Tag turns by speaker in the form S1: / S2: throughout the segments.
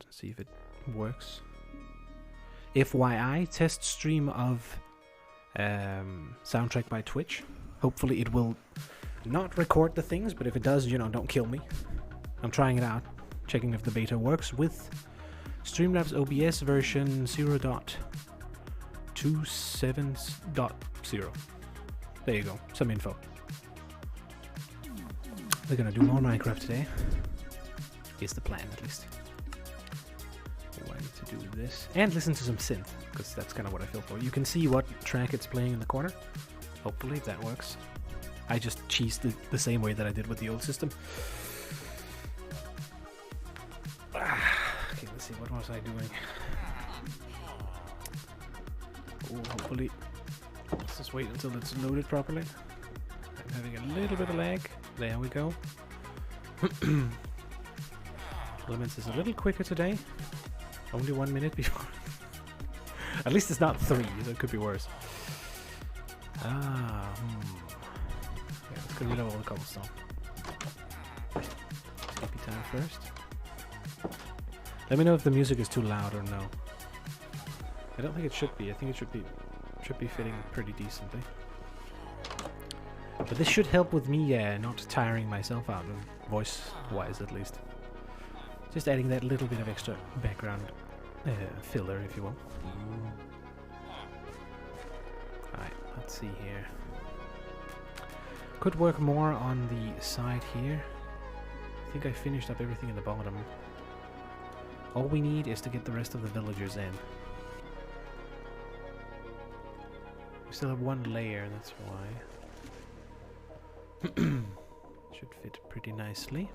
S1: out, see if it works. FYI, test stream of soundtrack by Twitch. Hopefully it will not record the things, but if it does, you know, don't kill me. I'm trying it out, checking if the beta works with Streamlabs OBS version 0.27.0. There you go, some info. We're gonna do more Minecraft today. Is the plan, at least. Oh, I need to do this. And listen to some synth, because that's kind of what I feel for. You can see what track it's playing in the corner. Hopefully that works. I just cheesed it the same way that I did with the old system. Okay, let's see, what was I doing? Oh, hopefully. Let's just wait until it's loaded properly. I'm having a little bit of lag. There we go. Elements is a little quicker today. Only 1 minute before. At least it's not 3, so it could be worse. Yeah, let's get rid of all the cobblestone. Sleepy time first. Let me know if the music is too loud or no. I don't think it should be. I think it should be fitting pretty decently. But this should help with me not tiring myself out, voice-wise at least. Just adding that little bit of extra background filler, if you will. Alright, let's see here. Could work more on the side here. I think I finished up everything in the bottom. All we need is to get the rest of the villagers in. We still have one layer, that's why. Should fit pretty nicely.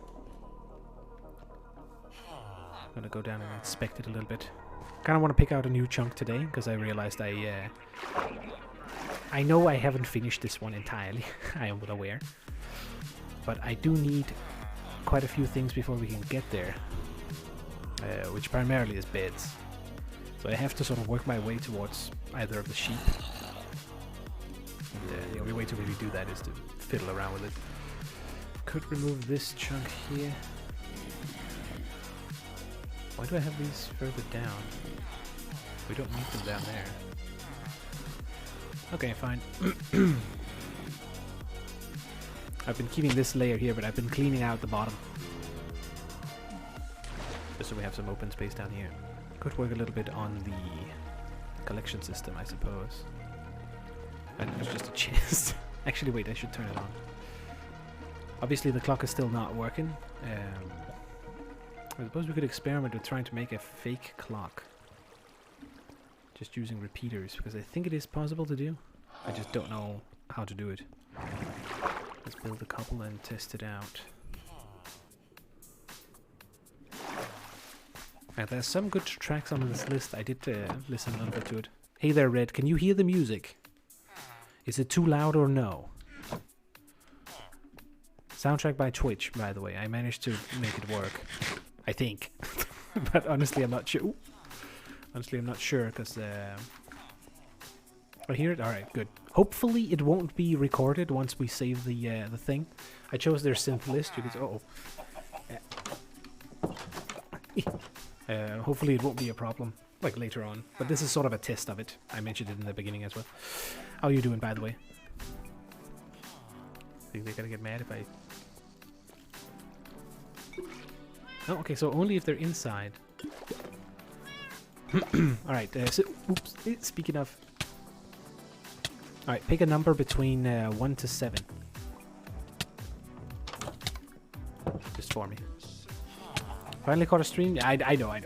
S1: I'm gonna go down and inspect it a little bit. Kind of want to pick out a new chunk today, because I realized I know I haven't finished this one entirely. I am well aware. But I do need quite a few things before we can get there. Which primarily is beds. So I have to sort of work my way towards either of the sheep. And, the only way to really do that is to fiddle around with it. Could remove this chunk here. Why do I have these further down? We don't need them down there. Okay, fine. I've been keeping this layer here, but I've been cleaning out the bottom. Just so we have some open space down here. Could work a little bit on the collection system, I suppose. And there's just a chest. Actually, wait, I should turn it on. Obviously, the clock is still not working. I suppose we could experiment with trying to make a fake clock. Just using repeaters, because I think it is possible to do. I just don't know how to do it. Let's build a couple and test it out. And there's some good tracks on this list. I did listen a little bit to it. Hey there, Red, can you hear the music? Is it too loud or no? Soundtrack by Twitch, by the way. I managed to make it work. I think. But honestly, I'm not sure. Ooh. Honestly, I'm not sure, because... I hear it? Alright, good. Hopefully it won't be recorded once we save the thing. I chose their synth list. You can hopefully it won't be a problem, like later on. But this is sort of a test of it. I mentioned it in the beginning as well. How are you doing, by the way? Think they're gonna get mad if I... Oh, okay, so only if they're inside. Alright, so, oops, speaking of... Alright, pick a number between 1 to 7. Just for me. Finally caught a stream? I know.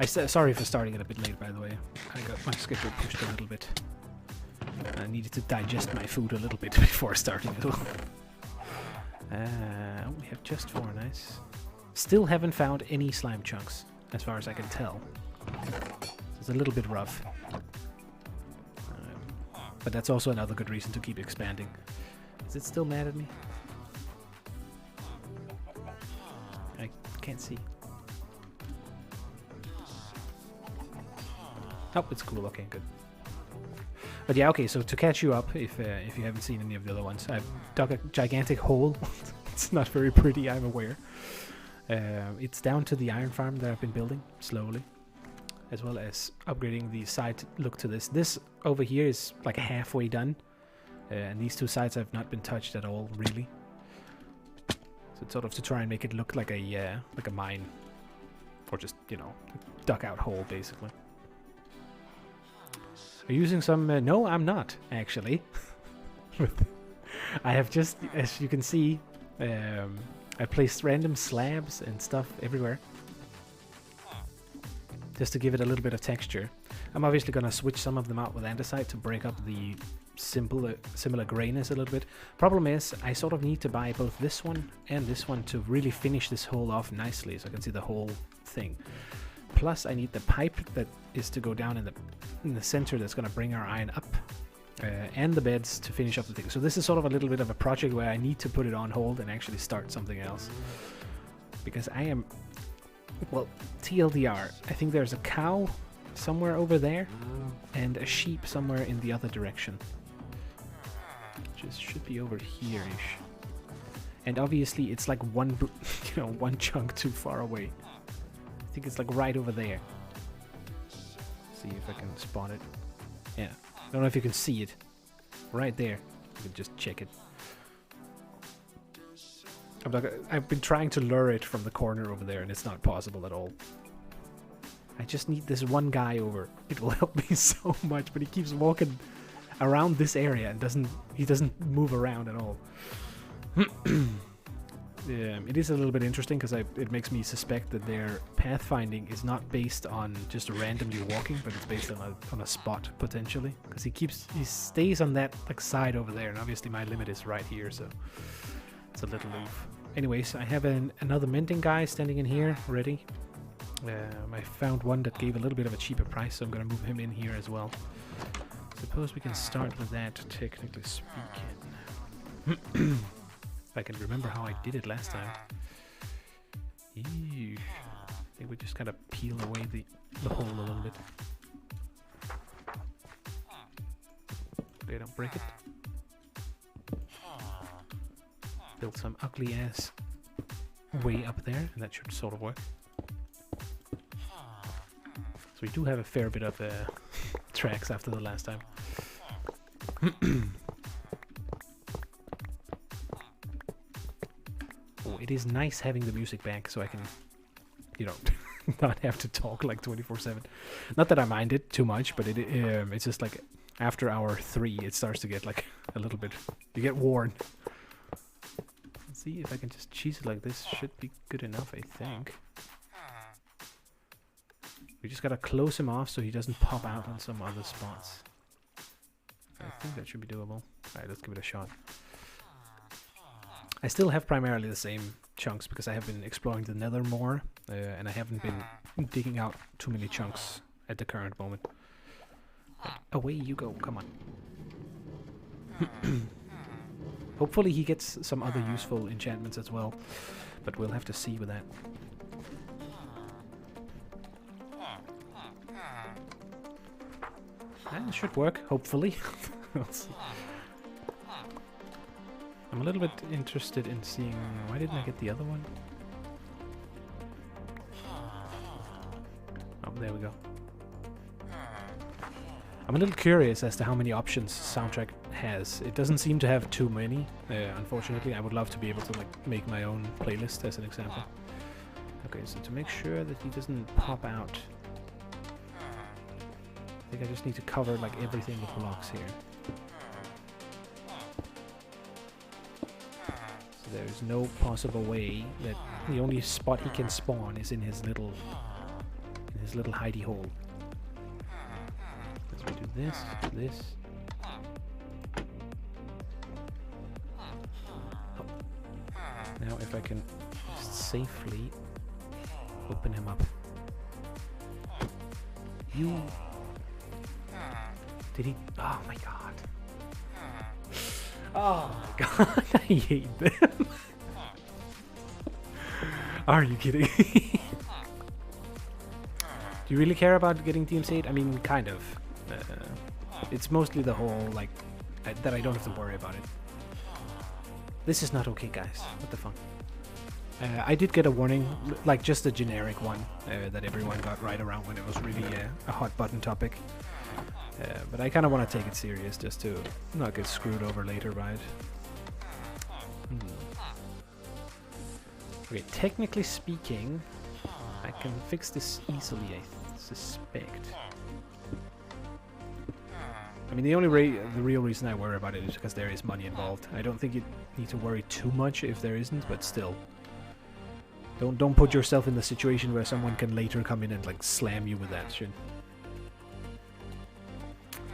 S1: Sorry for starting it a bit late, by the way. I got my schedule pushed a little bit. I needed to digest my food a little bit before starting it. We have just 4, nice. Still haven't found any slime chunks, as far as I can tell. It's a little bit rough. But that's also another good reason to keep expanding. Is it still mad at me? I can't see. Oh, it's cool. Okay, good. But yeah, okay, so to catch you up, if you haven't seen any of the other ones, I've dug a gigantic hole. It's not very pretty, I'm aware. It's down to the iron farm that I've been building slowly, as well as upgrading the side to look to this. This over here is like halfway done, and these two sides have not been touched at all, really. So it's sort of to try and make it look like a mine, or just, you know, a duck-out hole, basically. Are you using some? No, I'm not actually. I have just, as you can see, I placed random slabs and stuff everywhere, just to give it a little bit of texture. I'm obviously gonna switch some of them out with andesite to break up the similar grayness a little bit. Problem is, I sort of need to buy both this one and this one to really finish this hole off nicely, so I can see the whole thing. Plus, I need the pipe that is to go down in the center that's gonna bring our iron up, and the beds to finish up the thing. So this is sort of a little bit of a project where I need to put it on hold and actually start something else, because I am, well, TLDR, I think there's a cow somewhere over there and a sheep somewhere in the other direction, which should be over here-ish. And obviously it's like one chunk too far away. I think it's like right over there. See if I can spot it. Yeah, I don't know if you can see it. Right there. You can just check it. I've been trying to lure it from the corner over there, and it's not possible at all. I just need this one guy over. It will help me so much, but he keeps walking around this area and he doesn't move around at all. It is a little bit interesting because it makes me suspect that their pathfinding is not based on just randomly walking, but it's based on a spot potentially. Because he stays on that like side over there, and obviously my limit is right here, so it's a little loose. Anyways, I have another minting guy standing in here ready. I found one that gave a little bit of a cheaper price, so I'm going to move him in here as well. Suppose we can start with that, technically speaking. If I can remember how I did it last time. Eesh. I think we just kind of peel away the hole a little bit. Okay, don't break it. Build some ugly ass way up there, and that should sort of work. So we do have a fair bit of tracks after the last time. Oh, it is nice having the music back, so I can, you know, not have to talk like 24/7. Not that I mind it too much, but it's just like after hour 3, it starts to get like a little bit. You get worn. Let's see if I can just cheese it like this. Should be good enough, I think. We just gotta close him off so he doesn't pop out on some other spots. I think that should be doable. Alright, let's give it a shot. I still have primarily the same chunks because I have been exploring the nether more, and I haven't been digging out too many chunks at the current moment. But away you go, come on. Hopefully he gets some other useful enchantments as well, but we'll have to see with that. That should work, hopefully. We'll see. I'm a little bit interested in seeing... Why didn't I get the other one? Oh, there we go. I'm a little curious as to how many options soundtrack has. It doesn't seem to have too many, unfortunately. I would love to be able to like make my own playlist as an example. Okay, so to make sure that he doesn't pop out, I think I just need to cover like everything with blocks here. So there's no possible way that the only spot he can spawn is in his little hidey hole. So we do this, this. Oh. Now if I can safely open him up. You... Did he... Oh my god. Oh my god, I hate them. Are you kidding? Do you really care about getting DMCa'd? I mean, kind of. It's mostly the whole, like, that I don't have to worry about it. This is not okay, guys. What the fuck? I did get a warning, like just a generic one, that everyone got right around when it was really a hot button topic. But I kind of want to take it serious just to not get screwed over later by it. Okay, technically speaking, I can fix this easily, I suspect. I mean, the real reason I worry about it is because there is money involved. I don't think you need to worry too much if there isn't, but still. Don't put yourself in the situation where someone can later come in and like slam you with that shit.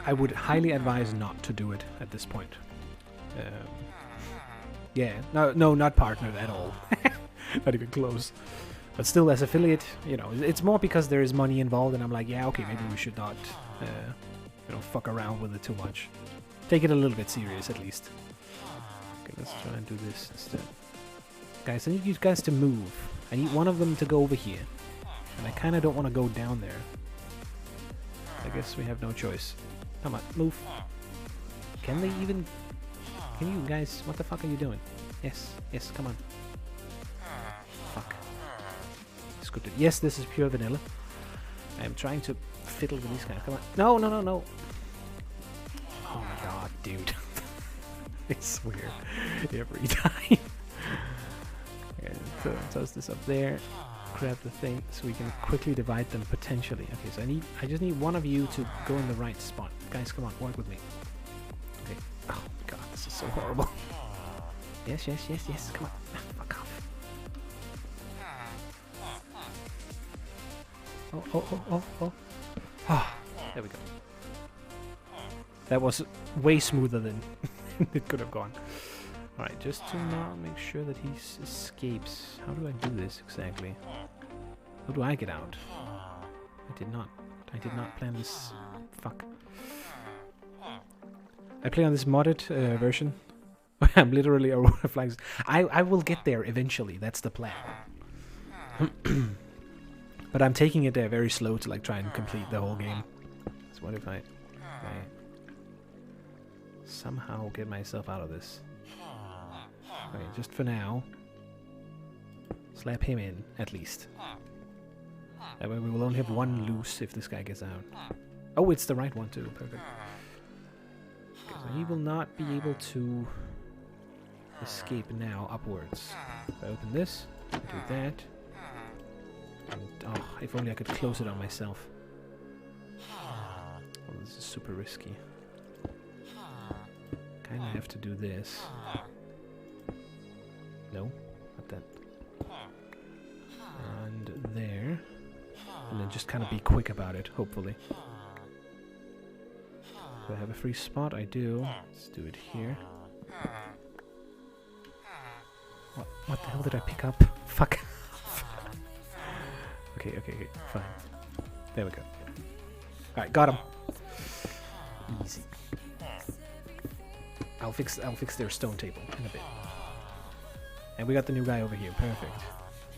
S1: I would highly advise not to do it at this point. Yeah, no, not partnered at all. Not even close. But still, as affiliate, you know, it's more because there is money involved, and I'm like, yeah, okay, maybe we should not, you know, fuck around with it too much. Take it a little bit serious, at least. Okay, let's try and do this instead. Guys, I need you guys to move. I need one of them to go over here. And I kind of don't want to go down there. I guess we have no choice. Come on, move. Can they even... Can you guys... What the fuck are you doing? Yes, yes, come on. Fuck. Scripted. Yes, this is pure vanilla. I am trying to fiddle with these guys. Come on. No, no, no, no. Oh my god, dude. I swear. Every time. Okay, so toss this up there. Grab the thing so we can quickly divide them potentially. Okay, so I just need one of you to go in the right spot. Guys, come on, work with me. Okay. Oh god, this is so horrible. Yes, yes, yes, yes. Come on. Fuck off. Oh, oh, oh, oh, oh. Ah, there we go. That was way smoother than it could have gone. Alright, just to now make sure that he escapes. How do I do this exactly? How do I get out? I did not plan this. Fuck. I play on this modded version. I'm literally a flags. I will get there eventually. That's the plan. But I'm taking it very slow to like try and complete the whole game. So what if I somehow get myself out of this? Okay, just for now. Slap him in, at least. That way we will only have one loose if this guy gets out. Oh, it's the right one too. Perfect. Okay, so he will not be able to escape now upwards. If I open this, do that. And, oh, if only I could close it on myself. Oh, this is super risky. Kinda have to do this. No, not that. And there. And then just kind of be quick about it, hopefully. Do I have a free spot? I do. Let's do it here. What the hell did I pick up? Fuck. Okay, fine. There we go. Alright, got him. Easy. I'll fix their stone table in a bit. And we got the new guy over here. Perfect.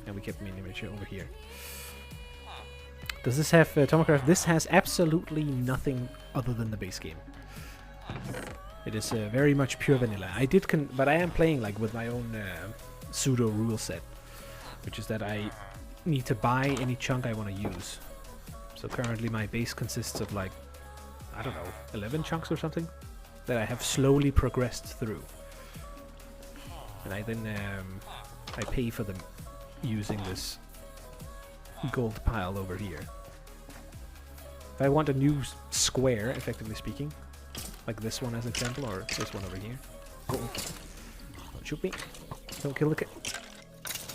S1: And we kept the miniature over here. Does this have Tomocraft? This has absolutely nothing other than the base game. It is very much pure vanilla. But I am playing like with my own pseudo rule set, which is that I need to buy any chunk I want to use. So currently my base consists of like, I don't know, 11 chunks or something that I have slowly progressed through. And I then I pay for them using this gold pile over here. If I want a new square, effectively speaking, like this one as an example, or this one over here. Don't shoot me. Don't kill the cow.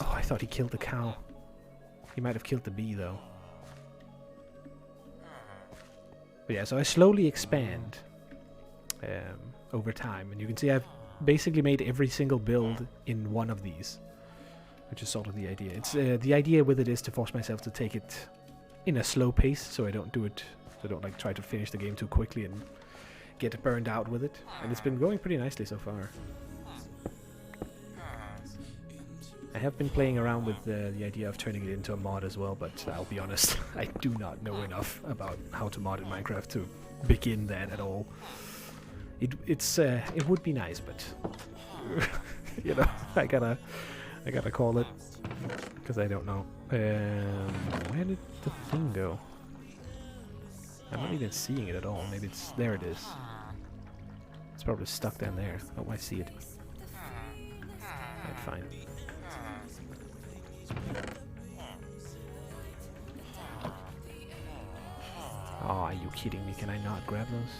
S1: Oh, I thought he killed the cow. He might have killed the bee, though. But yeah, so I slowly expand over time. And you can see I've basically made every single build in one of these, which is sort of the idea. It's the idea with it is to force myself to take it in a slow pace, so I don't like try to finish the game too quickly and get burned out with it. And it's been going pretty nicely so far. I have been playing around with the idea of turning it into a mod as well, but I'll be honest, I do not know enough about how to mod in Minecraft to begin that at all. It would be nice, but you know, I I gotta call it. Because I don't know. Where did the thing go? I'm not even seeing it at all. Maybe it's... There it is. It's probably stuck down there. Oh, I see it. Right, fine. Oh, are you kidding me? Can I not grab those?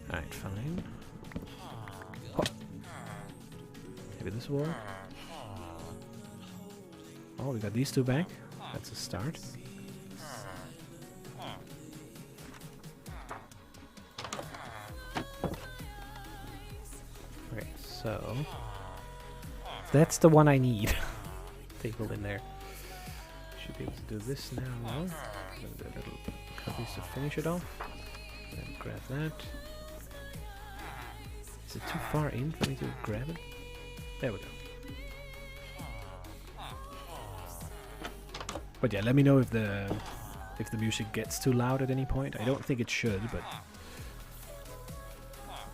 S1: Alright, fine. Oh. Maybe this will work. Oh, we got these two back. That's a start. Okay, so... That's the one I need. Table in there. Should be able to do this now. And the little cubbies to finish it off. And grab that. Is it too far in for me to grab it? There we go. But yeah, let me know if the music gets too loud at any point. I don't think it should, but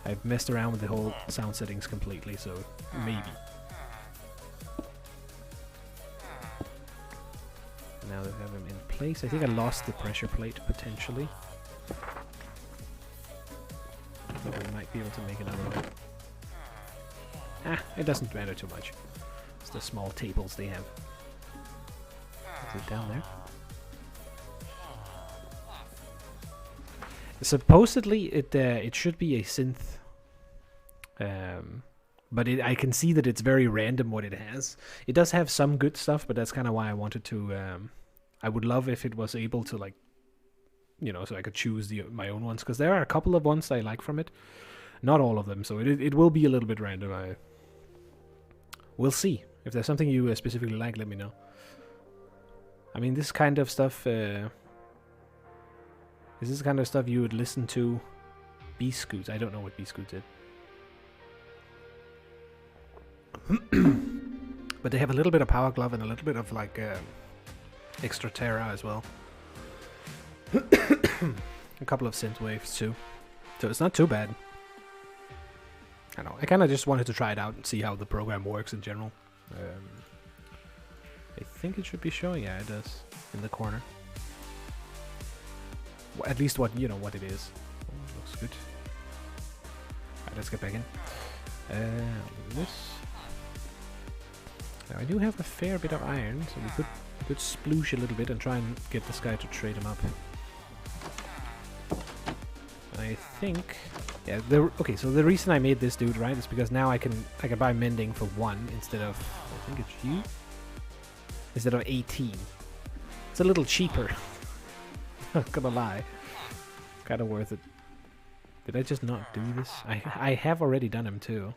S1: I've messed around with the whole sound settings completely, so maybe. Now that I have them in place, I think I lost the pressure plate potentially. But we might be able to make another one. Ah, it doesn't matter too much. It's the small tables they have. Is it down there? Supposedly it should be a synth, but I can see that it's very random what it has. It does have some good stuff, but that's kind of why I wanted to. I would love if it was able to, like, you know, so I could choose my own ones, because there are a couple of ones I like from it, not all of them. So it will be a little bit random. We'll see. If there's something you specifically like, let me know. I mean, this kind of stuff, is this the kind of stuff you would listen to B-Scoots? I don't know what B-Scoots is. But they have a little bit of Power Glove and a little bit of, like, Extra Terra as well. A couple of synth waves too. So it's not too bad. I know, I kind of just wanted to try it out and see how the program works in general. I think it should be showing. Yeah, it does in the corner. Well, at least what what it is. Oh, looks good. Alright, let's get back in. I'll do this. Now I do have a fair bit of iron, so we could sploosh a little bit and try and get this guy to trade him up. I think, yeah. Okay, so the reason I made this dude, right, is because now I can buy mending for 1 instead of, I think it's you. Instead of 18. It's a little cheaper. Not gonna lie. Kinda worth it. Did I just not do this? I have already done him too.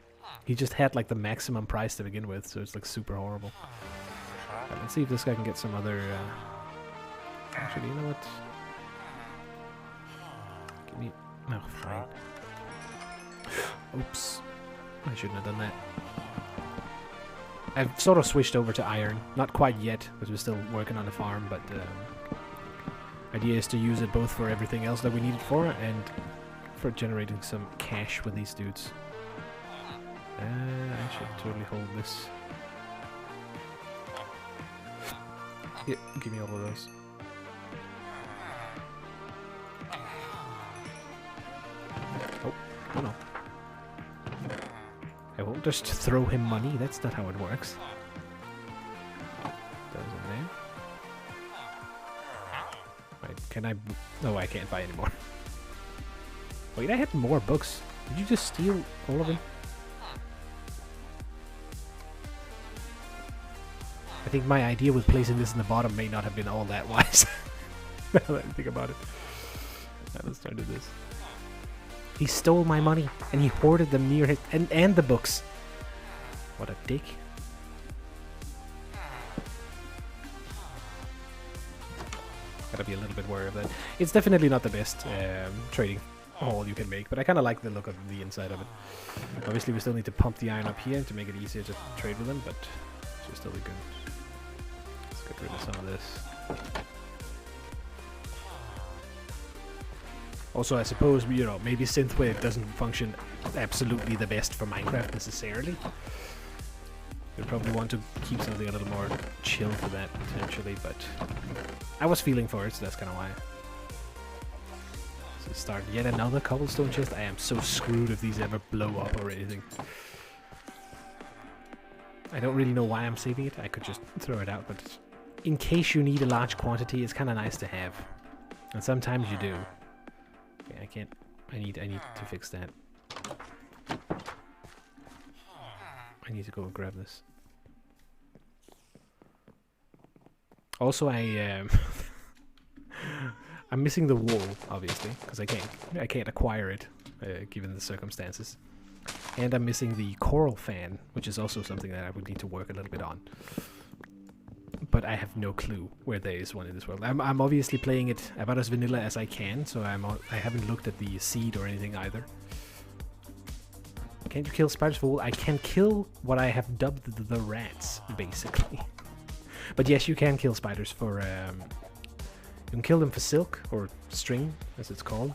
S1: He just had like the maximum price to begin with, so it's like super horrible. Right, let's see if this guy can get some other... Actually, you know what? Give me... No, fine. Oops. I shouldn't have done that. I've sort of switched over to iron. Not quite yet, because we're still working on the farm, but idea is to use it both for everything else that we need it for, and for generating some cash with these dudes. I should totally hold this. Yeah, give me all of those. Oh no. I won't just throw him money, that's not how it works. Doesn't there. Right, can I... No, I can't buy anymore. Wait, I had more books. Did you just steal all of them? I think my idea with placing this in the bottom may not have been all that wise. Now that I think about it. Now let's try to do this. He stole my money, and he hoarded them near his... And the books. What a dick. Gotta be a little bit wary of that. It's definitely not the best trading hall you can make, but I kind of like the look of the inside of it. Obviously, we still need to pump the iron up here to make it easier to trade with them, but it should still be good. Let's get rid of some of this. Also, I suppose, maybe Synthwave doesn't function absolutely the best for Minecraft necessarily. You'd probably want to keep something a little more chill for that, potentially, but I was feeling for it, so that's kind of why. So start yet another cobblestone chest. I am so screwed if these ever blow up or anything. I don't really know why I'm saving it. I could just throw it out, but in case you need a large quantity, it's kind of nice to have. And sometimes you do. Okay, I can't. I need to fix that. I need to go and grab this. Also, I'm missing the wool, obviously, because I can't acquire it, given the circumstances. And I'm missing the coral fan, which is also something that I would need to work a little bit on. But I have no clue where there is one in this world. I'm obviously playing it about as vanilla as I can, so I haven't looked at the seed or anything either. Can't you kill spiders for wool? I can kill what I have dubbed the rats, basically. But yes, you can kill spiders for... you can kill them for silk, or string, as it's called.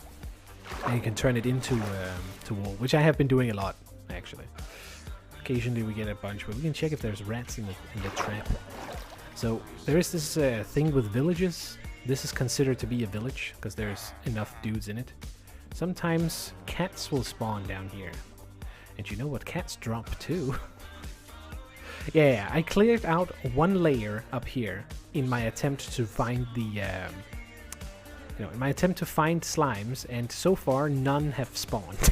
S1: And you can turn it into to wool, which I have been doing a lot, actually. Occasionally we get a bunch, but we can check if there's rats in the trap. So there is this thing with villages. This is considered to be a village, because there's enough dudes in it. Sometimes cats will spawn down here. And you know what cats drop too? Yeah, I cleared out one layer up here in my attempt to find the, in my attempt to find slimes, and so far none have spawned.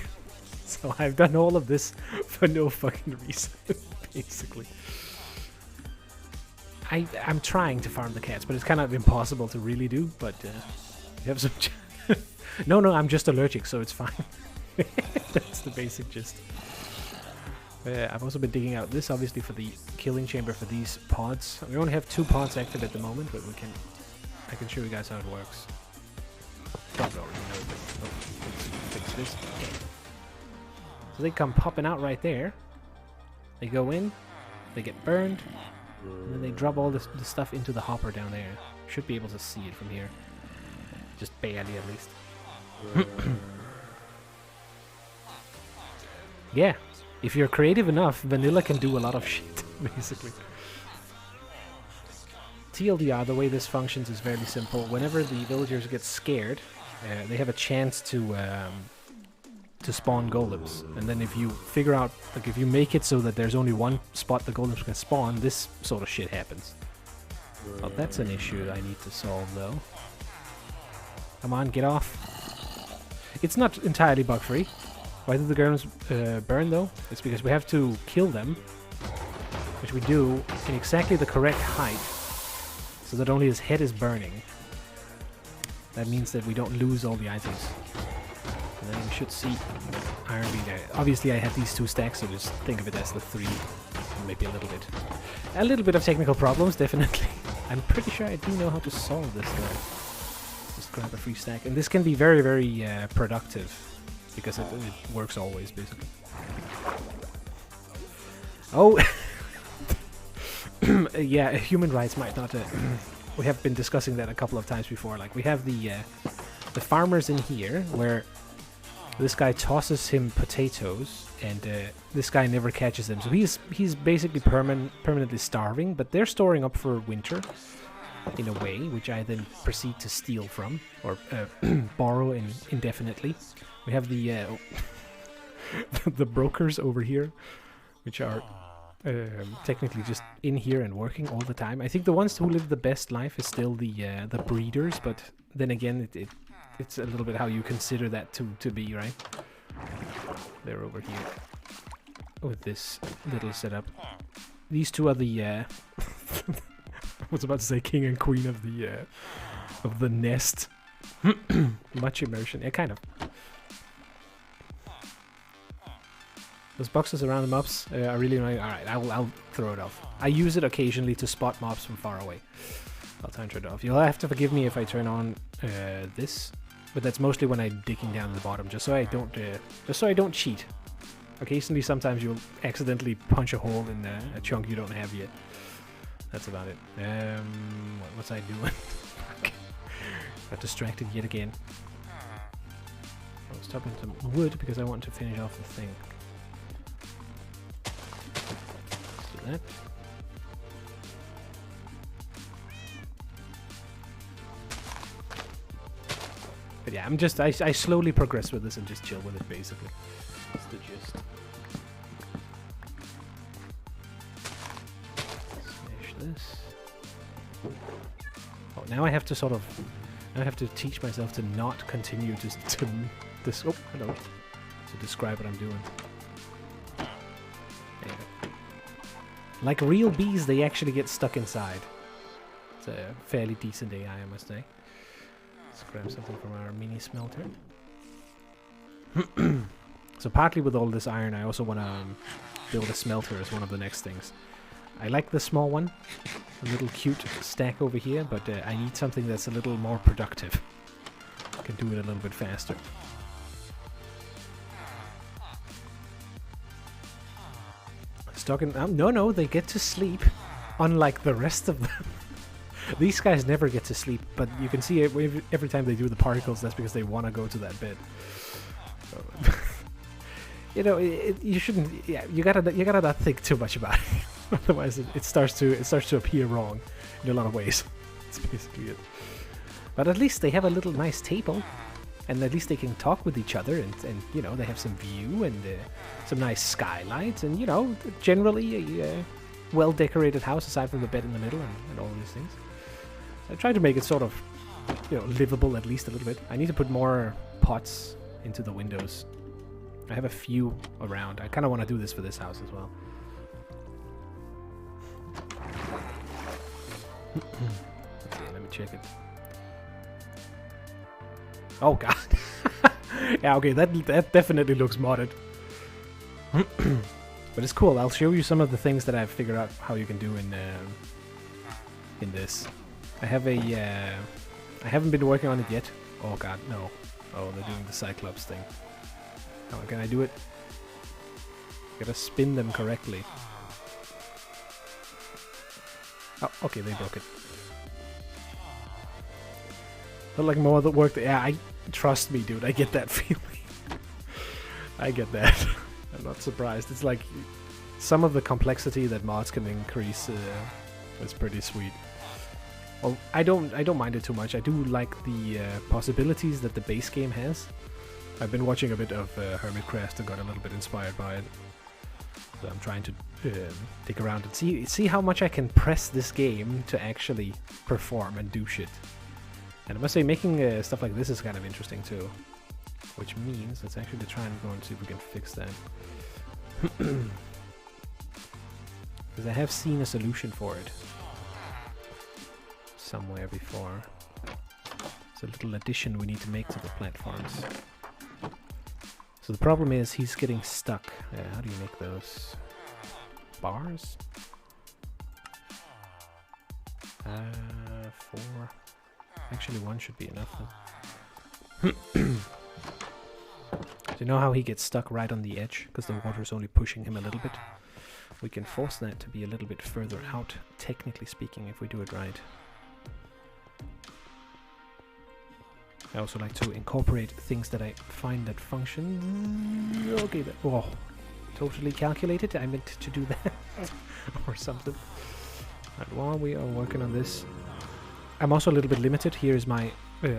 S1: So I've done all of this for no fucking reason, basically. I'm trying to farm the cats, but it's kind of impossible to really do, but you have some... No, I'm just allergic, so it's fine. That's the basic gist. I've also been digging out this, obviously, for the killing chamber for these pods. We only have 2 pods active at the moment, but I can show you guys how it works. Probably already know, but let's fix this. Okay. So they come popping out right there. They go in, they get burned, and then they drop all the stuff into the hopper down there. Should be able to see it from here. Just barely, at least. Yeah. If you're creative enough, vanilla can do a lot of shit, basically. TLDR, the way this functions is fairly simple. Whenever the villagers get scared, they have a chance to spawn golems. And then if you figure out, like if you make it so that there's only one spot the golems can spawn, this sort of shit happens. Oh, that's an issue I need to solve, though. Come on, get off. It's not entirely bug-free. Why do the golems burn, though? It's because we have to kill them, which we do in exactly the correct height, so that only his head is burning. That means that we don't lose all the items. And then we should see iron being there. Obviously, I have these 2 stacks, so just think of it as the 3. Maybe a little bit of technical problems, definitely. I'm pretty sure I do know how to solve this, though. Just grab a free stack. And this can be very, very productive. Because it works always, basically. Oh! Yeah, human rights might not... we have been discussing that a couple of times before. Like, we have the farmers in here, where this guy tosses him potatoes, and this guy never catches them. So he's basically permanently starving, but they're storing up for winter, in a way, which I then proceed to steal from, or borrow indefinitely. We have the the brokers over here, which are technically just in here and working all the time. I think the ones who live the best life is still the breeders, but then again, it's a little bit how you consider that to be, right? They're over here with this little setup. These 2 are the I was about to say king and queen of the nest. Much immersion, yeah, kind of. Those boxes around the mobs are really annoying. Alright, I'll throw it off. I use it occasionally to spot mobs from far away. I'll try and turn it off. You'll have to forgive me if I turn on this, but that's mostly when I'm digging down to the bottom, just so I don't cheat. Occasionally, sometimes you'll accidentally punch a hole in a chunk you don't have yet. That's about it. What was I doing? Got distracted yet again. I was chopping some wood because I want to finish off the thing. that. But yeah, I slowly progress with this and just chill with it, basically. That's the gist. Smash this. Oh, now I have to sort of... I have to teach myself to not continue to oh, hello. To describe what I'm doing. There you go. Like real bees, they actually get stuck inside. It's a fairly decent AI, I must say. Let's grab something from our mini smelter. So partly with all this iron, I also want to build a smelter as one of the next things. I like the small one, a little cute stack over here, but I need something that's a little more productive. I can do it a little bit faster. Stuck in... no, they get to sleep, unlike the rest of them. These guys never get to sleep, but you can see every time they do the particles, that's because they want to go to that bed. So, you know, you shouldn't. Yeah, you gotta not think too much about it. Otherwise, it starts to appear wrong in a lot of ways. That's basically it. But at least they have a little nice table, and at least they can talk with each other, and you know, they have some view and some nice skylights, and you know, generally a well-decorated house aside from the bed in the middle and all these things. I tried to make it sort of, you know, livable at least a little bit. I need to put more pots into the windows. I have a few around. I kind of want to do this for this house as well. Okay, let me check it. Oh god. Yeah, okay, that definitely looks modded. But it's cool. I'll show you some of the things that I've figured out how you can do in this. I have a I haven't been working on it yet. Oh god, no. Oh, they're doing the Cyclops thing. How can I do it? Gotta spin them correctly. Oh, okay, they broke it. But like more of the work. Yeah, trust me, dude. I get that feeling. I get that. I'm not surprised. It's like some of the complexity that mods can increase is pretty sweet. Well, I don't mind it too much. I do like the possibilities that the base game has. I've been watching a bit of Hermitcraft and got a little bit inspired by it. So I'm trying to dig around and see how much I can press this game to actually perform and do shit. And I must say, making stuff like this is kind of interesting too. Which means, let's actually try and go and see if we can fix that. Because I have seen a solution for it somewhere before. It's a little addition we need to make to the platforms. So the problem is he's getting stuck. How do you make those? Bars? 4. Actually, 1 should be enough. So you know how he gets stuck right on the edge because the water's only pushing him a little bit? We can force that to be a little bit further out, technically speaking, if we do it right. I also like to incorporate things that I find that function. Okay, totally calculated. I meant to do that or something. Right, while we are working on this, I'm also a little bit limited. Here is my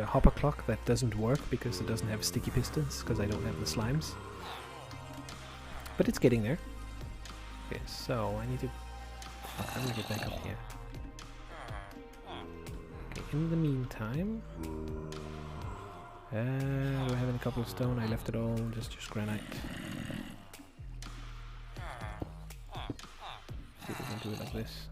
S1: hopper clock that doesn't work because it doesn't have sticky pistons because I don't have the slimes. But it's getting there. Okay, so I need to... I'm gonna get back up here. Okay, in the meantime... do I have any cobblestone? I left it all, just granite. See if we can do it like this.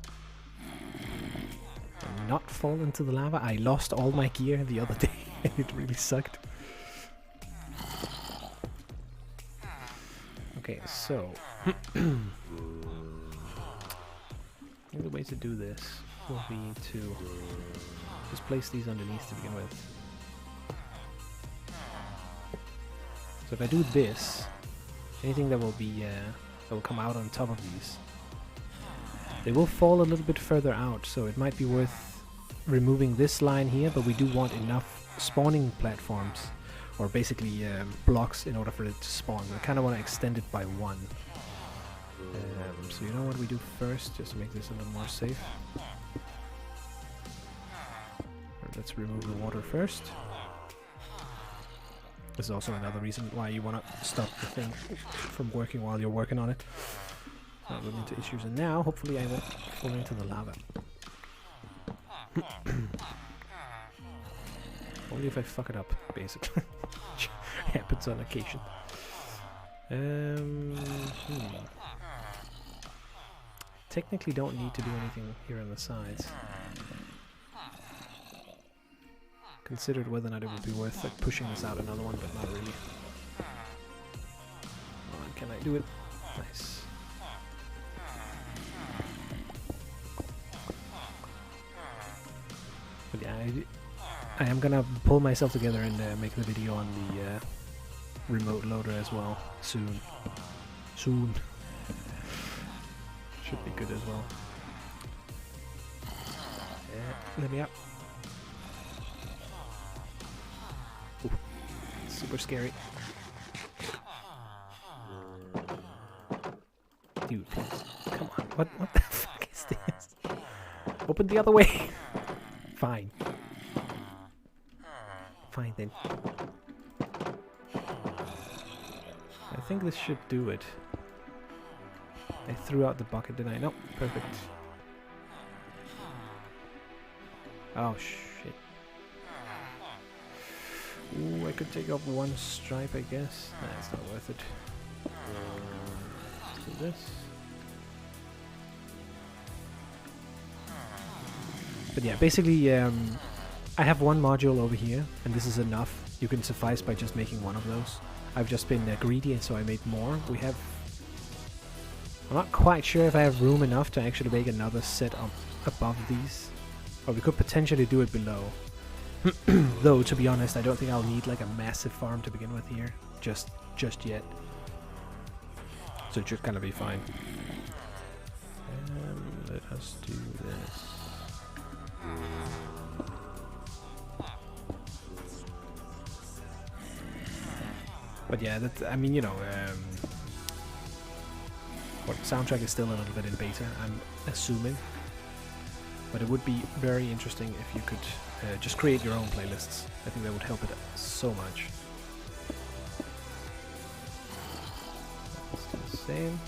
S1: And not fall into the lava. I lost all my gear the other day and it really sucked. Okay, so... the way to do this will be to just place these underneath to begin with. So if I do this, anything that will be that will come out on top of these, they will fall a little bit further out. So it might be worth removing this line here, but we do want enough spawning platforms, or basically blocks, in order for it to spawn. I kind of want to extend it by 1. So you know what we do first, just to make this a little more safe. Let's remove the water first. This is also another reason why you want to stop the thing from working while you're working on it. Not going into issues, and now hopefully I won't fall into the lava. Only if I fuck it up, basically. Happens on occasion. Technically don't need to do anything here on the sides. Considered whether or not it would be worth like pushing this out another one, but not really. Come on, can I do it? Nice. But yeah, I am gonna pull myself together and make the video on the remote loader as well soon. Soon. Should be good as well. Yeah, let me up. Ooh, super scary. Dude, please. Come on. What the fuck is this? Open the other way. Fine. Fine then. I think this should do it. I threw out the bucket, didn't I? Nope, perfect. Oh shit. Ooh, I could take off one stripe, I guess. Nah, it's not worth it. Let's do this. But yeah, basically, I have one module over here, and this is enough. You can suffice by just making one of those. I've just been greedy, and so I made more. We have... I'm not quite sure if I have room enough to actually make another set up above these. Or we could potentially do it below. Though, to be honest, I don't think I'll need like a massive farm to begin with here. Just yet. So it should kind of be fine. Let us do this. But yeah, that, I mean, you know, what soundtrack is still a little bit in beta, I'm assuming. But it would be very interesting if you could just create your own playlists. I think that would help it so much. Let's do the same.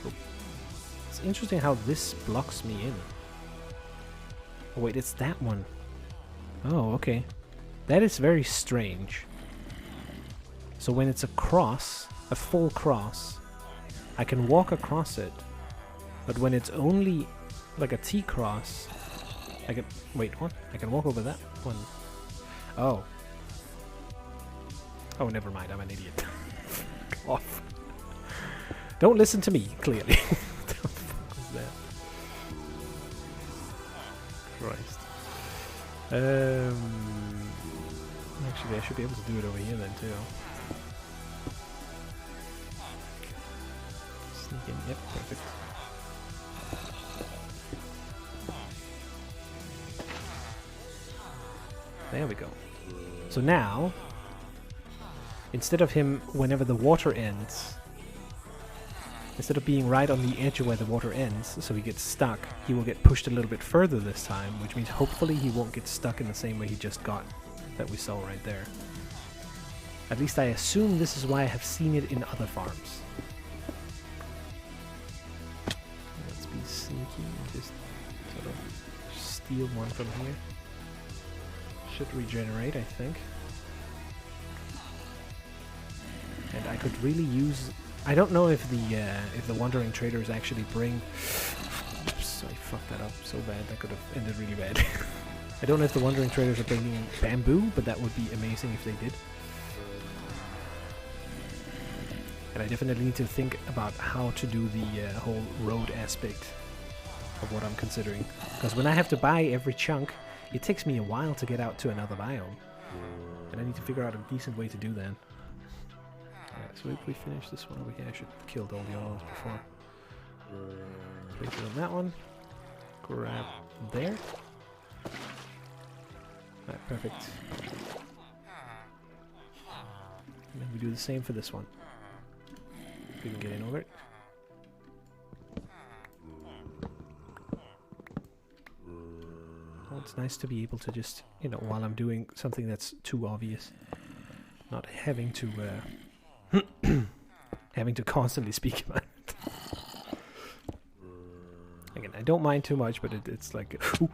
S1: Oh. It's interesting how this blocks me in. Oh wait, it's that one. Oh, okay. That is very strange. So when it's a cross, a full cross, I can walk across it. But when it's only like a T-cross, I can... Wait, what? I can walk over that one. Oh. Oh, never mind. I'm an idiot. Off. Don't listen to me, clearly. What the fuck was that? Christ. Actually, I should be able to do it over here then, too. Sneak in. Yep, perfect. There we go. So now, instead of him, whenever the water ends, instead of being right on the edge of where the water ends, so he gets stuck, he will get pushed a little bit further this time, which means hopefully he won't get stuck in the same way he just got, that we saw right there. At least I assume this is why I have seen it in other farms. Let's be sneaky and just sort of steal one from here. Should regenerate, I think. And I could really use... I don't know if the Wandering Traders actually bring... Oops, I fucked that up so bad. That could have ended really bad. I don't know if the Wandering Traders are bringing bamboo, but that would be amazing if they did. And I definitely need to think about how to do the whole road aspect of what I'm considering. Because when I have to buy every chunk, it takes me a while to get out to another biome. And I need to figure out a decent way to do that. Alright, so if we finish this one over here, I should have killed all the other ones before. Place it on that one. Grab there. Alright, perfect. And then we do the same for this one. If we can get in over it. it's nice to be able to just, you know, while I'm doing something that's too obvious, not having to having to constantly speak about it. Again, I don't mind too much, but it's like, ooh.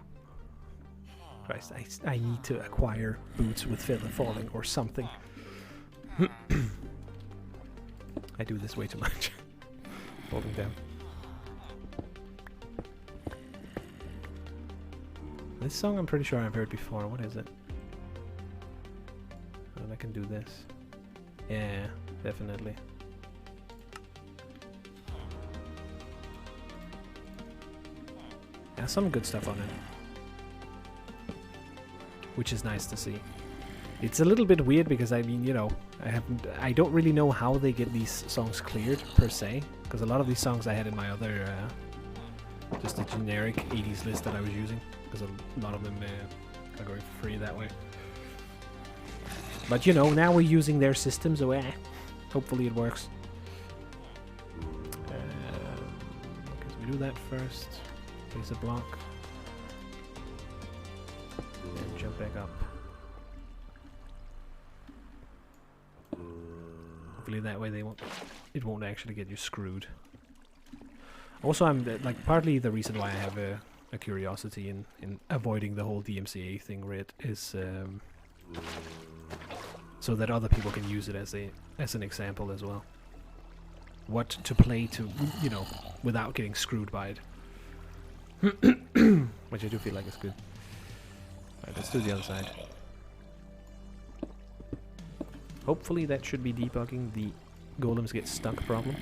S1: Christ, I need to acquire boots with feather falling or something. I do this way too much. Falling down. This song I'm pretty sure I've heard before. What is it? Oh, I can do this. Yeah, definitely. Yeah, some good stuff on it, which is nice to see. It's a little bit weird because, I mean, you know, I don't really know how they get these songs cleared per se, because a lot of these songs I had in my other just a generic 80s list that I was using, because a lot of them are going for free that way. But you know, now we're using their system, so hopefully it works. Okay, so we do that first. Place a block. And jump back up. Hopefully that way it won't actually get you screwed. Also, I'm like partly the reason why I have a curiosity in avoiding the whole DMCA thing, right, is so that other people can use it as an example as well. What to play to, you know, without getting screwed by it. Which I do feel like is good. Alright, let's do the other side. Hopefully that should be debugging the golems get stuck problem.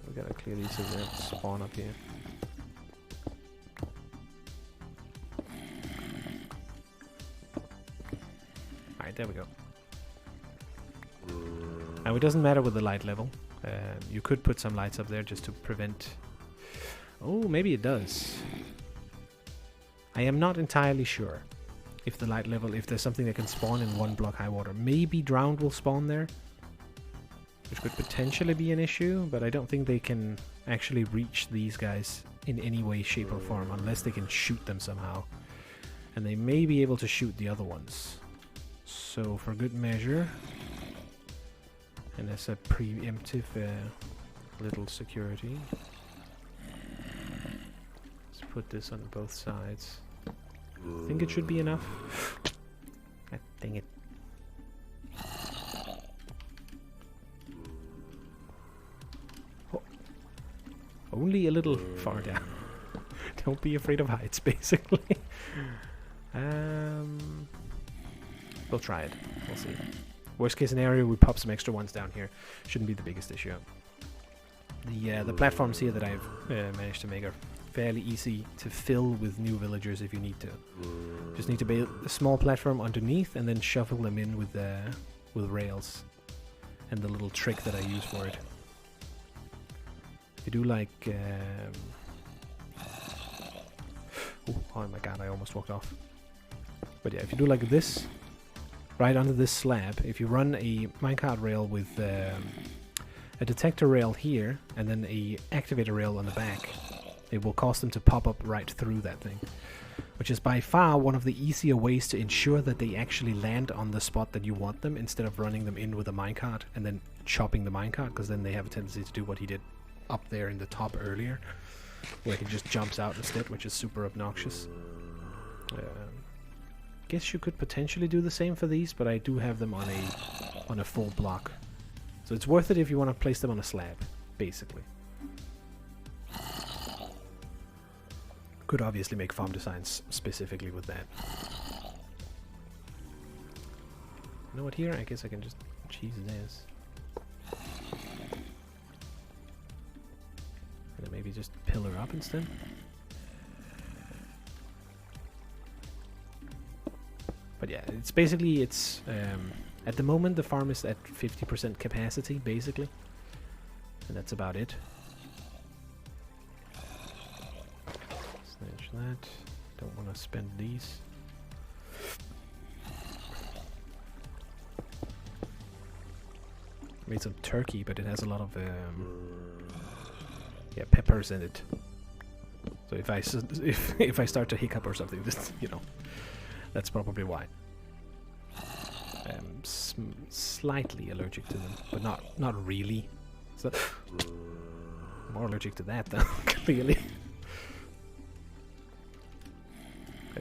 S1: We gotta clear these so they don't spawn up here. Alright, there we go. Now it doesn't matter with the light level. You could put some lights up there just to prevent... Oh, maybe it does. I am not entirely sure if the light level, if there's something that can spawn in 1 block high water. Maybe drowned will spawn there, which could potentially be an issue, but I don't think they can actually reach these guys in any way, shape or form unless they can shoot them somehow. And they may be able to shoot the other ones. So for good measure, and as a preemptive little security, let's put this on both sides. I think it should be enough. God dang it. Oh. Only a little far down. Don't be afraid of heights, basically. We'll try it. We'll see. Worst case scenario, we pop some extra ones down here. Shouldn't be the biggest issue. The platforms here that I've managed to make are fairly easy to fill with new villagers if you need to. Just need to build a small platform underneath and then shuffle them in with rails and the little trick that I use for it. If you do like oh my god, I almost walked off. But yeah, if you do like this, right under this slab, if you run a minecart rail with a detector rail here and then a activator rail on the back, it will cause them to pop up right through that thing, which is by far one of the easier ways to ensure that they actually land on the spot that you want them, instead of running them in with a minecart and then chopping the minecart, because then they have a tendency to do what he did up there in the top earlier, where he just jumps out instead, which is super obnoxious. Guess you could potentially do the same for these, but I do have them on a full block, so it's worth it if you want to place them on a slab, basically. Could obviously make farm designs specifically with that. You know what, here? I guess I can just cheese this. And then maybe just pillar up instead. But yeah, it's basically, it's at the moment the farm is at 50% capacity, basically. And that's about it. Snatch that. Don't want to spend these. Made some turkey, but it has a lot of Yeah, peppers in it. So if I start to hiccup or something, just, you know, that's probably why. I'm slightly allergic to them, but not really. So more allergic to that though, clearly.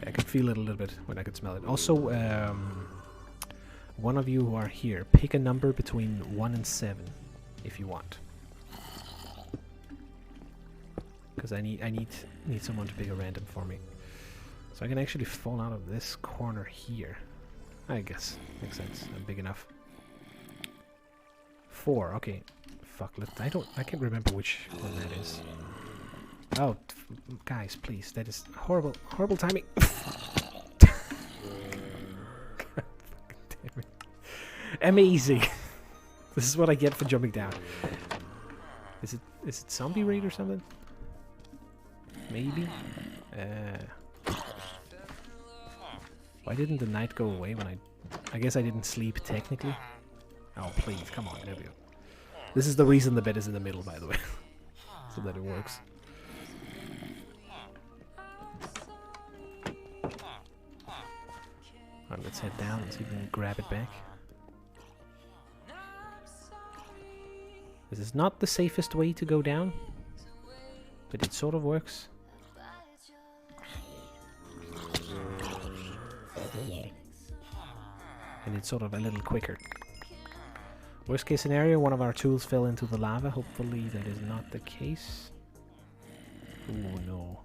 S1: I can feel it a little bit when I can smell it. Also, one of you who are here, pick a number between 1 and 7 if you want. Because I need someone to pick a random for me. So I can actually fall out of this corner here. I guess makes sense. I'm big enough. 4. Okay. Fuck. I can't remember which one that is. Oh, guys, please. That is horrible timing. Damn it. Amazing. This is what I get for jumping down. Is it zombie raid or something? Maybe. Why didn't the night go away when I guess I didn't sleep technically? Oh, please, come on, there we go. This is the reason the bed is in the middle, by the way. So that it works. Alright, let's head down and see if we can grab it back. This is not the safest way to go down, but it sort of works. And it's sort of a little quicker. Worst case scenario, one of our tools fell into the lava. Hopefully that is not the case. Oh no.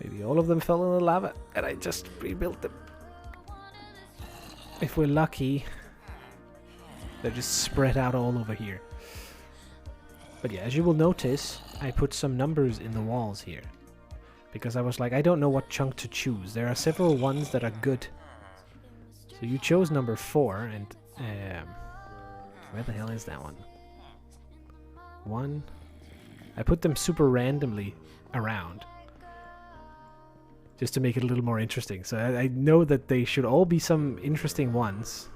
S1: Maybe all of them fell in the lava and I just rebuilt them. If we're lucky, they're just spread out all over here. But yeah, as you will notice, I put some numbers in the walls here. Because I was like, I don't know what chunk to choose. There are several ones that are good. So you chose number 4, and where the hell is that one? 1. I put them super randomly around, just to make it a little more interesting. So I know that they should all be some interesting ones.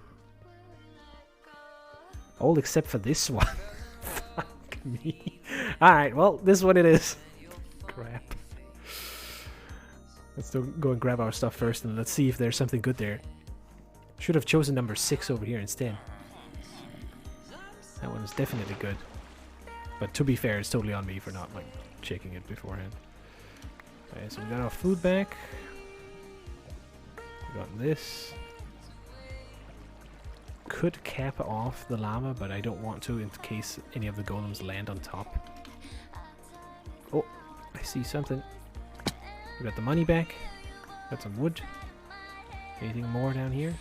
S1: All except for this one. Fuck me. Alright, well, this one it is. Crap. Let's go and grab our stuff first, and let's see if there's something good there. Should have chosen number 6 over here instead. That one is definitely good. But to be fair, it's totally on me for not like checking it beforehand. Okay, so we got our food back. We got this. Could cap off the lava, but I don't want to in case any of the golems land on top. Oh, I see something. We got the money back. Got some wood. Anything more down here?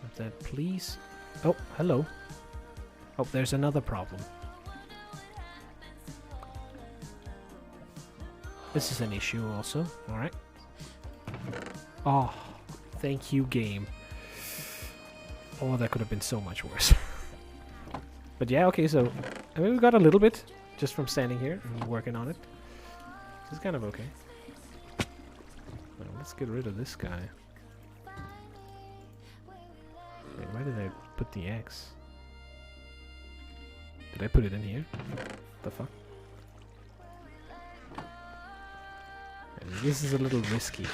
S1: What's that, please? Oh, hello. Oh, there's another problem. This is an issue also. Alright. Oh, thank you, game. Oh, that could have been so much worse. But yeah, okay, so I mean, we got a little bit just from standing here and working on it. This is kind of okay. Well, let's get rid of this guy. Wait, why did I put the axe? Did I put it in here? The fuck? And this is a little risky,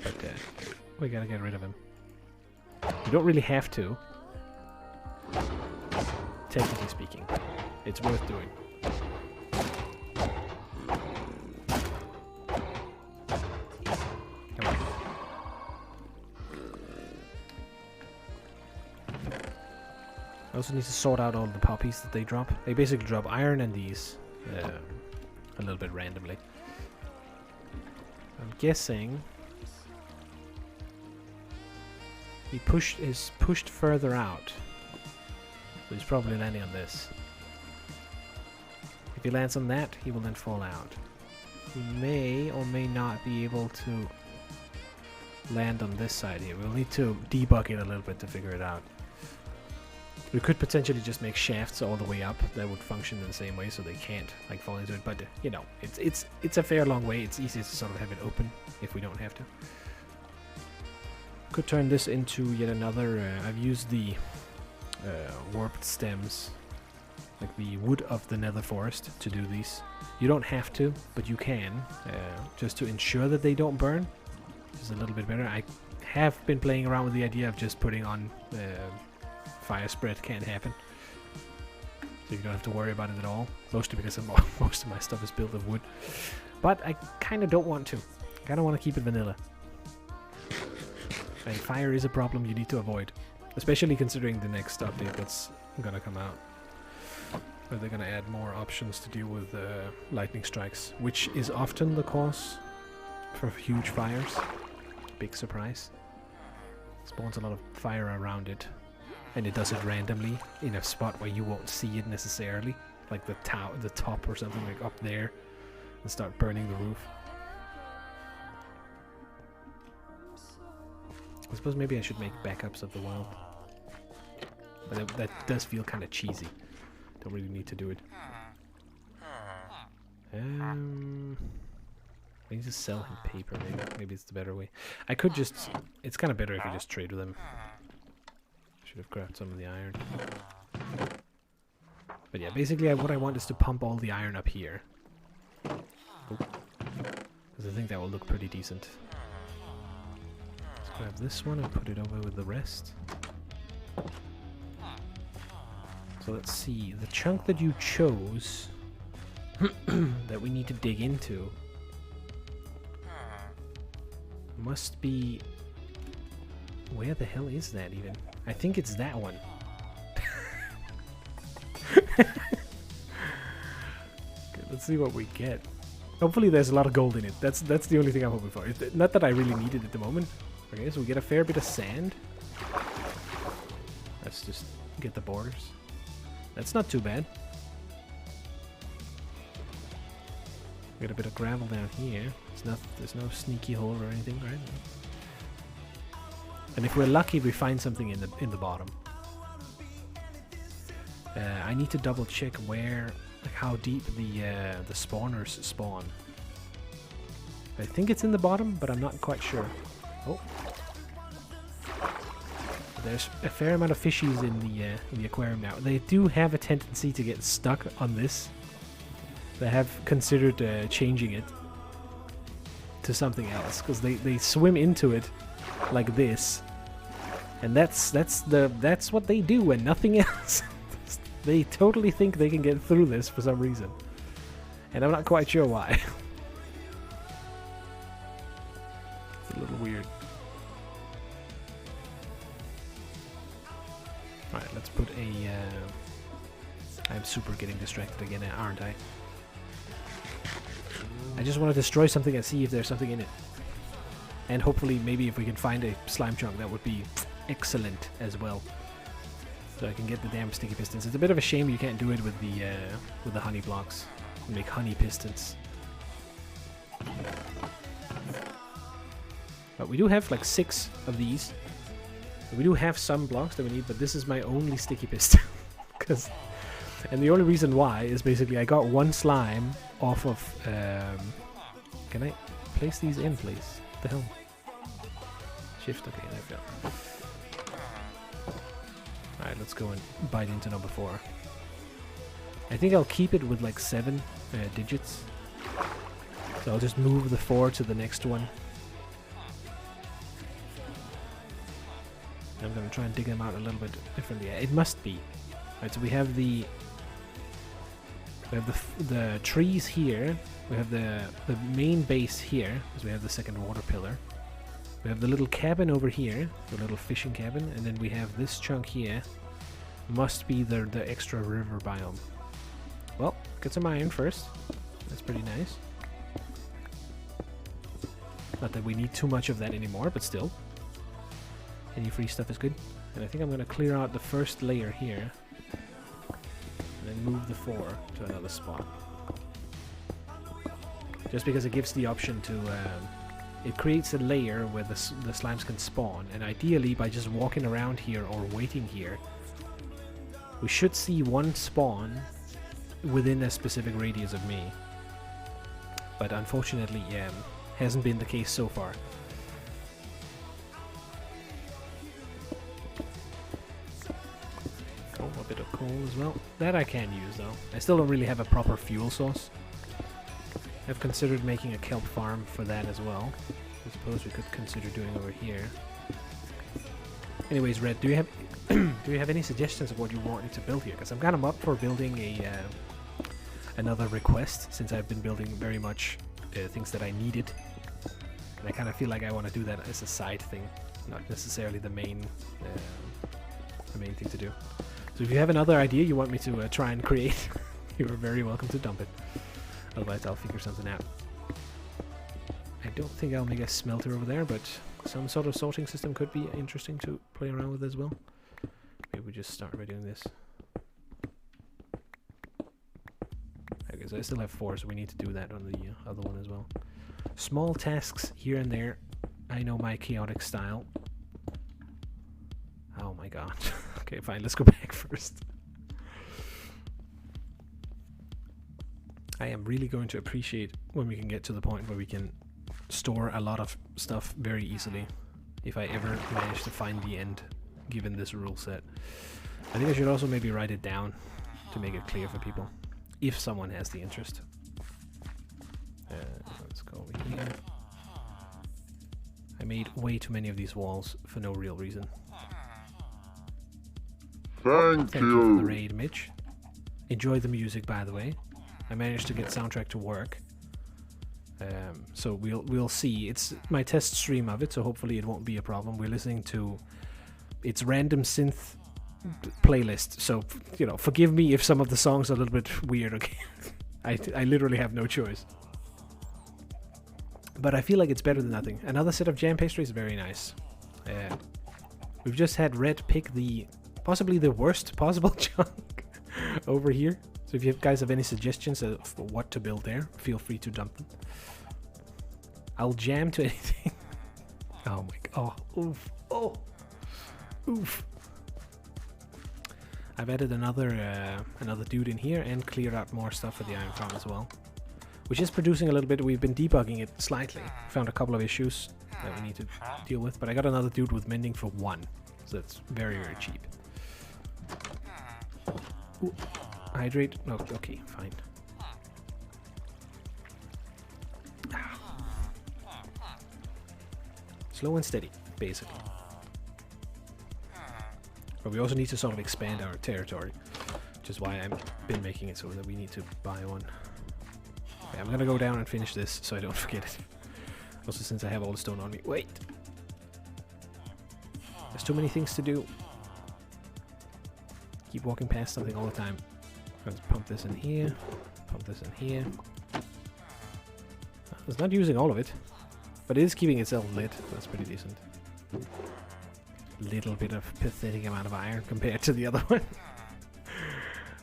S1: but we gotta get rid of him. You don't really have to. Technically speaking, it's worth doing. Come on. I also need to sort out all the poppies that they drop. They basically drop iron and these a little bit randomly. I'm guessing he is pushed further out. So he's probably landing on this. If he lands on that, he will then fall out. He may or may not be able to land on this side here. We'll need to debug it a little bit to figure it out. We could potentially just make shafts all the way up that would function in the same way, so they can't like fall into it. But you know, it's a fair long way. It's easy to sort of have it open if we don't have to. Could turn this into yet another. I've used the warped stems like the wood of the nether forest to do these. You don't have to, but you can, just to ensure that they don't burn. Which is a little bit better. I have been playing around with the idea of just putting on fire spread can't happen. So you don't have to worry about it at all. Mostly because most of my stuff is built of wood. But I kind of don't want to. I kind of want to keep it vanilla. And fire is a problem you need to avoid. Especially considering the next update that's going to come out. Where they're going to add more options to deal with lightning strikes. Which is often the cause for huge fires. Big surprise. Spawns a lot of fire around it. And it does it randomly in a spot where you won't see it necessarily. Like the top or something like up there. And start burning the roof. I suppose maybe I should make backups of the world. But that does feel kind of cheesy. Don't really need to do it. I need to sell him paper, maybe it's the better way. I could just... It's kind of better if you just trade with them. Should have grabbed some of the iron. But yeah, basically what I want is to pump all the iron up here. Because I think that will look pretty decent. Let's grab this one and put it over with the rest. So let's see, the chunk that you chose that we need to dig into must be... Where the hell is that even? I think it's that one. Okay, let's see what we get. Hopefully there's a lot of gold in it. That's the only thing I'm hoping for. Not that I really need it at the moment. Okay, so we get a fair bit of sand. Let's just get the borders. That's not too bad. We got a bit of gravel down here. There's no sneaky hole or anything, right? And if we're lucky, we find something in the bottom. I need to double check how deep the spawners spawn. I think it's in the bottom, but I'm not quite sure. Oh, there's a fair amount of fishies in the aquarium now. They do have a tendency to get stuck on this. They have considered changing it to something else because they swim into it like this, and that's what they do and nothing else. They totally think they can get through this for some reason, and I'm not quite sure why. It's a little weird. Alright, let's put a... I'm super getting distracted again, aren't I? I just want to destroy something and see if there's something in it. And hopefully, maybe if we can find a slime chunk, that would be excellent as well. So I can get the damn sticky pistons. It's a bit of a shame you can't do it with the honey blocks. Make honey pistons. But we do have like 6 of these. We do have some blocks that we need, but this is my only sticky piston. And the only reason why is basically I got 1 slime off of... can I place these in, please? What the hell? Shift, okay, there we go. Alright, let's go and bite into number 4. I think I'll keep it with like 7 digits. So I'll just move the 4 to the next one. I'm going to try and dig them out a little bit differently. It must be. Right, so we have the trees here. We have the main base here, because we have the second water pillar. We have the little cabin over here, the little fishing cabin, and then we have this chunk here. Must be the extra river biome. Well, get some iron first. That's pretty nice. Not that we need too much of that anymore, but still. Any free stuff is good. And I think I'm going to clear out the first layer here. And then move the 4 to another spot. Just because it gives the option to... it creates a layer where the slimes can spawn. And ideally, by just walking around here or waiting here, we should see 1 spawn within a specific radius of me. But unfortunately, hasn't been the case so far. A bit of coal as well. That I can use though. I still don't really have a proper fuel source. I've considered making a kelp farm for that as well. I suppose we could consider doing over here. Anyways, Red, do you have do you have any suggestions of what you want me to build here? Because I'm kind of up for building a another request, since I've been building very much things that I needed, and I kind of feel like I want to do that as a side thing, not necessarily the main thing to do. So if you have another idea you want me to try and create, you are very welcome to dump it. Otherwise, I'll figure something out. I don't think I'll make a smelter over there, but some sort of sorting system could be interesting to play around with as well. Maybe we just start by doing this. Okay, so I still have 4, so we need to do that on the other one as well. Small tasks here and there. I know my chaotic style. Oh my god. Okay, fine, let's go back first. I am really going to appreciate when we can get to the point where we can store a lot of stuff very easily, if I ever manage to find the end, given this rule set. I think I should also maybe write it down to make it clear for people, if someone has the interest. Let's go over here. I made way too many of these walls for no real reason.
S2: Thank
S1: you for the raid, Mitch. Enjoy the music, by the way. I managed to get soundtrack to work. So we'll see. It's my test stream of it, so hopefully it won't be a problem. We're listening to its random synth playlist, so you know, forgive me if some of the songs are a little bit weird. Okay, I literally have no choice. But I feel like it's better than nothing. Another set of jam pastries, very nice. We've just had Red pick the possibly the worst possible chunk over here. So if you guys have any suggestions of what to build there, feel free to dump them. I'll jam to anything. Oh my god. Oh, oof. Oh. Oof. I've added another dude in here and cleared out more stuff for the iron farm as well, which is producing a little bit. We've been debugging it slightly. Found a couple of issues that we need to deal with, but I got another dude with mending for 1, so that's very, very cheap. Ooh. Hydrate? No, okay, fine. Slow and steady, basically. But we also need to sort of expand our territory, which is why I've been making it so that we need to buy one. Okay, I'm gonna go down and finish this so I don't forget it. Also, since I have all the stone on me. Wait! There's too many things to do. Keep walking past something all the time. Let's pump this in here, pump this in here. It's not using all of it, but it is keeping itself lit. That's pretty decent. Little bit of pathetic amount of iron compared to the other one.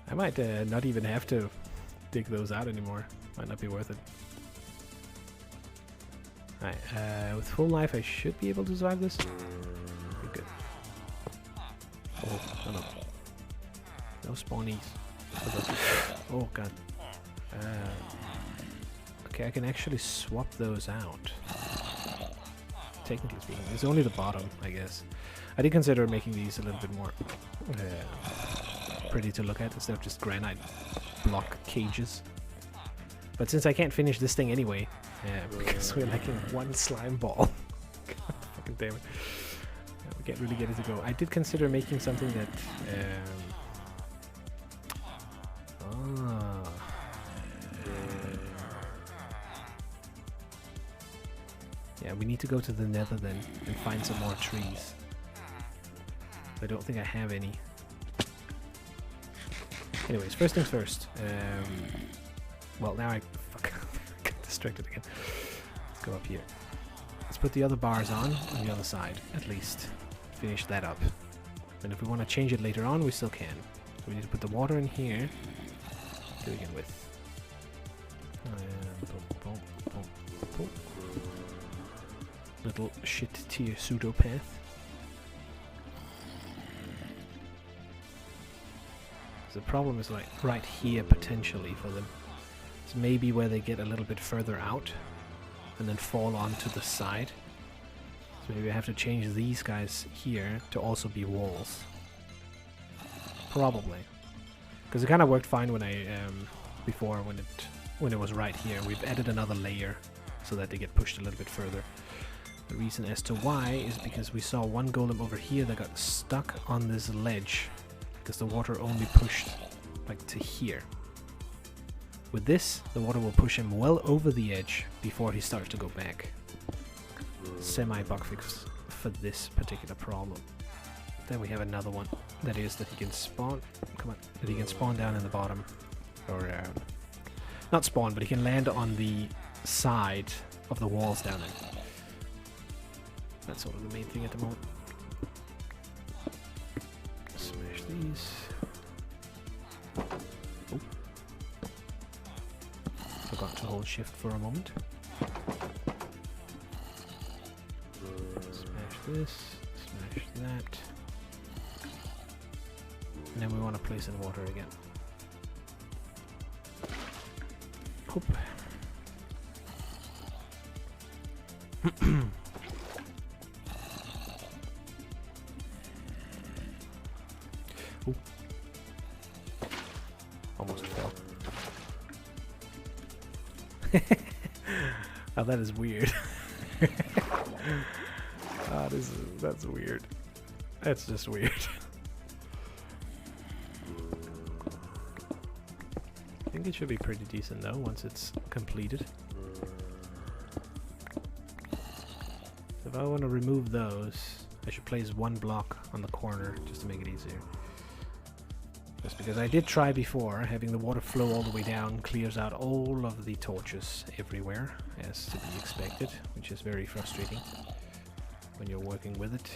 S1: I might not even have to dig those out anymore. Might not be worth it. Alright, with full life I should be able to survive this. Pretty good. Oh, no. No spawnies. Oh god. Okay, I can actually swap those out. Technically speaking, it's only the bottom, I guess. I did consider making these a little bit more pretty to look at instead of just granite block cages. But since I can't finish this thing anyway, because we're lacking 1 slime ball. God fucking damn it. We can't really get it to go. I did consider making something that yeah, we need to go to the nether then and find some more trees. I don't think I have any. Anyways, first things first. Well, now I got distracted again. Let's go up here. Let's put the other bars on the other side, at least. Finish that up. And if we want to change it later on, we still can. So we need to put the water in here to begin with. Little shit tier pseudo path. The problem is like right here potentially for them. It's maybe where they get a little bit further out and then fall onto the side. So maybe I have to change these guys here to also be walls. Probably. Because it kind of worked fine when I before when it was right here. We've added another layer so that they get pushed a little bit further. The reason as to why is because we saw one golem over here that got stuck on this ledge because the water only pushed like to here. With this, the water will push him well over the edge before he starts to go back. Semi-bug fix for this particular problem. Then we have another one. That is that he can spawn. Come on, that he can spawn down in the bottom, or not spawn, but he can land on the side of the walls down there. That's sort of the main thing at the moment. Smash these. Oh. Forgot to hold shift for a moment. Smash this. Smash that. And then we want to place in water again. Hoop. Ooh. Almost fell. Oh, that is weird. Oh, that's weird. That's just weird. I think it should be pretty decent though once it's completed. If I want to remove those, I should place one block on the corner just to make it easier. Just because I did try before, having the water flow all the way down clears out all of the torches everywhere, as to be expected, which is very frustrating when you're working with it.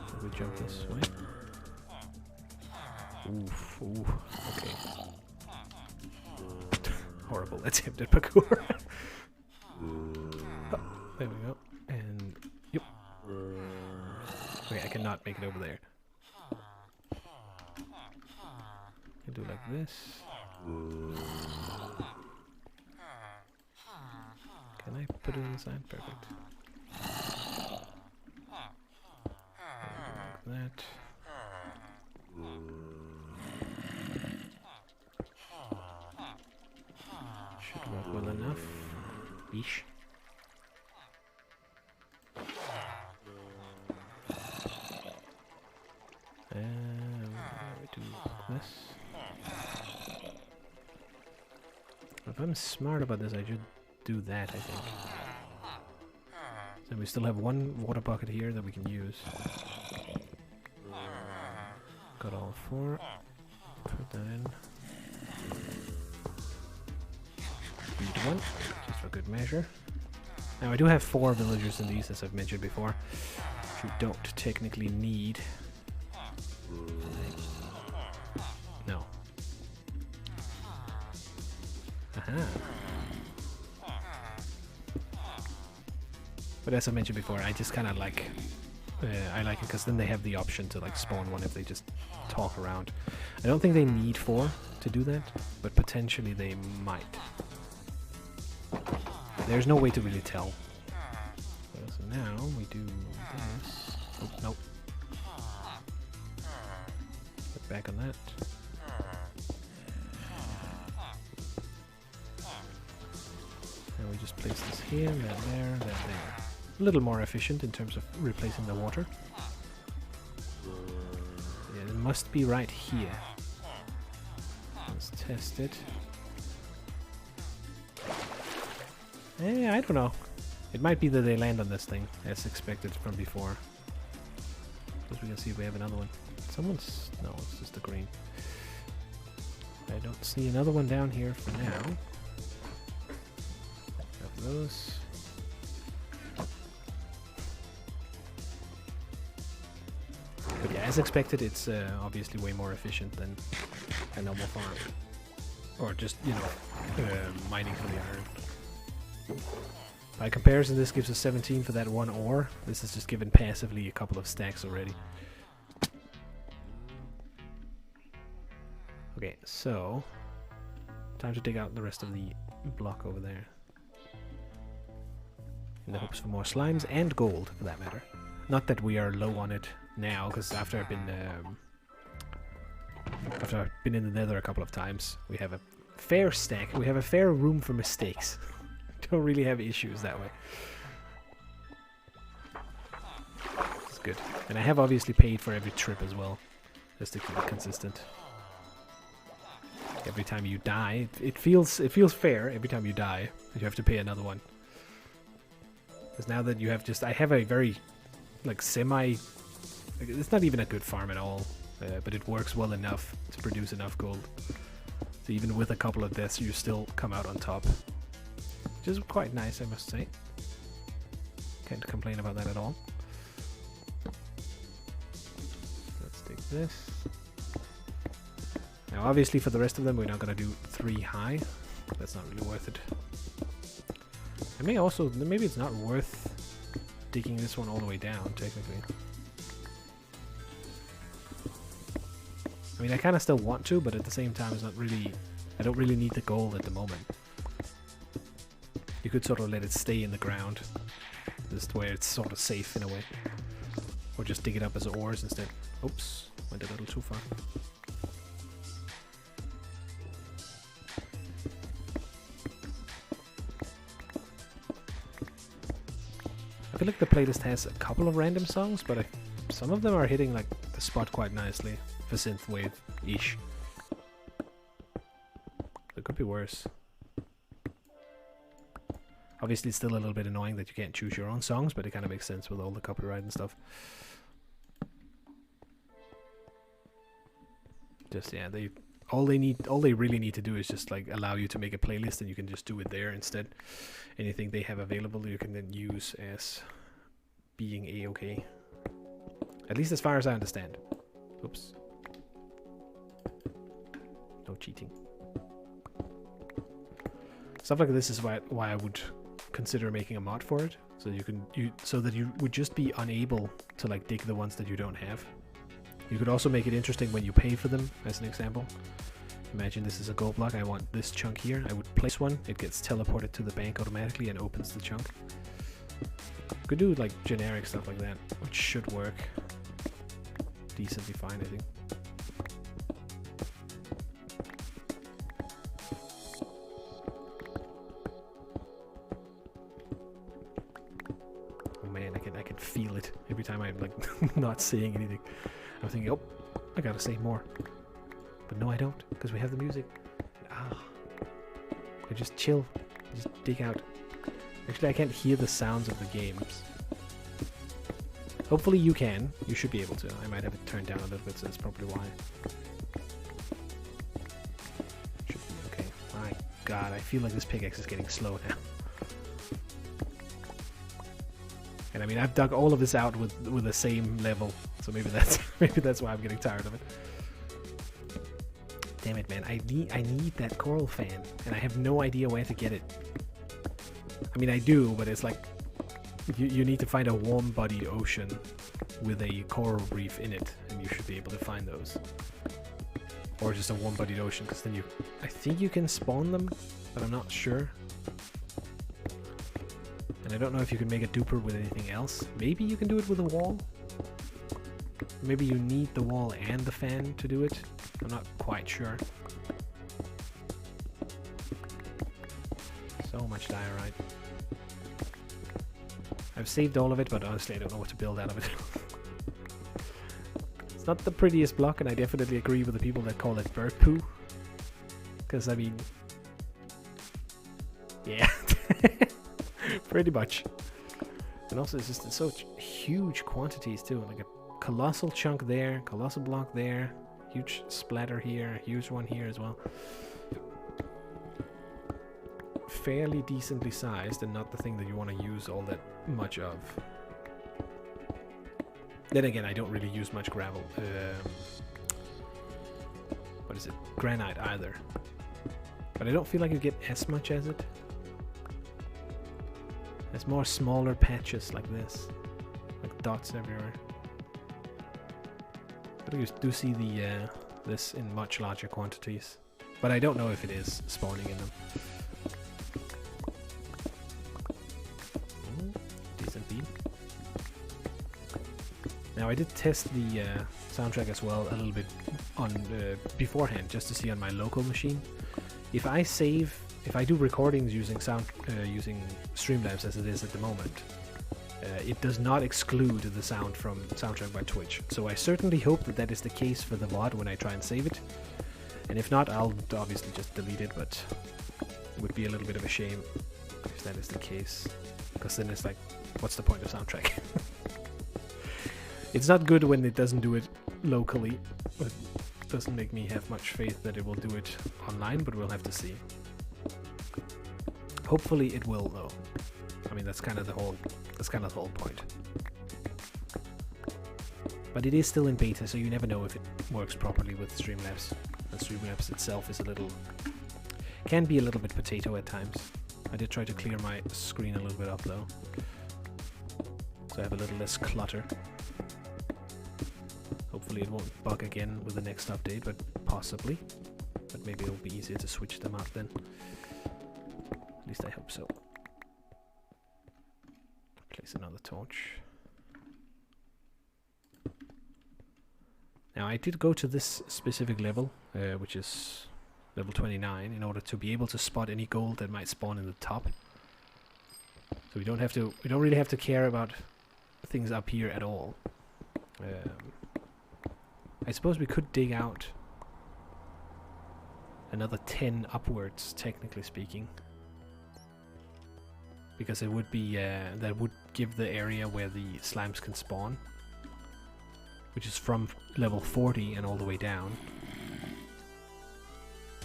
S1: Should we jump this way? Oof, ooh, okay. Horrible attempt at parkour. Oh, there we go. And, yep. Okay, I cannot make it over there. I do like this. Can I put it inside? Perfect. Like that. Should work well enough. Yeesh. We do this. If I'm smart about this, I should do that, I think. So we still have one water bucket here that we can use. Got all four. Put that in. Need one, just for good measure. Now I do have 4 villagers in these, as I've mentioned before. You don't technically need. No. Aha. But as I mentioned before, I just kind of like. I like it because then they have the option to like spawn one if they just talk around. I don't think they need 4 to do that, but potentially they might. There's no way to really tell. So now we do this. Oh, nope. Put back on that. And we just place this here, that there, that there. A little more efficient in terms of replacing the water. Yeah, it must be right here. Let's test it. I don't know. It might be that they land on this thing, as expected from before. Because we can see if we have another one. Someone's... no, it's just the green. I don't see another one down here for now. Have those. But yeah, as expected, it's obviously way more efficient than a normal farm. Or just, you know, mining for the iron. By comparison, this gives us 17 for that one ore. This is just given passively a couple of stacks already. Okay, so time to dig out the rest of the block over there. In the hopes for more slimes and gold, for that matter. Not that we are low on it now, because after I've been after I've been in the nether a couple of times, we have a fair stack. We have a fair room for mistakes. Don't really have issues that way. It's good. And I have obviously paid for every trip as well, just to keep it consistent. Every time you die, it feels fair. Every time you die, you have to pay another one. Because now that you have I have a very, like, it's not even a good farm at all, but it works well enough to produce enough gold. So even with a couple of deaths, you still come out on top. Which is quite nice, I must say. Can't complain about that at all. Let's take this. Now obviously for the rest of them, we're not going to do 3 high. That's not really worth it. I may also, maybe it's not worth digging this one all the way down, technically. I mean, I kind of still want to, but at the same time, it's not really, I don't really need the gold at the moment. You could sort of let it stay in the ground, just where it's sort of safe in a way. Or just dig it up as ores instead. Oops, went a little too far. I feel like the playlist has a couple of random songs, but some of them are hitting like the spot quite nicely for synthwave-ish. It could be worse. Obviously, it's still a little bit annoying that you can't choose your own songs, but it kind of makes sense with all the copyright and stuff. Just yeah, all they really need to do is just like allow you to make a playlist, and you can just do it there instead. Anything they have available, you can then use as being a-okay. At least as far as I understand. Oops. No cheating. Stuff like this is why I would consider making a mod for it, so so that you would just be unable to like dig the ones that you don't have. You could also make it interesting when you pay for them, as an example. Imagine this is a gold block, I want this chunk here, I would place one, it gets teleported to the bank automatically and opens the chunk. Could do like generic stuff like that, which should work decently fine, I think. Oh man, I can feel it every time I'm like not saying anything. I'm thinking, oh, I gotta say more. But no, I don't, because we have the music. I just chill, just dig out. Actually, I can't hear the sounds of the games. Hopefully you can. You should be able to. I might have it turned down a little bit, so that's probably why. Should be okay. My god, I feel like this pickaxe is getting slow now. And I mean, I've dug all of this out with the same level, so maybe that's why I'm getting tired of it. Damn it, man! I need that coral fan, and I have no idea where to get it. I mean, I do, but it's like you need to find a warm-bodied ocean with a coral reef in it, and you should be able to find those. Or just a warm-bodied ocean, because then I think you can spawn them, but I'm not sure. And I don't know if you can make a duper with anything else. Maybe you can do it with a wall. Maybe you need the wall and the fan to do it. I'm not quite sure. So much diorite. I've saved all of it, but honestly I don't know what to build out of it. It's not the prettiest block, and I definitely agree with the people that call it bird poo. Because, I mean... yeah. Pretty much. And also it's just in such huge quantities too. Like a colossal chunk there, colossal block there, huge splatter here, huge one here as well. Fairly decently sized, and not the thing that you want to use all that much of. Then again, I don't really use much gravel. What is it? Granite either. But I don't feel like you get as much as it. There's more smaller patches like this. Like dots everywhere. But you do see the this in much larger quantities. But I don't know if it is spawning in them. Decent beam. Now I did test the soundtrack as well a little bit on beforehand, just to see on my local machine. If I do recordings using using Streamlabs as it is at the moment, it does not exclude the sound from Soundtrack by Twitch. So I certainly hope that that is the case for the VOD when I try and save it. And if not, I'll obviously just delete it, but it would be a little bit of a shame if that is the case. Because then it's like, what's the point of Soundtrack? It's not good when it doesn't do it locally, but it doesn't make me have much faith that it will do it online, but we'll have to see. Hopefully it will, though. I mean, that's kind of the whole point. But it is still in beta, so you never know if it works properly with Streamlabs. And Streamlabs itself is can be a little bit potato at times. I did try to clear my screen a little bit up, though, so I have a little less clutter. Hopefully it won't bug again with the next update, but possibly. But maybe it'll be easier to switch them out then. At least I hope so. Place another torch. Now I did go to this specific level, which is level 29, in order to be able to spot any gold that might spawn in the top. So we don't really have to care about things up here at all. I suppose we could dig out another 10 upwards, technically speaking, because it would be that would give the area where the slimes can spawn, which is from level 40 and all the way down.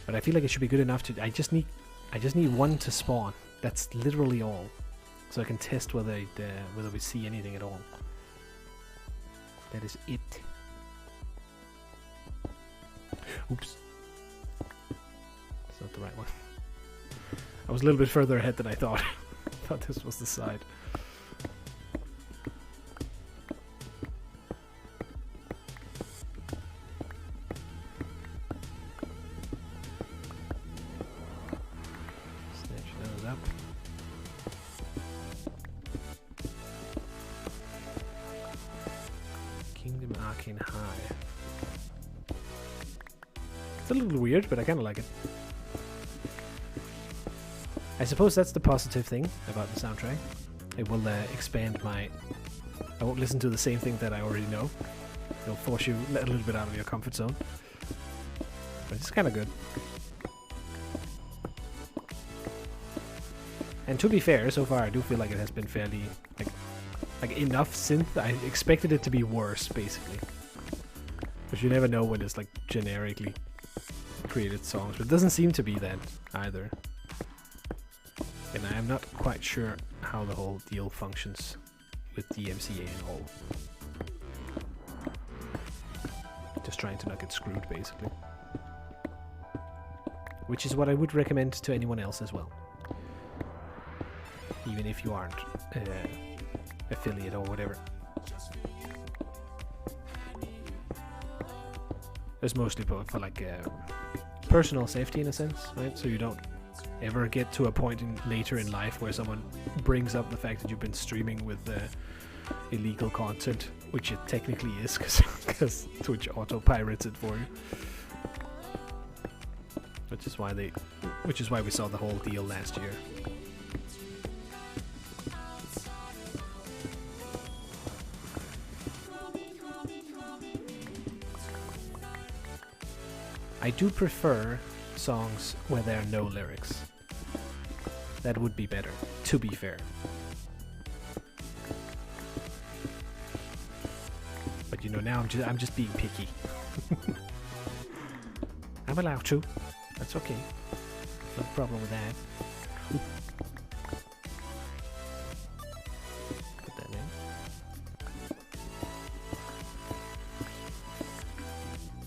S1: But I feel like it should be good enough to. I just need one to spawn. That's literally all, so I can test whether we see anything at all. That is it. Oops. That's not the right one. I was a little bit further ahead than I thought. I thought this was the side. Snatch those up. Kingdom Arcane High. It's a little weird, but I kind of like it. I suppose that's the positive thing about the soundtrack. It will expand my... I won't listen to the same thing that I already know. It'll force you a little bit out of your comfort zone. But it's kind of good. And to be fair, so far I do feel like it has been fairly... like enough synth. I expected it to be worse, basically. But you never know when it's like generically created songs. But it doesn't seem to be that either. And I am not quite sure how the whole deal functions with dmca and all. Just trying to not get screwed, basically. Which is what I would recommend to anyone else as well. Even if you aren't affiliate or whatever. It's mostly for like personal safety in a sense, right? So you don't ever get to a point later in life where someone brings up the fact that you've been streaming with illegal content, which it technically is, because Twitch auto-pirates it for you. Which is why we saw the whole deal last year. I do prefer songs where there are no lyrics. That would be better, to be fair. But you know, now I'm just being picky. I'm allowed to. That's okay. No problem with that. Put that in.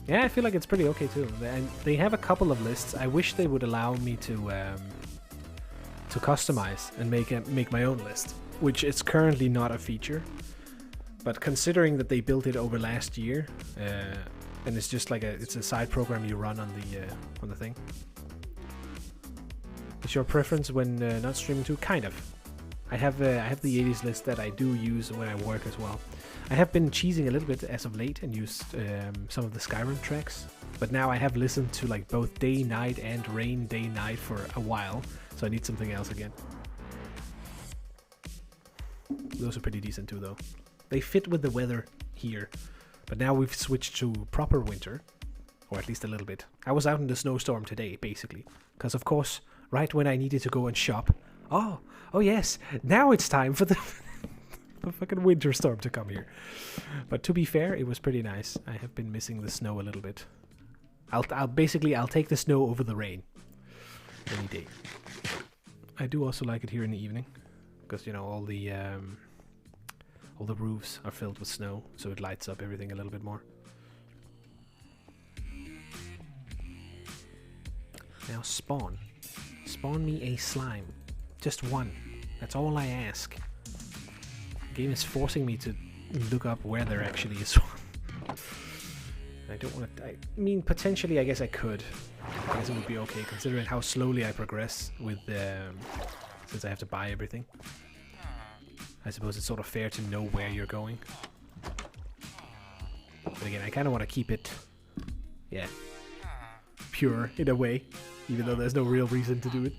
S1: Yeah, I feel like it's pretty okay too. They have a couple of lists. I wish they would allow me to customize and make my own list, which is currently not a feature. But considering that they built it over last year, and it's just like it's a side program you run on the thing. Is your preference when not streaming too? Kind of. I have the 80s list that I do use when I work as well. I have been cheesing a little bit as of late and used some of the Skyrim tracks, but now I have listened to like both day, night, and rain, day, night for a while, so I need something else again. Those are pretty decent too, though. They fit with the weather here, but now we've switched to proper winter, or at least a little bit. I was out in the snowstorm today, basically, because of course, right when I needed to go and shop, oh yes, now it's time for the the fucking winter storm to come here. But to be fair, it was pretty nice. I have been missing the snow a little bit. I'll take the snow over the rain any day. I do also like it here in the evening, because you know all the roofs are filled with snow, so it lights up everything a little bit more. Now spawn me a slime, just one. That's all I ask. The game is forcing me to look up where there actually is one. I don't want to. I mean, potentially, I guess I could. I guess it would be okay, considering how slowly I progress with since I have to buy everything. I suppose it's sort of fair to know where you're going. But again, I kind of want to keep it, yeah, pure in a way, even though there's no real reason to do it.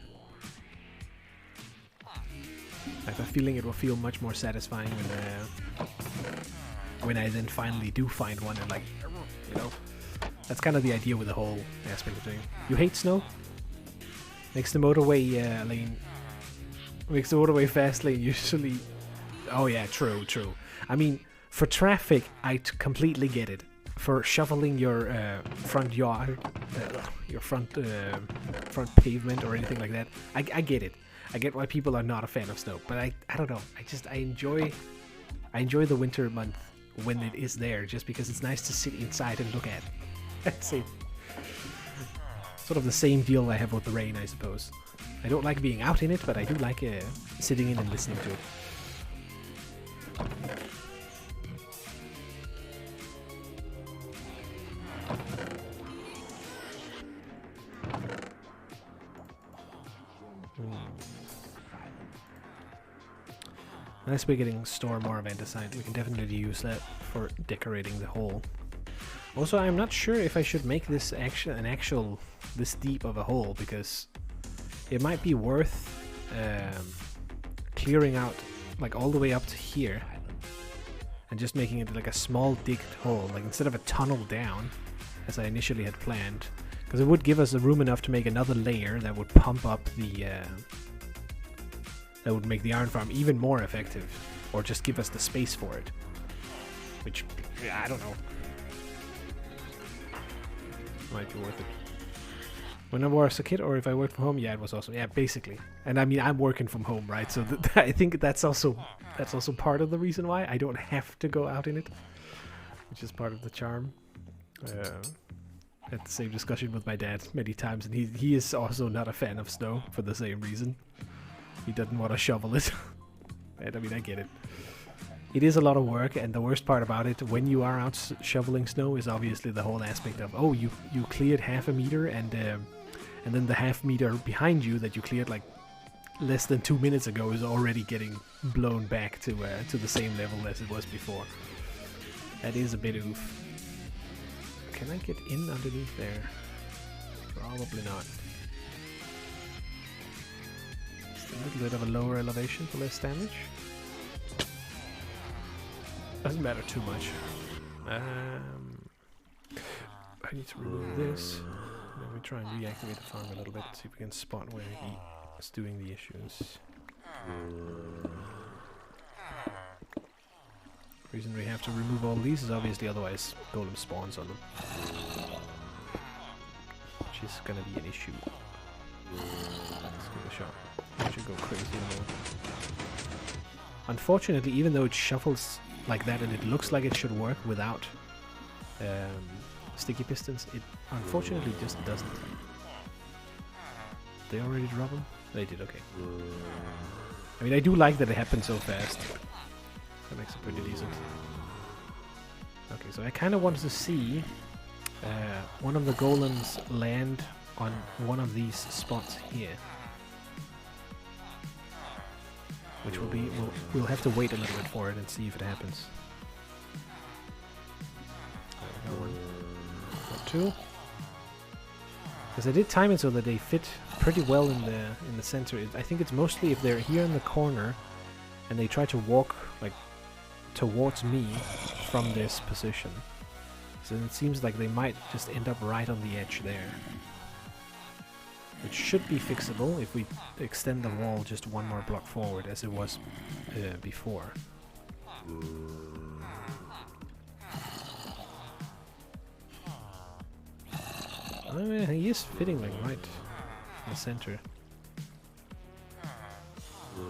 S1: I have a feeling it will feel much more satisfying when I then finally do find one and, like, you know, that's kind of the idea with the whole aspect of doing. You hate snow? Makes the motorway fast lane usually. Oh yeah, true. I mean, for traffic, I completely get it. For shoveling your front yard, your front pavement or anything like that, I get it. I get why people are not a fan of snow, but I don't know. I enjoy the winter month when it is there, just because it's nice to sit inside and look at. See, sort of the same deal I have with the rain, I suppose. I don't like being out in it, but I do like sitting in and listening to it. Unless we're getting store more of andesite, we can definitely use that for decorating the hole. Also, I'm not sure if I should make this this deep of a hole, because it might be worth clearing out like all the way up to here and just making it like a small digged hole, like instead of a tunnel down as I initially had planned, because it would give us a room enough to make another layer that would pump up the that would make the iron farm even more effective, or just give us the space for it, which, I don't know, might be worth it. When I was a kid, or if I worked from home, yeah, it was also, yeah, basically. And I mean, I'm working from home, right? So I think that's also part of the reason why I don't have to go out in it, which is part of the charm. Had the same discussion with my dad many times, and he is also not a fan of snow for the same reason. He doesn't want to shovel it. And I mean, I get it. It is a lot of work, and the worst part about it, when you are out shoveling snow, is obviously the whole aspect of, oh, you cleared half a meter, and then the half meter behind you that you cleared like less than 2 minutes ago is already getting blown back to the same level as it was before. That is a bit oof. Can I get in underneath there? Probably not. Just a little bit of a lower elevation for less damage. Doesn't matter too much. I need to remove this. Then we try and reactivate the farm a little bit, see if we can spot where he's doing the issues. The reason we have to remove all these is obviously otherwise golem spawns on them, which is gonna be an issue. Let's give it a shot. It should go crazy now. Unfortunately, even though it shuffles like that and it looks like it should work without sticky pistons, it unfortunately just doesn't. They already drop them? They did, okay. I mean, I do like that it happened so fast. That makes it pretty decent. Okay, so I kind of wanted to see one of the golems land on one of these spots here. which will be we'll have to wait a little bit for it and see if it happens. There we go, 1, 2. Because I did time it so that they fit pretty well in the center. I think it's mostly if they're here in the corner and they try to walk like towards me from this position. So it seems like they might just end up right on the edge there. Which should be fixable if we extend the wall just one more block forward as it was before. I mean, he is fitting like right in the center. Well,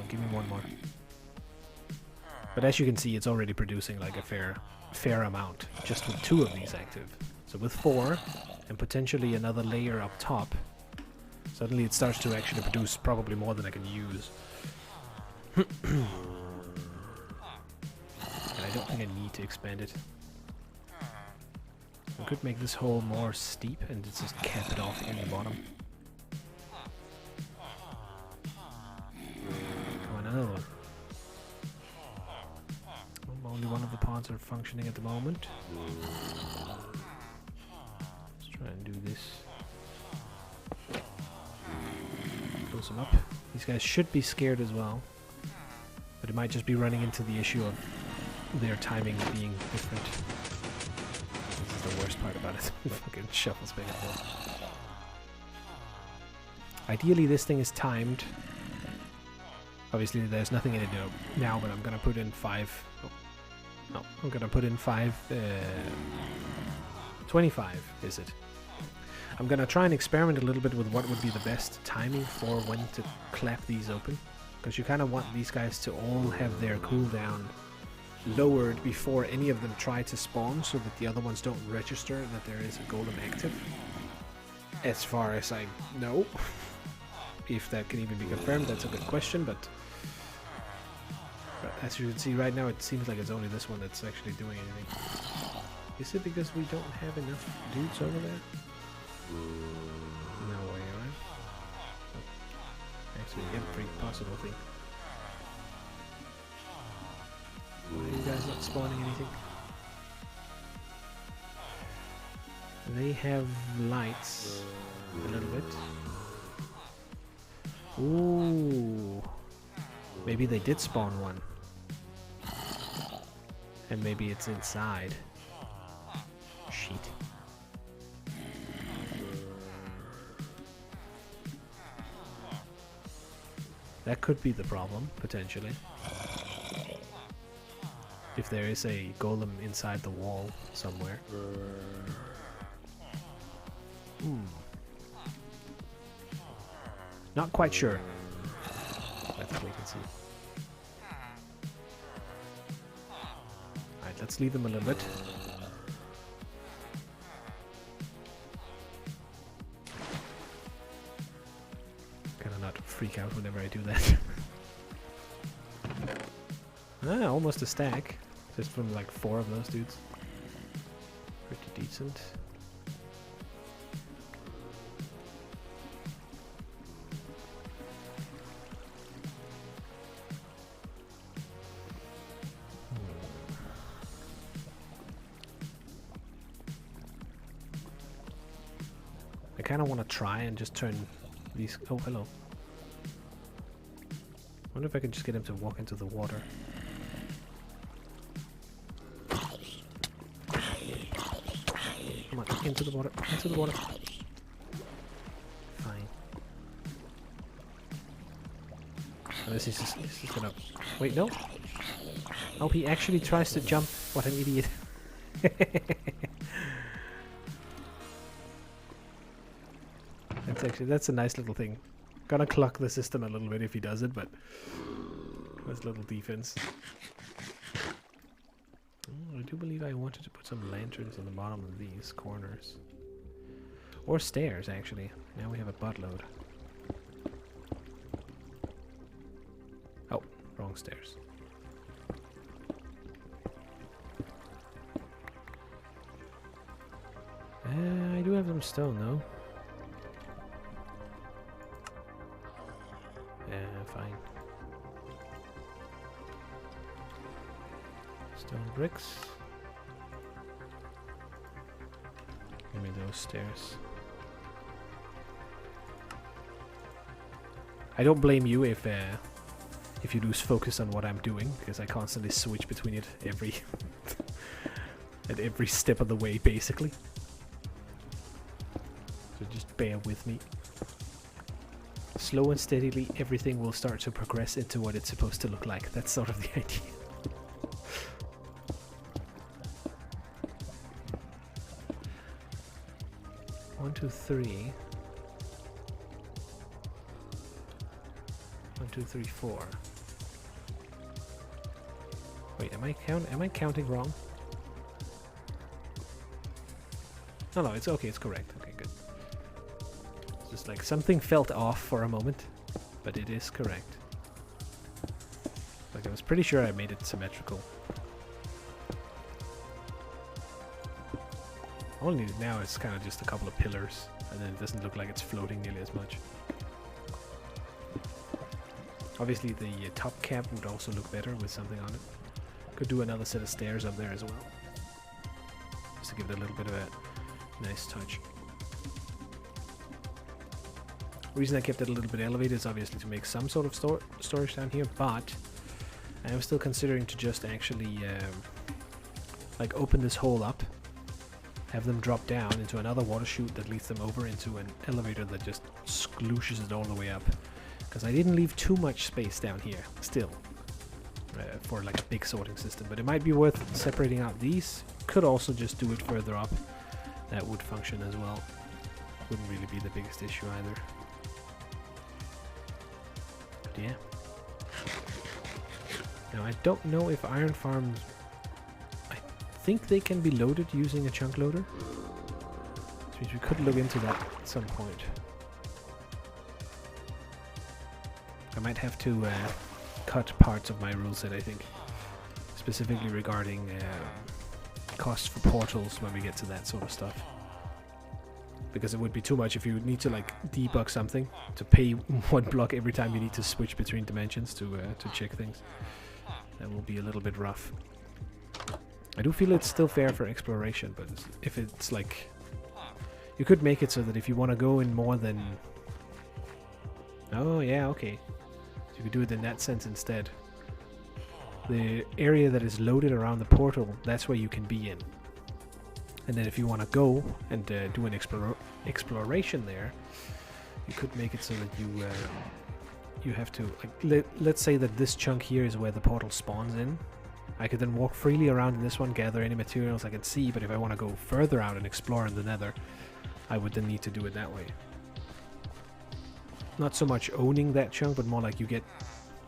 S1: give me one more. But as you can see, it's already producing like a fair amount just with 2 of these active. So with 4 and potentially another layer up top, suddenly it starts to actually produce probably more than I can use. And I don't think I need to expand it. I could make this hole more steep and just cap it off in the bottom. Come on, another one. Only one of the pods are functioning at the moment. Let's try and do this. Close them up. These guys should be scared as well. But it might just be running into the issue of their timing being different. This is the worst part about it. Fucking shuffles back and forth. Ideally this thing is timed. Obviously there's nothing in it now, but I'm gonna put in 5. No, I'm gonna put in 25 is it. I'm gonna try and experiment a little bit with what would be the best timing for when to clap these open. Because you kind of want these guys to all have their cooldown lowered before any of them try to spawn, so that the other ones don't register that there is a golem active. As far as I know. If that can even be confirmed, that's a good question, but as you can see right now, it seems like it's only this one that's actually doing anything. Is it because we don't have enough dudes over there? No way, right? Actually, every possible thing. Why are you guys not spawning anything? They have lights a little bit. Ooh. Maybe they did spawn one. And maybe it's inside. Shit. That could be the problem, potentially. If there is a golem inside the wall somewhere. Not quite sure. That's what we can see. Alright, let's leave them a little bit. Gotta not freak out whenever I do that. Ah, almost a stack. Just from like 4 of those dudes. Pretty decent. I kind of want to try and just turn these... Oh, hello. I wonder if I can just get him to walk into the water. Come on, into the water, into the water. Fine. Oh, this is just gonna... Wait, no? Oh, he actually tries to jump. What an idiot. That's a nice little thing. Gonna clock the system a little bit if he does it, but that's a little defense. Oh, I do believe I wanted to put some lanterns on the bottom of these corners. Or stairs, actually. Now we have a buttload. Oh, wrong stairs. I do have some stone, though. Fine. Stone bricks. Give me those stairs. I don't blame you if you lose focus on what I'm doing, because I constantly switch between it every at every step of the way, basically. So just bear with me. Slow and steadily, everything will start to progress into what it's supposed to look like. That's sort of the idea. 1, 2, 3. 1, 2, 3, 4. Wait, am I counting wrong? No, it's okay, it's correct. Okay, good. It's just like something felt off for a moment, but it is correct. Like I was pretty sure I made it symmetrical. All I need now is kind of just a couple of pillars, and then it doesn't look like it's floating nearly as much. Obviously the top cap would also look better with something on it. Could do another set of stairs up there as well, just to give it a little bit of a nice touch. The reason I kept it a little bit elevated is obviously to make some sort of storage down here, but I am still considering to just actually like open this hole up, have them drop down into another water chute that leads them over into an elevator that just sklooshes it all the way up. Because I didn't leave too much space down here, still, for like a big sorting system. But it might be worth separating out these. Could also just do it further up. That would function as well. Wouldn't really be the biggest issue either. But yeah. Now I don't know if iron farms... I think they can be loaded using a chunk loader. Which means we could look into that at some point. I might have to cut parts of my rule set, I think. Specifically regarding costs for portals when we get to that sort of stuff. Because it would be too much if you need to like debug something to pay 1 block every time you need to switch between dimensions to check things. That will be a little bit rough. I do feel it's still fair for exploration, but if it's like... You could make it so that if you want to go in more than... Oh yeah, okay. So you could do it in that sense instead. The area that is loaded around the portal, that's where you can be in. And then if you want to go and do an exploration there, you could make it so that you have to, like, let's say that this chunk here is where the portal spawns in. I could then walk freely around in this one, gather any materials I can see, but if I want to go further out and explore in the nether, I would then need to do it that way. Not so much owning that chunk, but more like you get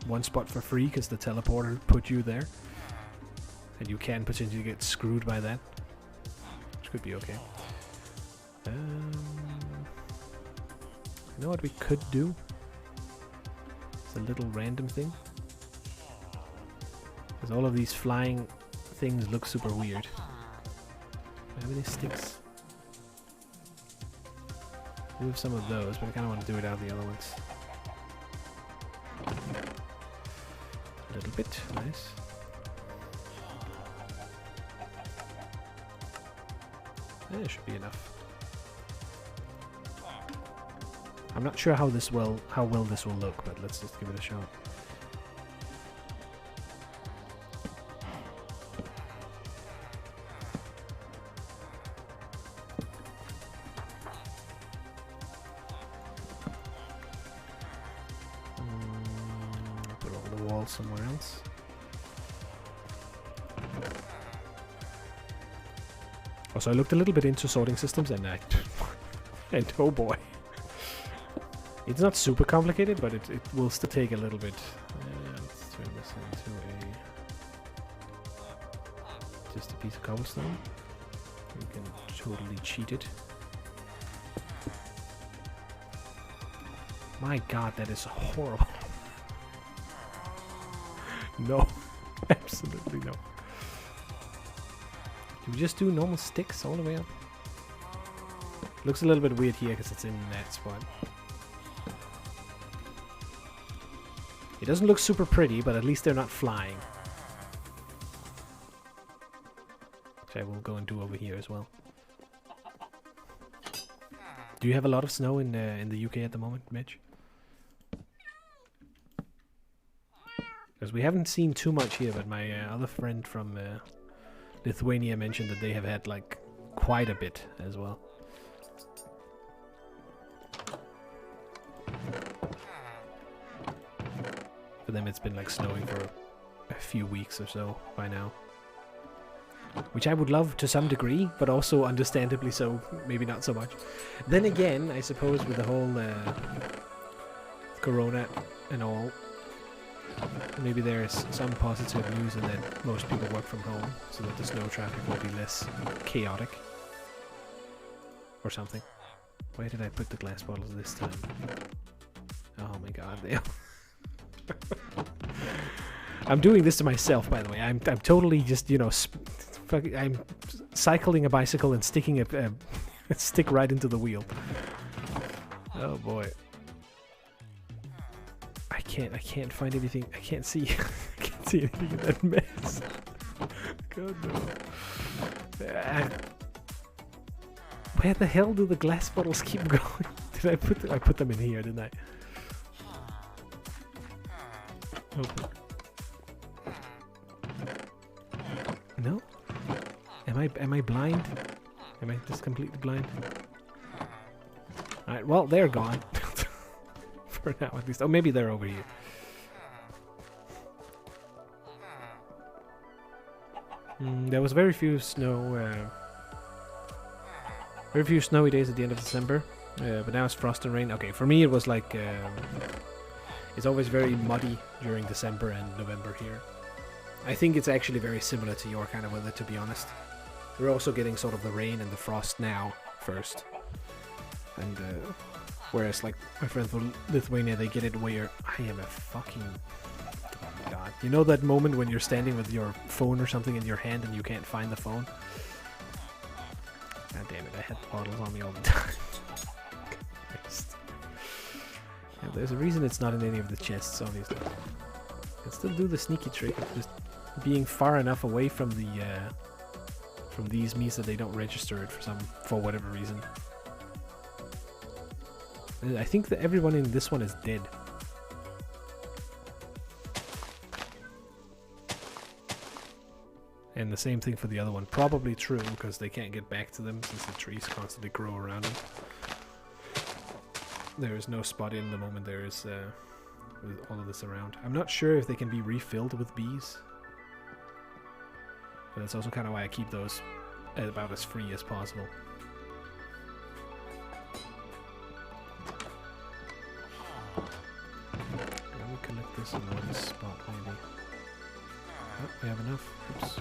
S1: one spot for free because the teleporter put you there. And you can potentially get screwed by that. Which could be okay. You know what we could do? It's a little random thing. Because all of these flying things look super weird. Do I have any sticks? We have some of those, but I kind of want to do it out of the other ones. A little bit, nice. That should be enough. I'm not sure how well this will look, but let's just give it a shot. Somewhere else. Also, I looked a little bit into sorting systems and and oh boy. It's not super complicated, but it will still take a little bit. Let's turn this into just a piece of cobblestone. You can totally cheat it. My god, that is horrible. No, absolutely no. Can we just do normal sticks all the way up? Looks a little bit weird here because it's in that spot. It doesn't look super pretty, but at least they're not flying. Which I will go and do over here as well. Do you have a lot of snow in the UK at the moment, Mitch? Because we haven't seen too much here, but my other friend from Lithuania mentioned that they have had like quite a bit as well. For them it's been like snowing for a few weeks or so by now. Which I would love to some degree, but also understandably so, maybe not so much. Then again, I suppose with the whole corona and all, maybe there's some positive news in that most people work from home, so that the snow traffic will be less chaotic. Or something. Where did I put the glass bottles this time? Oh my god, they I'm doing this to myself, by the way. I'm totally just, you know, I'm cycling a bicycle and sticking a stick right into the wheel. Oh boy. I can't find anything. I can't see anything in that mess. God no. Where the hell do the glass bottles keep going? Did I put I put them in here, didn't I? Open. No? Am I blind? Am I just completely blind? Alright, well, they're gone. For now, at least. Oh, maybe they're over here. There was very few snowy days at the end of December. But now it's frost and rain. Okay, for me it was like... it's always very muddy during December and November here. I think it's actually very similar to your kind of weather, to be honest. We're also getting sort of the rain and the frost now first. And whereas like my friends from Lithuania, they get it where I am a fucking... Oh my god. You know that moment when you're standing with your phone or something in your hand and you can't find the phone? God damn it, I had the bottles on me all the time. Yeah, there's a reason it's not in any of the chests, obviously. I can still do the sneaky trick of just being far enough away from the from these means that they don't register it for whatever reason. I think that everyone in this one is dead. And the same thing for the other one. Probably true, because they can't get back to them since the trees constantly grow around them. There is no spot in the moment there is with all of this around. I'm not sure if they can be refilled with bees. But that's also kind of why I keep those about as free as possible. Let me collect this in one spot, maybe. Oh, we have enough. Oops.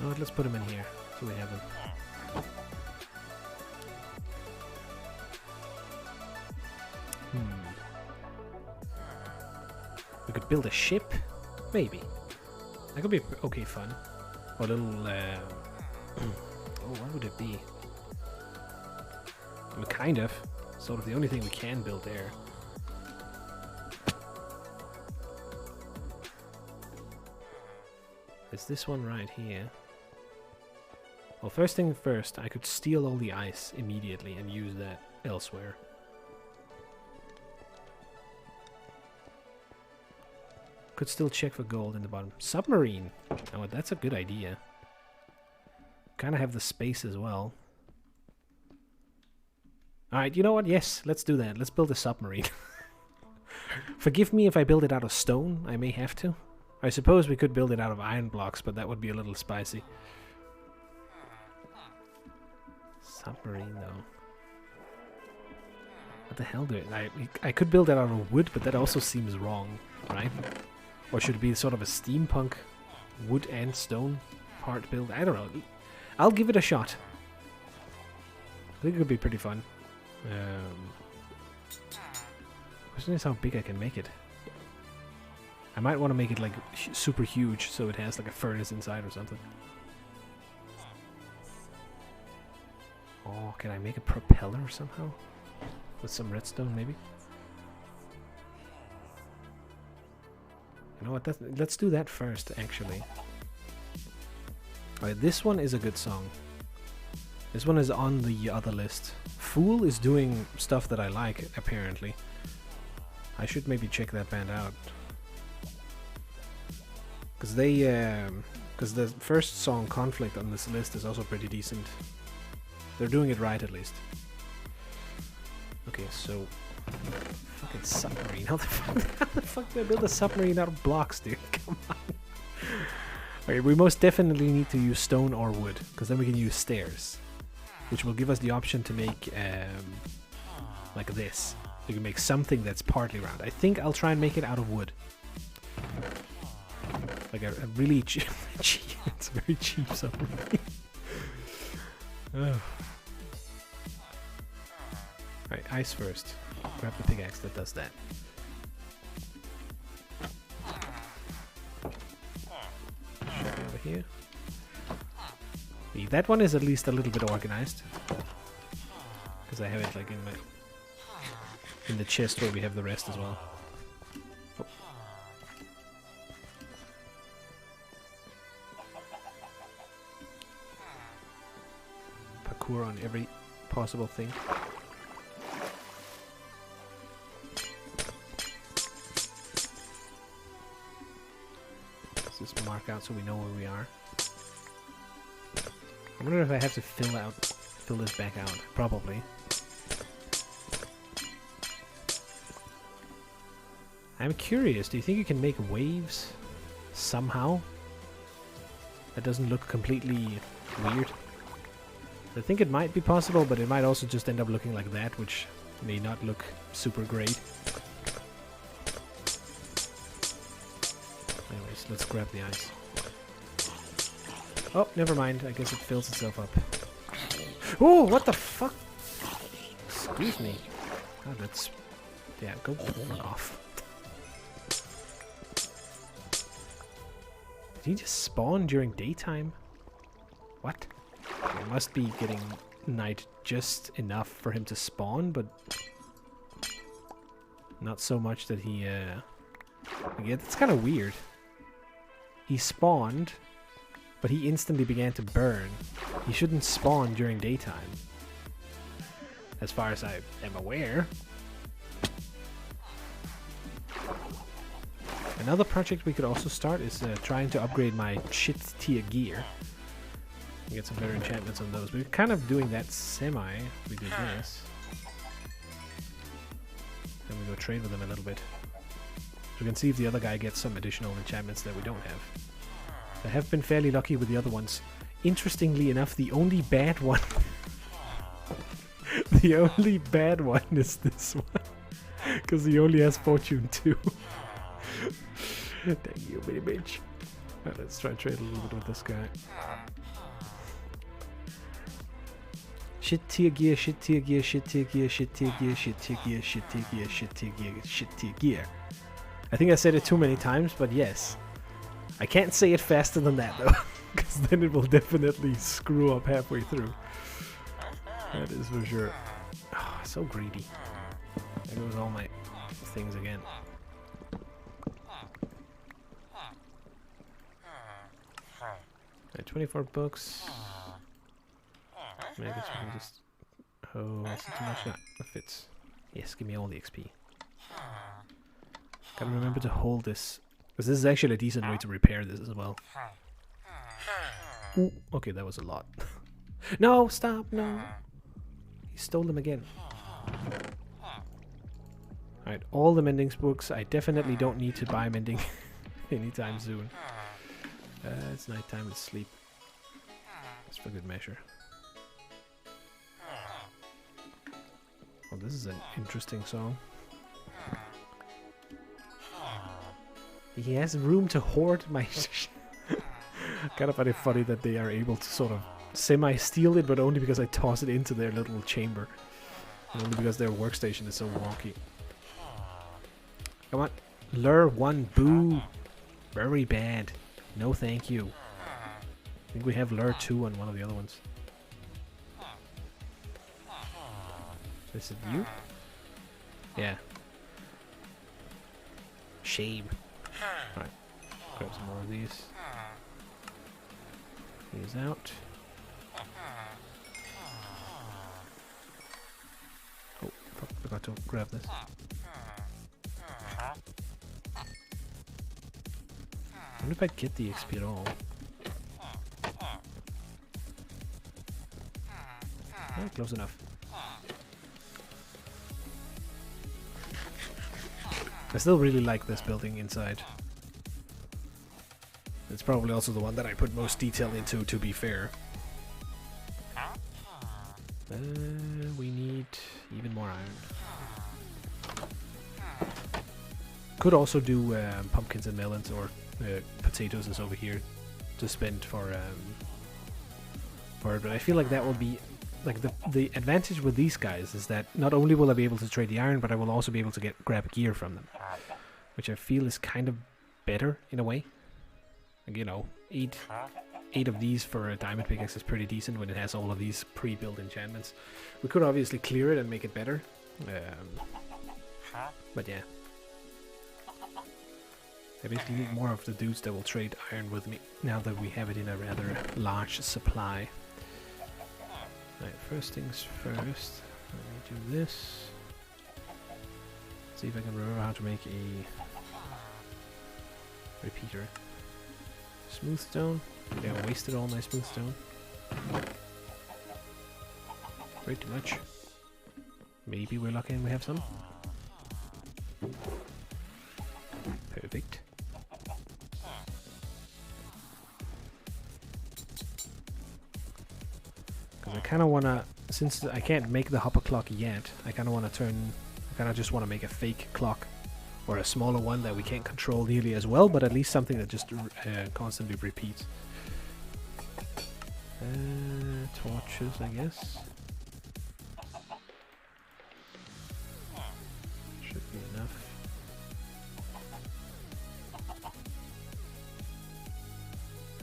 S1: Oh, let's put them in here so we have them. We could build a ship? Maybe. That could be okay fun. Or a little, oh, what would it be? I mean, kind of. Sort of the only thing we can build there. Is this one right here? Well, first thing first, I could steal all the ice immediately and use that elsewhere. Could still check for gold in the bottom. Submarine! Oh, that's a good idea. Kind of have the space as well. Alright, you know what? Yes, let's do that. Let's build a submarine. Forgive me if I build it out of stone. I may have to. I suppose we could build it out of iron blocks, but that would be a little spicy. Submarine, though. What the hell do I could build it out of wood, but that also seems wrong, right? Or should it be sort of a steampunk wood and stone part build? I don't know. I'll give it a shot. I think it could be pretty fun. Question is how big I can make it. I might want to make it like super huge so it has like a furnace inside or something. Oh, can I make a propeller somehow? With some redstone maybe? You know what, let's do that first actually. Alright, this one is a good song. This one is on the other list. Fool is doing stuff that I like, apparently. I should maybe check that band out. Because because the first song, Conflict, on this list is also pretty decent. They're doing it right, at least. Okay, so... Fucking submarine. How the fuck did I build a submarine out of blocks, dude? Come on. Okay, we most definitely need to use stone or wood, because then we can use stairs. Which will give us the option to make, like this. We can make something that's partly round. I think I'll try and make it out of wood. Like a really cheap... it's a very cheap submarine. Oh. Alright, ice first. Grab the pickaxe that does that. Over here. That one is at least a little bit organized. Because I have it like in the chest where we have the rest as well. Oh. Parkour on every possible thing. Let's just mark out so we know where we are. I wonder if I have to fill this back out. Probably. I'm curious, do you think you can make waves somehow? That doesn't look completely weird. I think it might be possible, but it might also just end up looking like that, which may not look super great. Anyways, let's grab the ice. Oh, never mind. I guess it fills itself up. Oh, what the fuck? Excuse me. Oh, that's... Yeah, go fuck off. Did he just spawn during daytime? What? It must be getting night just enough for him to spawn, but... not so much that he, Yeah, that's kind of weird. He spawned... but he instantly began to burn. He shouldn't spawn during daytime. As far as I am aware. Another project we could also start is trying to upgrade my shit tier gear. Get some better enchantments on those. We're kind of doing that semi. We do this. Then we go trade with them a little bit. We can see if the other guy gets some additional enchantments that we don't have. I have been fairly lucky with the other ones. Interestingly enough, the only bad one... the only bad one is this one. Because he only has Fortune 2. Thank you, baby bitch. Right, let's try to trade a little bit with this guy. Shit tier gear, shit tier gear, shit tier gear, shit tier gear, shit tier gear, shit tier gear, shit tier gear, shit tier gear. I think I said it too many times, but yes. I can't say it faster than that though, because then it will definitely screw up halfway through. That is for sure. Oh, so greedy. There goes all my things again. Right, 24 books. Maybe it's just... Oh, is it too much? No, that fits. Yes, give me all the XP. Gotta remember to hold this. Because this is actually a decent way to repair this as well. Ooh, okay, that was a lot. No, stop, no. He stole them again. Alright, all the mending books. I definitely don't need to buy mending anytime soon. It's nighttime, let's sleep. That's for good measure. Well, this is an interesting song. He has room to hoard my kind of find it funny that they are able to sort of semi-steal it, but only because I toss it into their little chamber. And only because their workstation is so wonky. Come on. Lure 1, boo. Very bad. No thank you. I think we have Lure 2 on one of the other ones. Is it you? Yeah. Shame. Alright. Grab some more of these. These out. Oh, fuck, forgot to grab this. I wonder if I get the XP at all. Oh, close enough. I still really like this building inside. It's probably also the one that I put most detail into, to be fair. We need even more iron. Could also do pumpkins and melons, or potatoes is over here to spend for it, but I feel like that will be like the advantage with these guys is that not only will I be able to trade the iron, but I will also be able to grab gear from them, which I feel is kind of better in a way. Like, you know, eight of these for a diamond pickaxe is pretty decent when it has all of these pre-built enchantments. We could obviously clear it and make it better, but yeah. I basically need more of the dudes that will trade iron with me now that we have it in a rather large supply. Right, first things first, let me do this. See if I can remember how to make a repeater. Smooth stone. Yeah, I wasted all my smooth stone. Way too much. Maybe we're lucky and we have some. Perfect. Because I kind of want to, since I can't make the hopper clock yet, I kind of want to just want to make a fake clock. Or a smaller one that we can't control nearly as well, but at least something that just constantly repeats. Torches, I guess. Should be enough.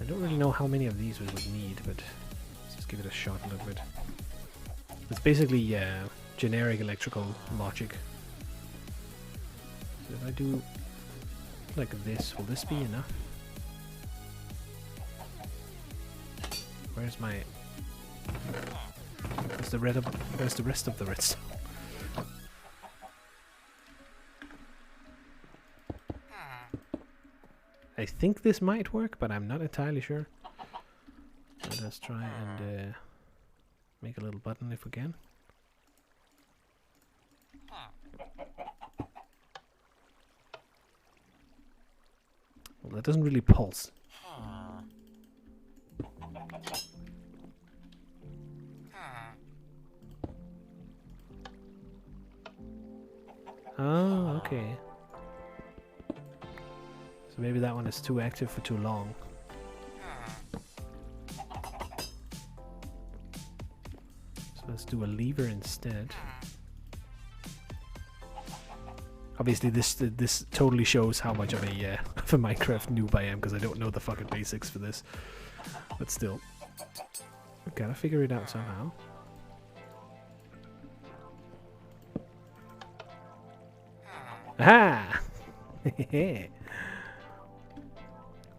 S1: I don't really know how many of these we would need, but let's just give it a shot a little bit. It's basically generic electrical logic. So if I do like this, will this be enough? Where's my... Where's the rest of the redstone? I think this might work, but I'm not entirely sure. Let's try and make a little button if we can. Well, that doesn't really pulse. Oh, okay. So maybe that one is too active for too long. So let's do a lever instead. Obviously, this totally shows how much of a Minecraft noob I am, because I don't know the fucking basics for this. But still, gotta figure it out somehow. Aha!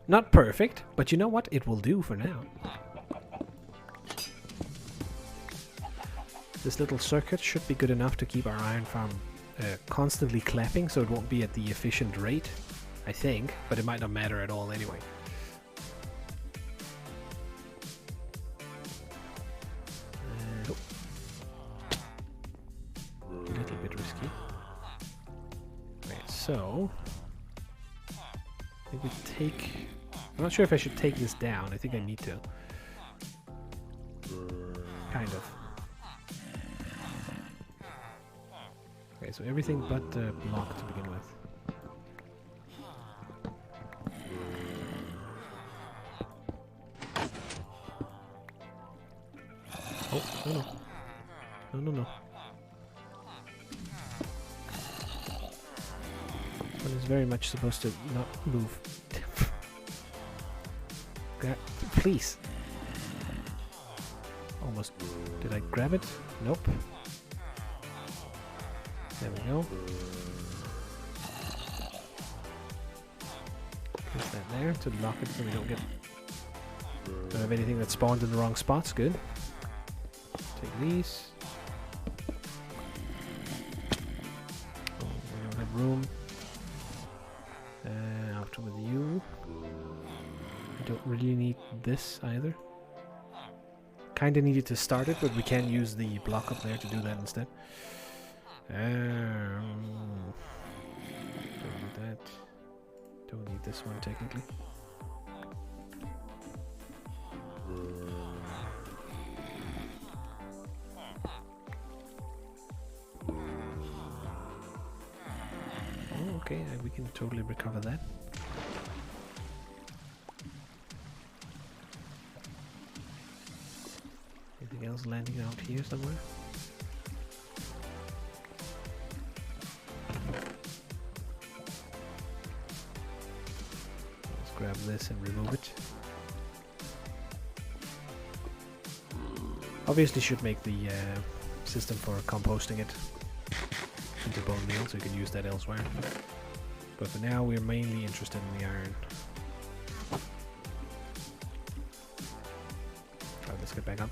S1: Not perfect, but you know what? It will do for now. This little circuit should be good enough to keep our iron farm constantly clapping, so it won't be at the efficient rate, I think, but it might not matter at all anyway. A little bit risky. Right, so I think we take... I'm not sure if I should take this down. I think I need to. Kind of. Okay, so everything but the block to begin with. Oh, no, no. No, no, no. one is very much supposed to not move. Please. Almost. Did I grab it? Nope. There we go. Place that there to lock it so we don't have anything that spawned in the wrong spots. Good. Take these. Oh, we don't have room. After with you. I don't really need this either. Kinda needed to start it, but we can use the block up there to do that instead. Don't need that. Don't need this one technically. Oh, okay, we can totally recover that. Anything else landing out here somewhere? Let's grab this and remove it. Obviously should make the system for composting it into bone meal so you can use that elsewhere. But for now we're mainly interested in the iron. Alright, let's get back up.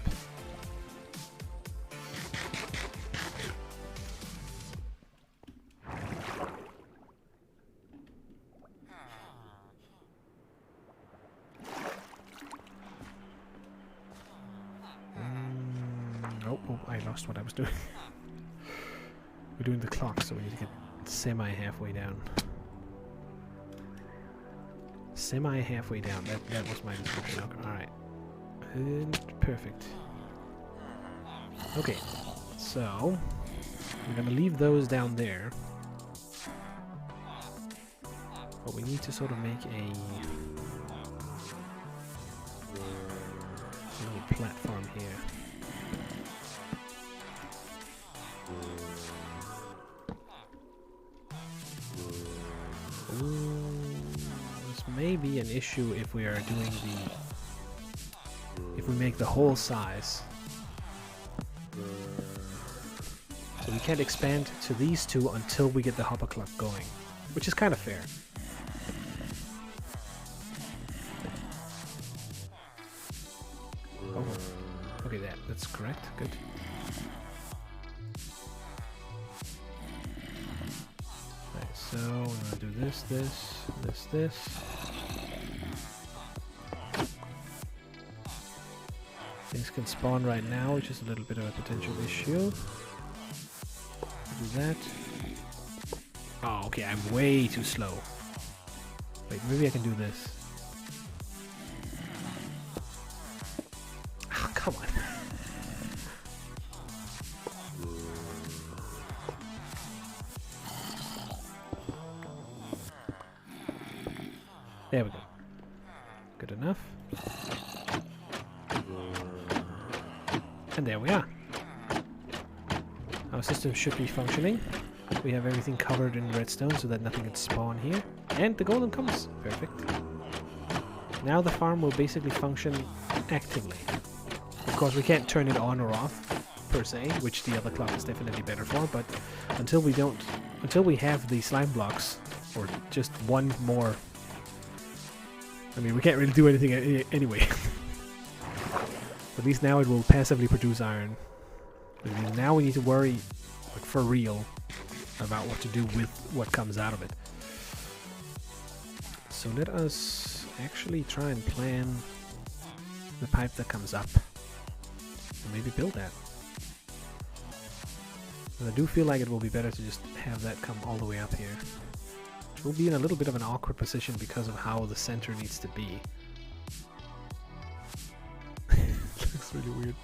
S1: Oh, I lost what I was doing. We're doing the clock, so we need to get semi halfway down. Semi halfway down. That was my description. Alright. Perfect. Okay. So we're gonna leave those down there. But we need to sort of make a little platform here. This may be an issue if we are doing if we make the whole size. So we can't expand to these two until we get the hopper clock going, which is kind of fair. Oh, okay, that's correct. Good. So we're gonna do this. Things can spawn right now, which is a little bit of a potential issue. Do that. Oh, okay, I'm way too slow. Wait, maybe I can do this. Oh, come on. There we go. Good enough. And there we are. Our system should be functioning. We have everything covered in redstone so that nothing can spawn here. And the golem comes. Perfect. Now the farm will basically function actively. Of course we can't turn it on or off per se, which the other clock is definitely better for, but until we have the slime blocks, or just one more, I mean, we can't really do anything anyway. At least now it will passively produce iron. I mean, now we need to worry, like, for real, about what to do with what comes out of it. So let us actually try and plan the pipe that comes up. And maybe build that. But I do feel like it will be better to just have that come all the way up here. We'll be in a little bit of an awkward position because of how the center needs to be. Looks really weird.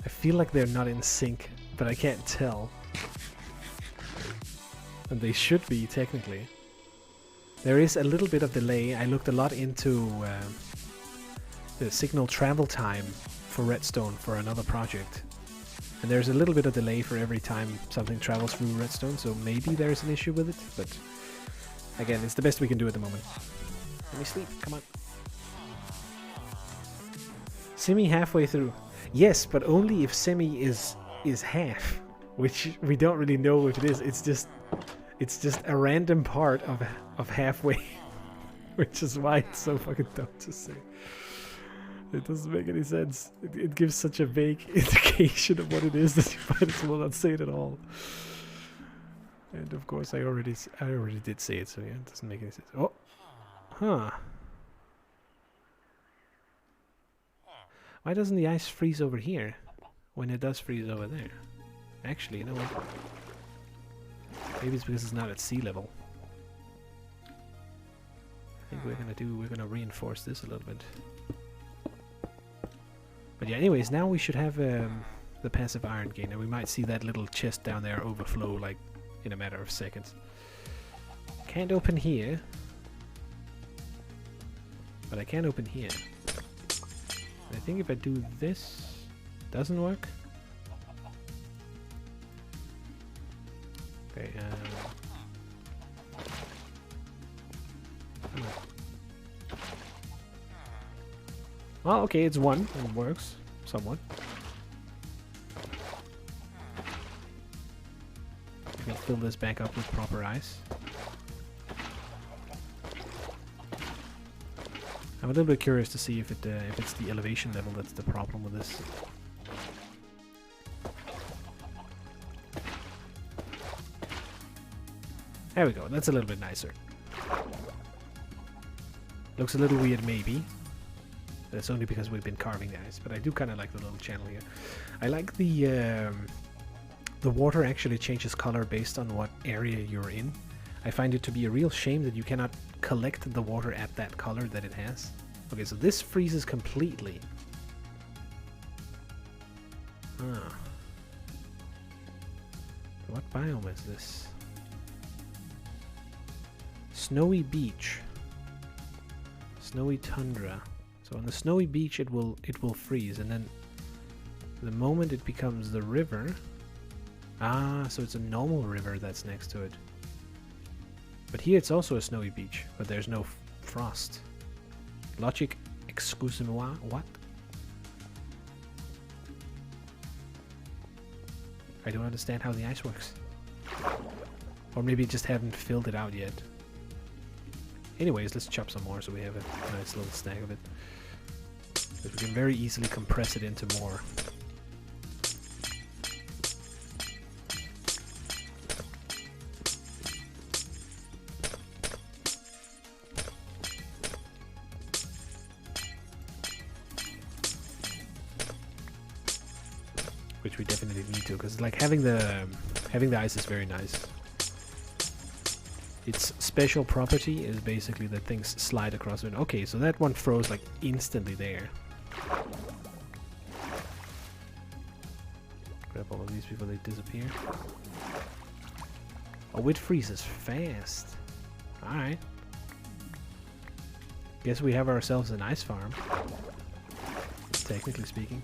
S1: I feel like they're not in sync, but I can't tell. And they should be, technically. There is a little bit of delay. I looked a lot into the signal travel time for redstone for another project. And there's a little bit of delay for every time something travels through redstone, so maybe there's an issue with it, but again, it's the best we can do at the moment. Let me sleep, come on. Semi halfway through. Yes, but only if semi is half, which we don't really know if it is. It's just a random part of halfway, which is why it's so fucking dumb to say. It doesn't make any sense. It gives such a vague indication of what it is that you might as well not say it at all. And of course, I already did say it, so yeah, it doesn't make any sense. Oh, huh. Why doesn't the ice freeze over here when it does freeze over there? Actually, you know what? Maybe it's because it's not at sea level. I think we're gonna reinforce this a little bit. But yeah, anyways, now we should have the passive iron gain, and we might see that little chest down there overflow like in a matter of seconds. Can't open here, but I can open here. I think if I do this, doesn't work. Okay, well, okay, it's one. It works somewhat. We'll fill this back up with proper ice. I'm a little bit curious to see if it's the elevation level that's the problem with this. There we go. That's a little bit nicer. Looks a little weird, maybe. That's only because we've been carving the ice, but I do kind of like the little channel here. I like the water actually changes color based on what area you're in. I find it to be a real shame that you cannot collect the water at that color that it has. Okay, so this freezes completely. Ah. What biome is this? Snowy beach. Snowy tundra. So on the snowy beach it will freeze, and then the moment it becomes the river. Ah, so it's a normal river that's next to it. But here it's also a snowy beach, but there's no frost. Logic, excuse-moi, what? I don't understand how the ice works. Or maybe you just haven't filled it out yet. Anyways, let's chop some more so we have a nice little stack of it. But we can very easily compress it into more. Which we definitely need to, because like having the ice is very nice. Its special property is basically that things slide across it. Okay, so that one froze like instantly there. Grab all of these before they disappear. Oh, it freezes fast. Alright. Guess we have ourselves an ice farm. Technically speaking.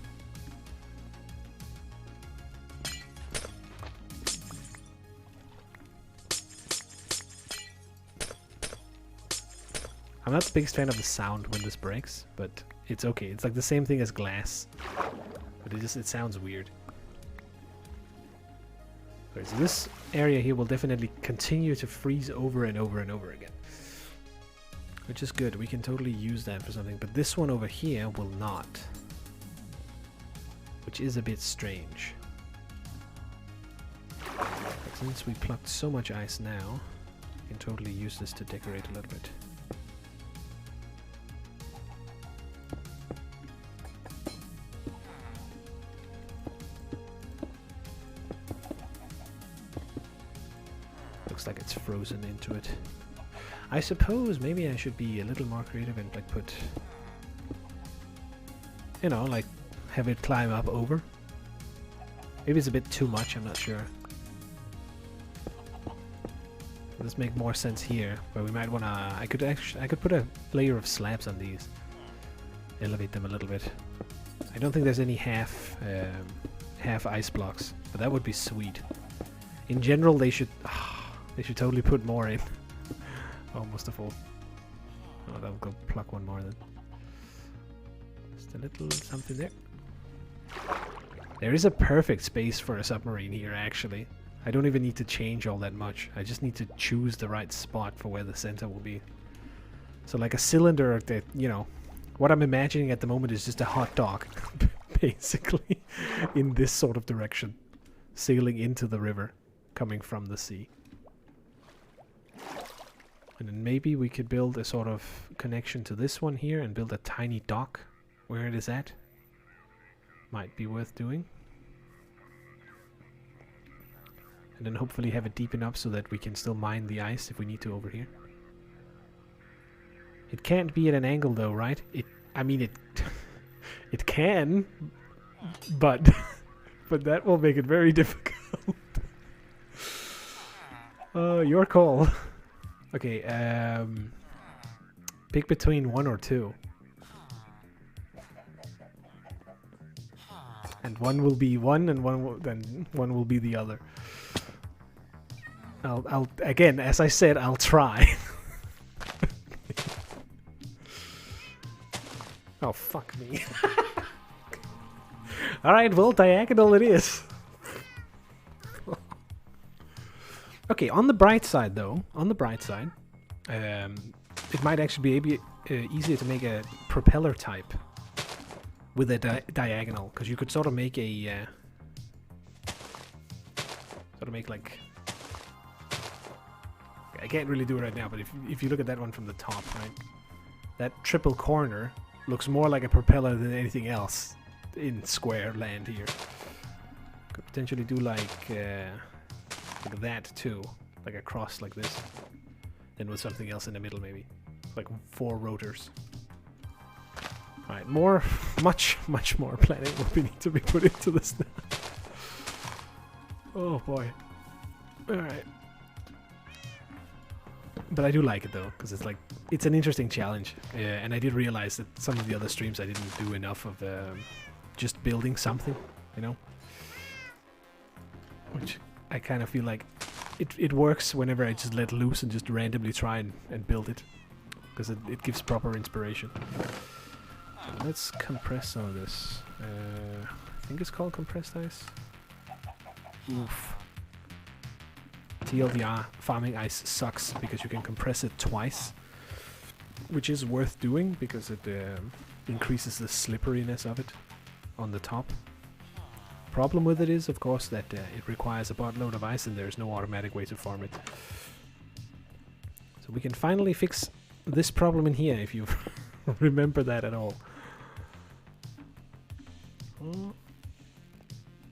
S1: I'm not the biggest fan of the sound when this breaks, but it's okay. It's like the same thing as glass, but it sounds weird. Okay, so this area here will definitely continue to freeze over and over and over again, which is good. We can totally use that for something, but this one over here will not, which is a bit strange. But since we plucked so much ice now, we can totally use this to decorate a little bit. Looks like it's frozen into it. I suppose maybe I should be a little more creative and like put, you know, like have it climb up over. Maybe it's a bit too much, I'm not sure. Let's make more sense here, where we might wanna, I could put a layer of slabs on these. Elevate them a little bit. I don't think there's any half have ice blocks, but that would be sweet. In general, they should totally put more in. Almost a full. Oh, that'll go pluck one more then. Just a little something there. There is a perfect space for a submarine here, actually. I don't even need to change all that much. I just need to choose the right spot for where the center will be. So like a cylinder that, you know, what I'm imagining at the moment is just a hot dog, basically, in this sort of direction, sailing into the river, coming from the sea. And then maybe we could build a sort of connection to this one here and build a tiny dock where it is at. Might be worth doing. And then hopefully have it deep enough so that we can still mine the ice if we need to over here. It can't be at an angle though, right? I mean, it can, but but that will make it very difficult. Your call. Okay, pick between 1 or 2. And one will be one, and then one will be the other. I'll again, as I said, I'll try. Oh, fuck me. Alright, well, diagonal it is. Okay, on the bright side, though, it might actually be easier to make a propeller type with a diagonal, because you could sort of make a... like... I can't really do it right now, but if you look at that one from the top, right? That triple corner looks more like a propeller than anything else in square land here. Could potentially do like that too, like a cross like this, then with something else in the middle maybe, like 4 rotors. All right, much more planning will need to be put into this now. Oh boy. All right. But I do like it though, because it's an interesting challenge, and I did realize that some of the other streams I didn't do enough of just building something, you know, which I kind of feel like it works whenever I just let loose and just randomly try and build it, because it gives proper inspiration. Let's compress some of this. I think it's called compressed ice. Oof. TLDR, farming ice sucks because you can compress it twice, which is worth doing because it increases the slipperiness of it on the top. Problem with it is, of course, that it requires a buttload of ice and there's no automatic way to farm it. So we can finally fix this problem in here, if you remember that at all.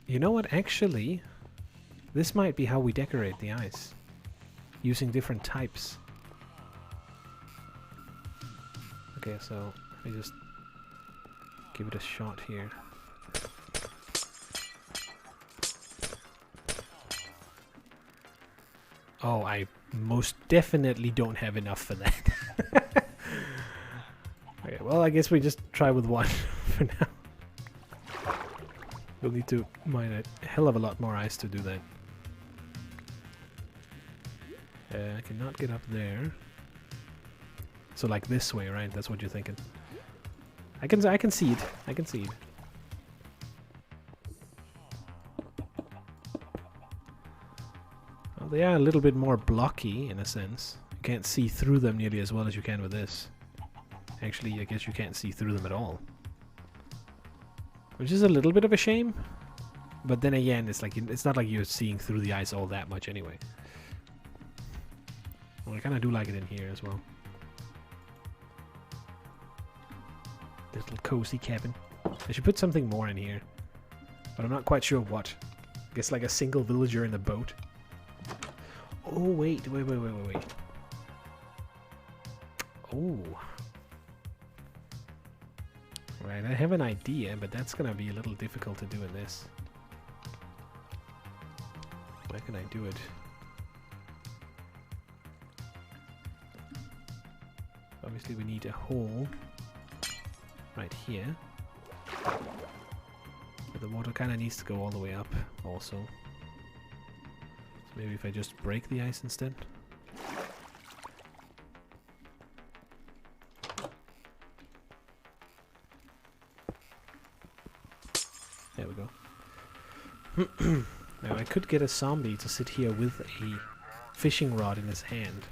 S1: You know what, actually... this might be how we decorate the ice, using different types. Okay, so let me just give it a shot here. Oh, I most definitely don't have enough for that. Okay, well, I guess we just try with one for now. We'll need to mine a hell of a lot more ice to do that. I cannot get up there. So like this way, right? That's what you're thinking. I can see it. I can see it. Well, they are a little bit more blocky in a sense. You can't see through them nearly as well as you can with this. Actually, I guess you can't see through them at all. Which is a little bit of a shame. But then again, it's not like you're seeing through the ice all that much anyway. Well, I kind of do like it in here as well. Little cozy cabin. I should put something more in here, but I'm not quite sure what. I guess like a single villager in a boat. Oh wait. Oh. Right, I have an idea, but that's gonna be a little difficult to do in this. Where can I do it? Obviously we need a hole right here. But the water kind of needs to go all the way up also. So maybe if I just break the ice instead. There we go. Now I could get a zombie to sit here with a fishing rod in his hand.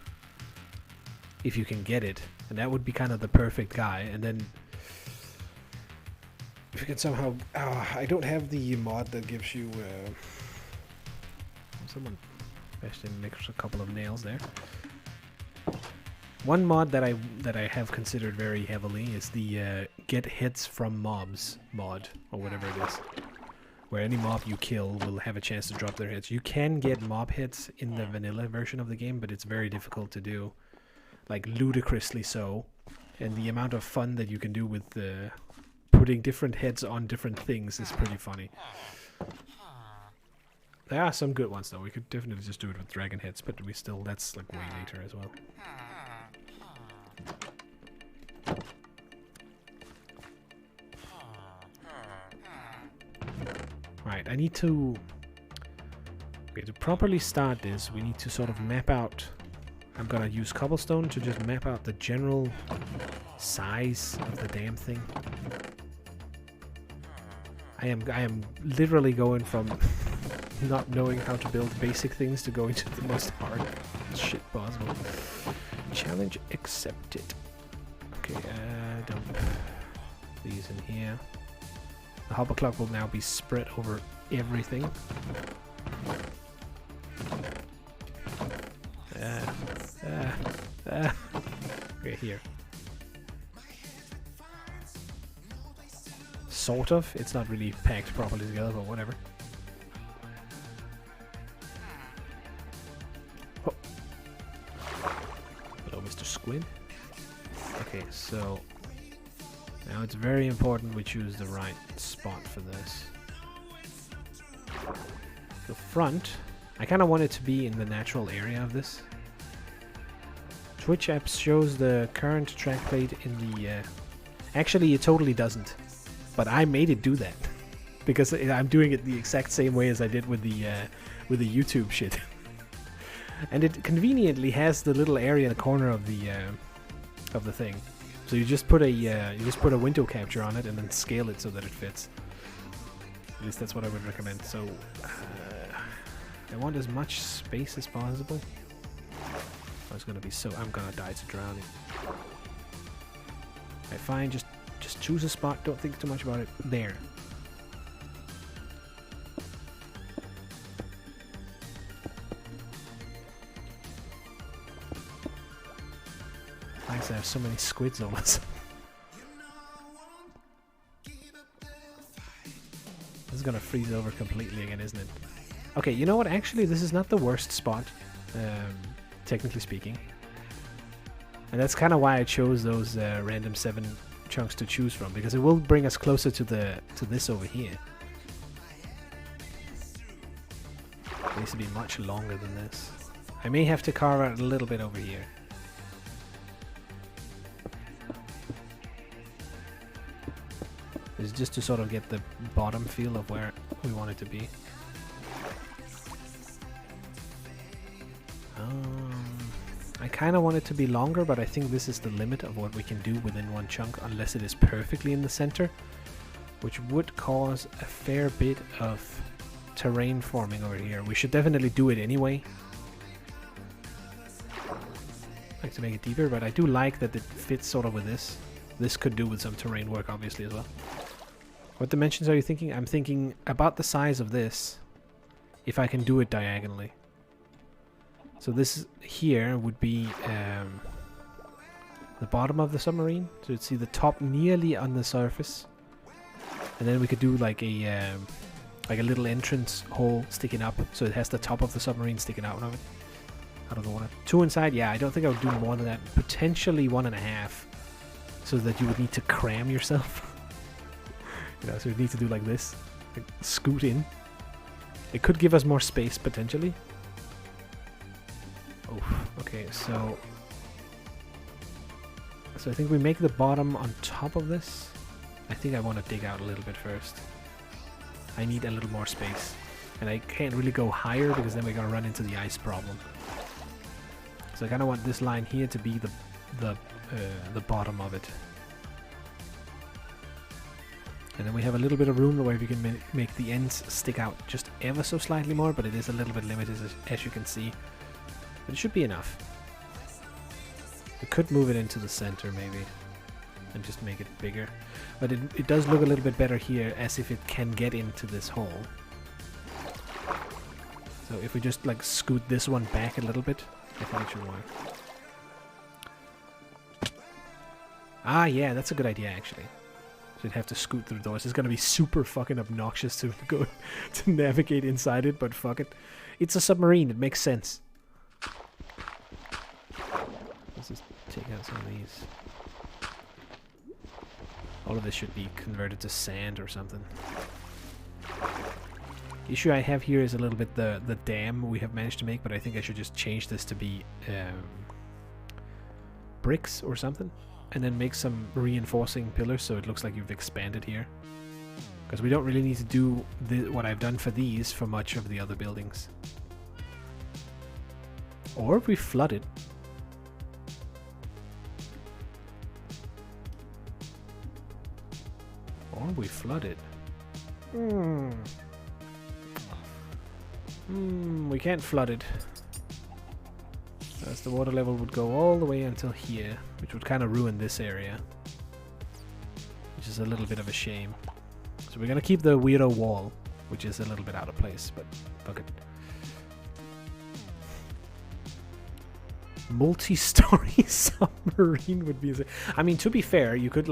S1: If you can get it. And that would be kind of the perfect guy. And then if you can somehow... I don't have the mod that gives you... someone bashed in a couple of nails there. One mod that I have considered very heavily is the get hits from mobs mod, or whatever it is. Where any mob you kill will have a chance to drop their hits. You can get mob hits in the vanilla version of the game, but it's very difficult to do. Like, ludicrously so. And the amount of fun that you can do with putting different heads on different things is pretty funny. There are some good ones though. We could definitely just do it with dragon heads, but that's like way later as well. Right, I need to... Okay, to properly start this, we need to sort of map out... I'm gonna use cobblestone to just map out the general size of the damn thing. I am literally going from not knowing how to build basic things to going to the most hard shit possible. Challenge accepted. Okay, dump these in here. The hopper clock will now be spread over everything. Okay, here. Sort of. It's not really packed properly together, but whatever. Oh. Hello, Mr. Squid. Okay, so now it's very important we choose the right spot for this. The front, I kind of want it to be in the natural area of this. Twitch app shows the current track plate in the... Actually, it totally doesn't. But I made it do that. Because I'm doing it the exact same way as I did with the YouTube shit. And it conveniently has the little area in the corner of the thing. So you just put a window capture on it and then scale it so that it fits. At least that's what I would recommend. So I want as much space as possible. I'm gonna die to drowning. Alright, fine, just choose a spot, don't think too much about it. There. Nice, I have so many squids on us. This is gonna freeze over completely again, isn't it? Okay, you know what? Actually, this is not the worst spot. Technically speaking. And that's kind of why I chose those random 7 chunks to choose from, because it will bring us closer to this over here. It needs to be much longer than this. I may have to carve out a little bit over here. This is just to sort of get the bottom feel of where we want it to be. I kind of want it to be longer, but I think this is the limit of what we can do within one chunk, unless it is perfectly in the center, which would cause a fair bit of terrain forming over here. We should definitely do it anyway. I like to make it deeper, but I do like that it fits sort of with this. This could do with some terrain work, obviously, as well. What dimensions are you thinking? I'm thinking about the size of this, if I can do it diagonally. So this here would be the bottom of the submarine. So you'd see the top nearly on the surface, and then we could do like a little entrance hole sticking up, so it has the top of the submarine sticking out of it, out of the water. 2 inside, yeah. I don't think I would do more than that. Potentially 1.5, so that you would need to cram yourself. You know, so you'd need to do like this, like scoot in. It could give us more space potentially. Oh, okay, so I think we make the bottom on top of this. I think I want to dig out a little bit first. I need a little more space. And I can't really go higher because then we're gonna run into the ice problem. So I kind of want this line here to be the bottom of it. And then we have a little bit of room where we can make the ends stick out just ever so slightly more, but it is a little bit limited as you can see. But it should be enough. We could move it into the center maybe and just make it bigger. But it does look a little bit better here as if it can get into this hole. So if we just like scoot this one back a little bit, I think it should work. Ah, yeah, that's a good idea actually. So you'd have to scoot through the doors. It's gonna be super fucking obnoxious to go to navigate inside it, but fuck it. It's a submarine, it makes sense. Let's just take out some of these. All of this should be converted to sand or something. The issue I have here is a little bit the dam we have managed to make, but I think I should just change this to be bricks or something. And then make some reinforcing pillars so it looks like you've expanded here. Because we don't really need to do what I've done for these for much of the other buildings. Or if we flood it. Or we flood it. We can't flood it. As the water level would go all the way until here, which would kind of ruin this area. Which is a little bit of a shame. So we're gonna keep the weirdo wall, which is a little bit out of place, but fuck it. Multi-story submarine would be... I mean, to be fair, you could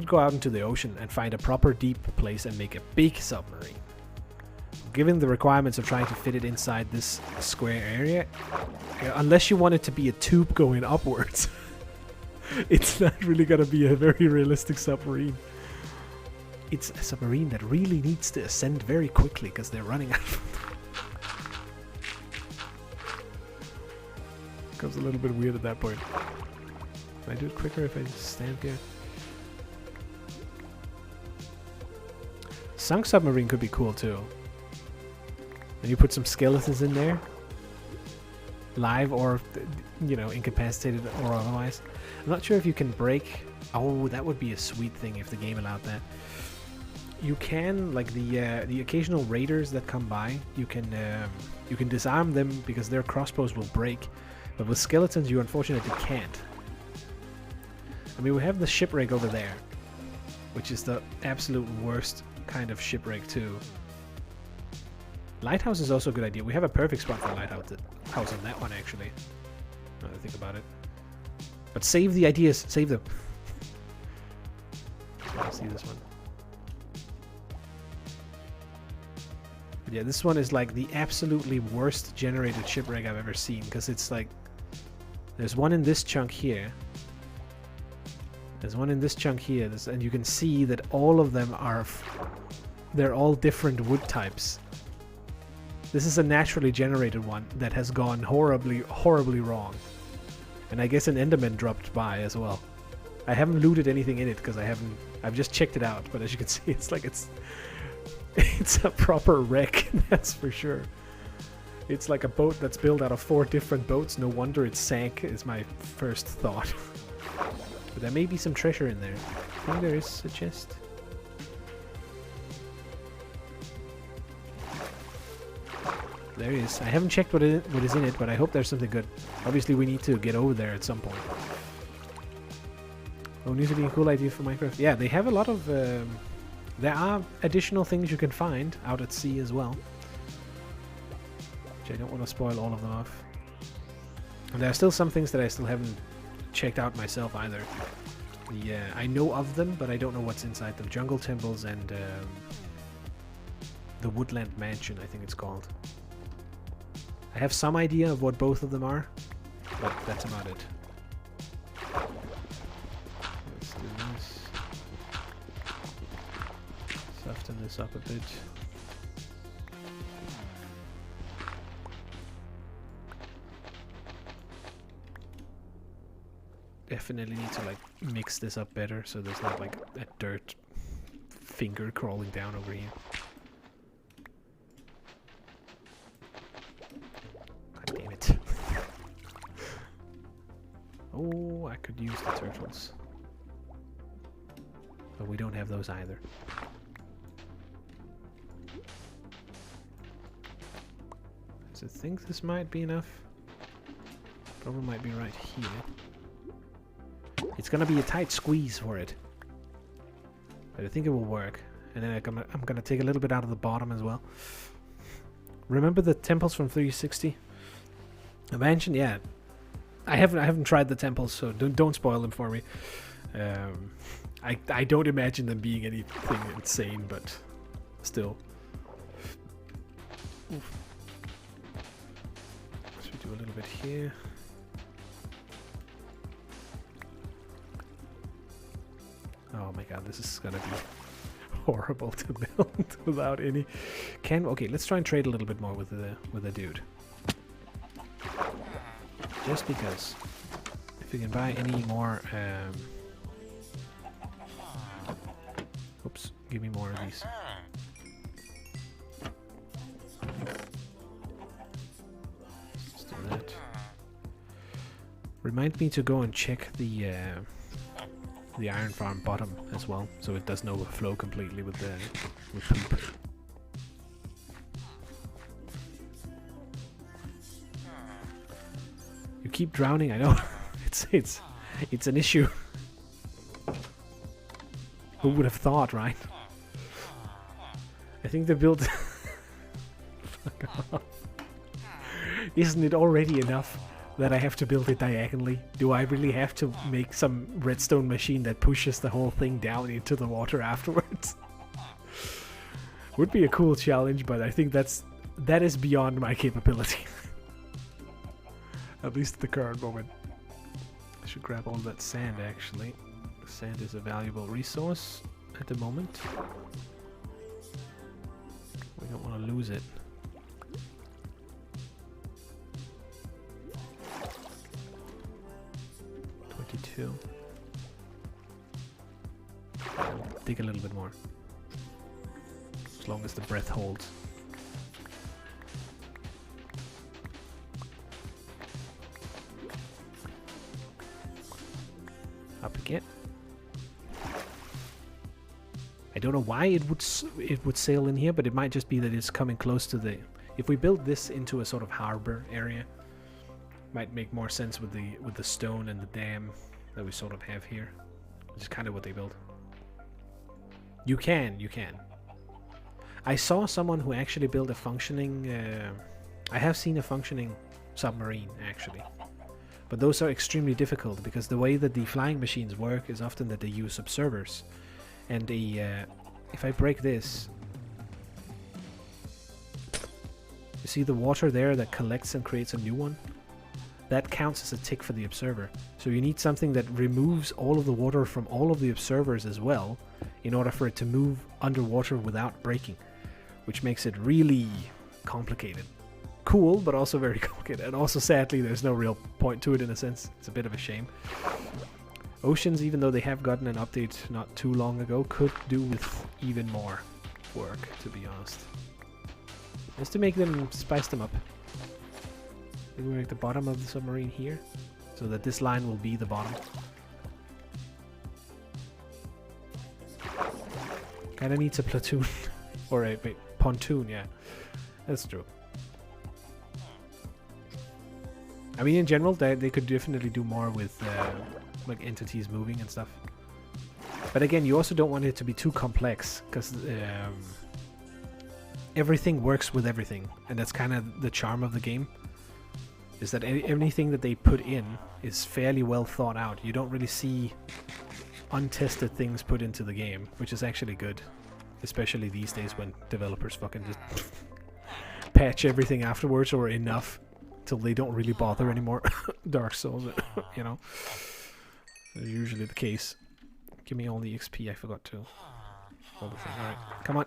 S1: go out into the ocean and find a proper deep place and make a big submarine. Given the requirements of trying to fit it inside this square area, unless you want it to be a tube going upwards, it's not really gonna be a very realistic submarine. It's a submarine that really needs to ascend very quickly because they're running out of Becomes a little bit weird at that point. Can I do it quicker if I just stand here? Sunk submarine could be cool too. And you put some skeletons in there, live or, you know, incapacitated or otherwise. I'm not sure if you can break. Oh, that would be a sweet thing if the game allowed that. You can, like the occasional raiders that come by, you can disarm them because their crossbows will break, but with skeletons you unfortunately can't. I mean, we have the shipwreck over there, which is the absolute worst kind of shipwreck too. Lighthouse is also a good idea. We have a perfect spot for a lighthouse on that one, actually. Now that I think about it. But save the ideas. Save them. Let's see this one. But yeah, this one is like the absolutely worst generated shipwreck I've ever seen. Because it's like... There's one in this chunk here. There's one in this chunk here. And you can see that all of them are... They're all different wood types. This is a naturally generated one that has gone horribly, horribly wrong. And I guess an Enderman dropped by as well. I haven't looted anything in it because I've just checked it out. But as you can see, it's like it's a proper wreck, that's for sure. It's like a boat that's built out of 4 different boats. No wonder it sank, is my first thought. But there may be some treasure in there. I think there is a chest. There it is. I haven't checked what is in it, but I hope there's something good. Obviously, we need to get over there at some point. Oh, needs to be a cool idea for Minecraft. Yeah, they have a lot of... there are additional things you can find out at sea as well. Which I don't want to spoil all of them off. And there are still some things that I still haven't checked out myself either. I know of them, but I don't know what's inside them. Jungle temples and the Woodland Mansion, I think it's called. I have some idea of what both of them are, but that's about it. Let's do this. Soften this up a bit. Definitely need to like mix this up better so there's not like a dirt finger crawling down over here. I could use the turtles. But we don't have those either. So I think this might be enough. Problem might be right here. It's gonna be a tight squeeze for it. But I think it will work. And then I'm gonna take a little bit out of the bottom as well. Remember the temples from 360? I mentioned, yeah. I haven't tried the temples, so don't spoil them for me. I don't imagine them being anything insane, but still. Oof. So we do a little bit here. Oh my god, this is gonna be horrible to build without any. Okay, let's try and trade a little bit more with the dude. Just because, if we can buy any more, oops, give me more of these. Let's do that. Remind me to go and check the iron farm bottom as well, so it doesn't overflow completely with poop. You keep drowning, I know. it's an issue. Who would have thought, right? I think they built. Fuck off. Isn't it already enough that I have to build it diagonally? Do I really have to make some redstone machine that pushes the whole thing down into the water afterwards? Would be a cool challenge, but I think that is beyond my capability. At least at the current moment. I should grab all that sand, actually. Sand is a valuable resource at the moment. We don't want to lose it. Dig a little bit more. As long as the breath holds. Up again. I don't know why it would sail in here, but it might just be that it's coming close to the. If we build this into a sort of harbor area, might make more sense with the stone and the dam that we sort of have here, which is kind of what they built. You can. I saw someone who actually built a functioning. I have seen a functioning submarine actually, but those are extremely difficult because the way that the flying machines work is often that they use observers, and if I break this, you see the water there that collects and creates a new one. That counts as a tick for the observer. So you need something that removes all of the water from all of the observers as well, in order for it to move underwater without breaking, which makes it really complicated. Cool, but also very complicated. And also, sadly, there's no real point to it in a sense. It's a bit of a shame. Oceans, even though they have gotten an update not too long ago, could do with even more work, to be honest. Just to make them, spice them up. Maybe we make the bottom of the submarine here, so that this line will be the bottom. Kinda needs a platoon. Or a pontoon, yeah. That's true. I mean, in general, they could definitely do more with like entities moving and stuff. But again, you also don't want it to be too complex, because everything works with everything, and that's kind of the charm of the game. Is that anything that they put in is fairly well thought out. You don't really see untested things put into the game, which is actually good. Especially these days when developers fucking just patch everything afterwards, or enough till they don't really bother anymore. Dark Souls, you know. That's usually the case. Give me all the XP, I forgot to. Alright, come on.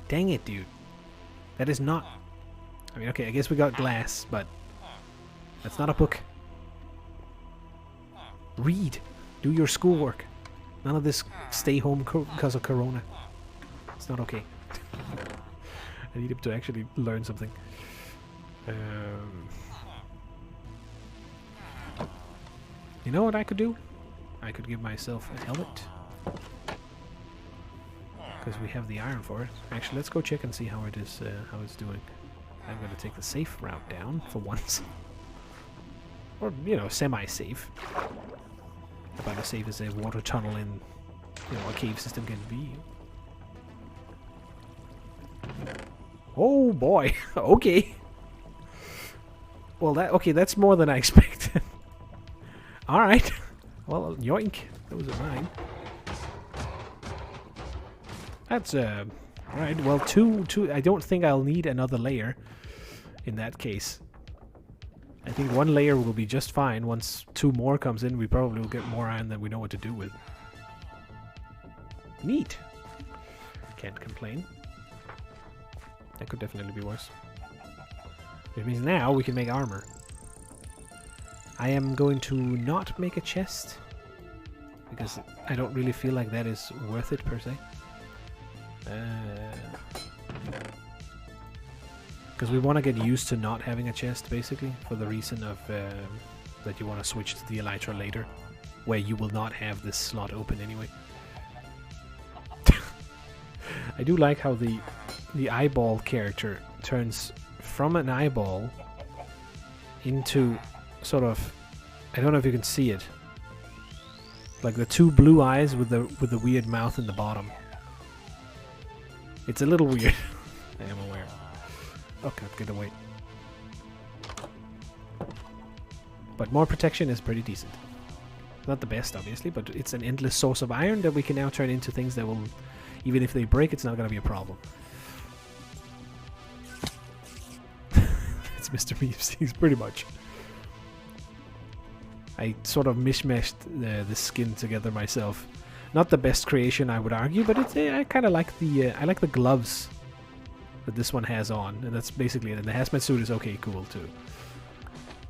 S1: Dang it, dude. That is not... I mean, okay, I guess we got glass, but... That's not a book. Read. Do your schoolwork. None of this stay home because of Corona. It's not okay. I need him to actually learn something. You know what I could do? I could give myself a helmet. Because we have the iron for it. Actually, let's go check and see how it is, how it's doing. I'm going to take the safe route down for once. Or, you know, semi-safe. About as safe as a water tunnel in, you know, a cave system can be. Oh boy, okay. Well, that's more than I expected. Alright. Well, yoink. Those are mine. That's, alright, well, two, I don't think I'll need another layer in that case. I think one layer will be just fine. Once 2 more comes in, we probably will get more iron than we know what to do with. Neat. Can't complain. That could definitely be worse. Which means now we can make armor. I am going to not make a chest, because I don't really feel like that is worth it per se. Because we want to get used to not having a chest, basically, for the reason of that you want to switch to the elytra later, where you will not have this slot open anyway. I do like how the eyeball character turns from an eyeball into sort of, I don't know if you can see it, like the 2 blue eyes with the weird mouth in the bottom. It's a little weird. I am aware. Okay, get away. But more protection is pretty decent. Not the best, obviously, but it's an endless source of iron that we can now turn into things that will, even if they break, it's not going to be a problem. It's Mr. Meeves. He's pretty much. I sort of mishmashed the skin together myself. Not the best creation, I would argue, but it's I kind of like the I like the gloves that this one has on, and that's basically it. And the hazmat suit is okay, cool too.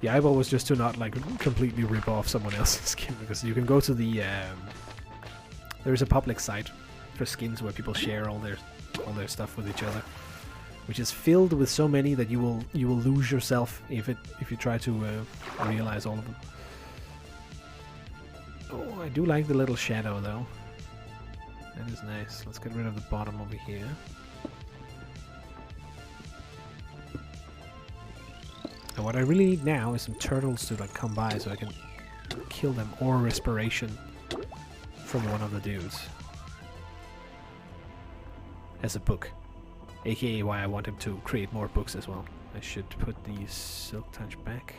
S1: The eyeball was just to not like completely rip off someone else's skin, because you can go to the there's a public site for skins where people share all their stuff with each other, which is filled with so many that you will lose yourself if you try to realize all of them. Oh, I do like the little shadow though. That is nice. Let's get rid of the bottom over here. And what I really need now is some turtles to like come by so I can kill them, or respiration from one of the dudes. As a book. AKA why I want him to create more books as well. I should put the silk touch back.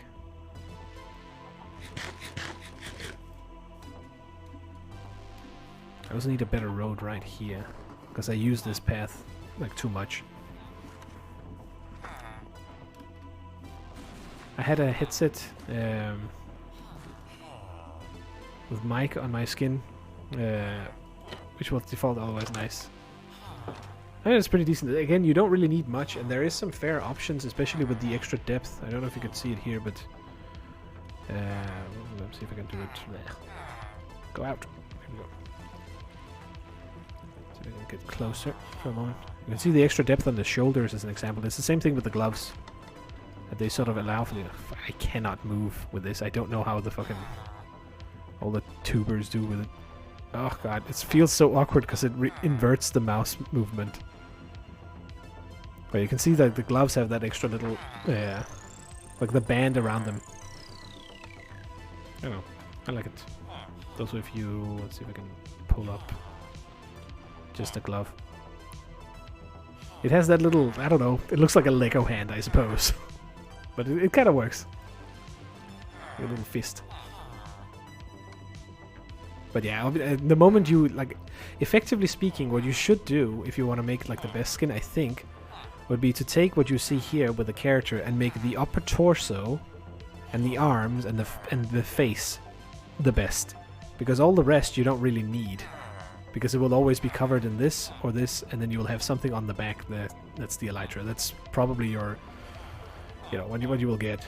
S1: I also need a better road right here, because I use this path like too much. I had a headset with mic on my skin, which was default, otherwise nice. I think it's pretty decent. Again, you don't really need much, and there is some fair options, especially with the extra depth. I don't know if you can see it here, but let's see if I can do it. Go out. There we go. So we can get closer for a moment. You can see the extra depth on the shoulders as an example. It's the same thing with the gloves. That they sort of allow for the... I cannot move with this. I don't know how the fucking... all the tubers do with it. Oh god, it feels so awkward because it inverts the mouse movement. But you can see that the gloves have that extra little... like the band around them. I don't know. I like it. Also if you... let's see if I can pull up just a glove. It has that little... I don't know. It looks like a Lego hand, I suppose. But it kind of works. A little fist. But yeah, the moment you, like, effectively speaking, what you should do if you want to make, like, the best skin, I think, would be to take what you see here with the character and make the upper torso and the arms and the face the best. Because all the rest you don't really need. Because it will always be covered in this or this, and then you will have something on the back that's the elytra. That's probably your, you know, what you will get.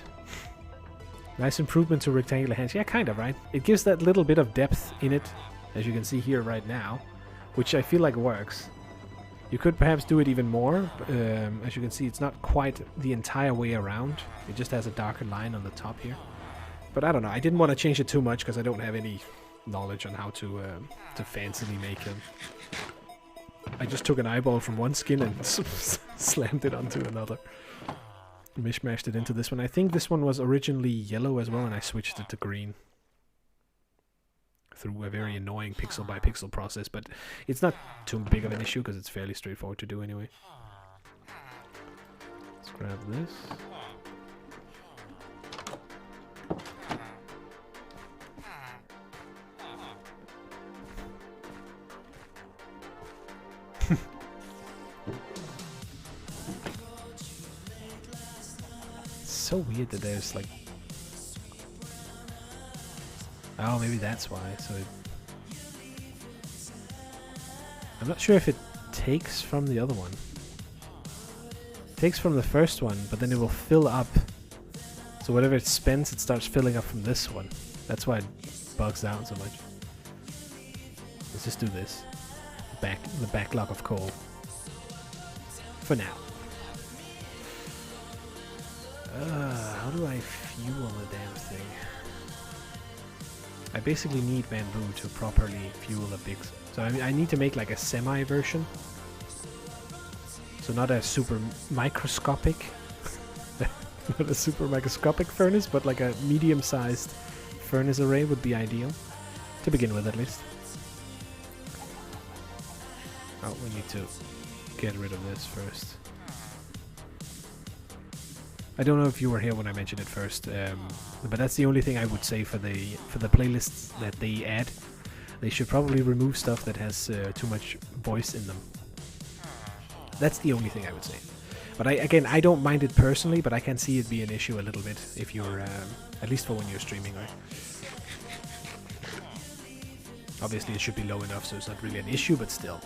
S1: Nice improvement to rectangular hands. Yeah, kind of, right? It gives that little bit of depth in it, as you can see here right now, which I feel like works. You could perhaps do it even more. As you can see, it's not quite the entire way around. It just has a darker line on the top here. But I don't know. I didn't want to change it too much because I don't have any knowledge on how to fancily make him. I just took an eyeball from one skin and slammed it onto another. Mishmashed it into this one. I think this one was originally yellow as well, and I switched it to green. Through a very annoying pixel by pixel process, but it's not too big of an issue because it's fairly straightforward to do anyway. Let's grab this. So weird that there's like, oh, maybe that's why. So I'm not sure if it takes from the other one. It takes from the first one, but then it will fill up. So whatever it spends, it starts filling up from this one. That's why it bugs out so much. Let's just do this. The backlog of coal. For now. How do I fuel the damn thing? I basically need bamboo to properly fuel a big... So I need to make like a semi-version. So not a super microscopic... not a super microscopic furnace, but like a medium-sized furnace array would be ideal. To begin with, at least. Oh, we need to get rid of this first. I don't know if you were here when I mentioned it first, but that's the only thing I would say for the playlists that they add. They should probably remove stuff that has too much voice in them. That's the only thing I would say. But I don't mind it personally, but I can see it be an issue a little bit if you're, at least for when you're streaming, right? Obviously it should be low enough so it's not really an issue, but still.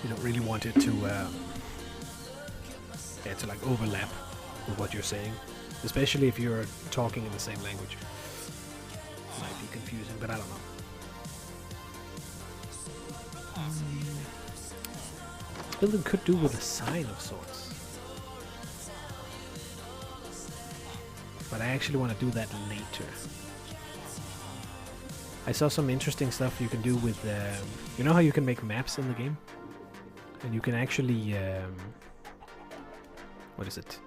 S1: You don't really want it to like overlap with what you're saying, especially if you're talking in the same language. Might be confusing, but I don't know. Building could do with a sign of sorts, but I actually want to do that later. I saw some interesting stuff you can do with you know how you can make maps in the game, and you can actually what is it?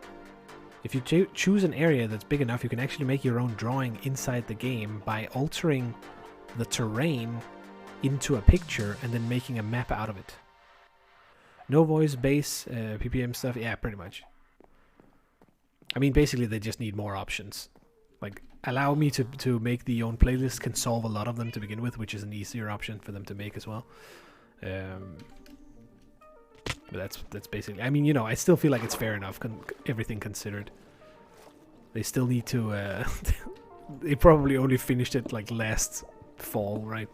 S1: If you choose an area that's big enough, you can actually make your own drawing inside the game by altering the terrain into a picture and then making a map out of it. No voice, bass, PPM stuff, yeah, pretty much. I mean, basically they just need more options. Like, allow me to make the own playlist can solve a lot of them to begin with, which is an easier option for them to make as well. But that's basically... I mean, you know, I still feel like it's fair enough, everything considered. They still need to... they probably only finished it, like, last fall, right?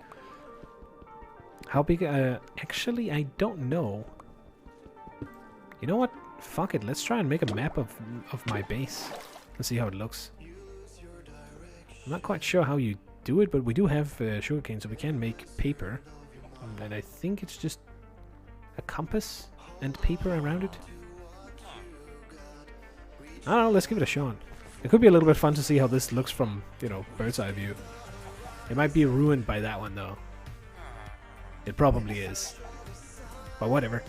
S1: How big... actually, I don't know. You know what? Fuck it, let's try and make a map of my base. Let's see how it looks. I'm not quite sure how you do it, but we do have sugarcane, so we can make paper. And I think it's just a compass and paper around it. I don't know, let's give it a shot. It could be a little bit fun to see how this looks from, you know, bird's eye view. It might be ruined by that one, though. It probably is. But whatever.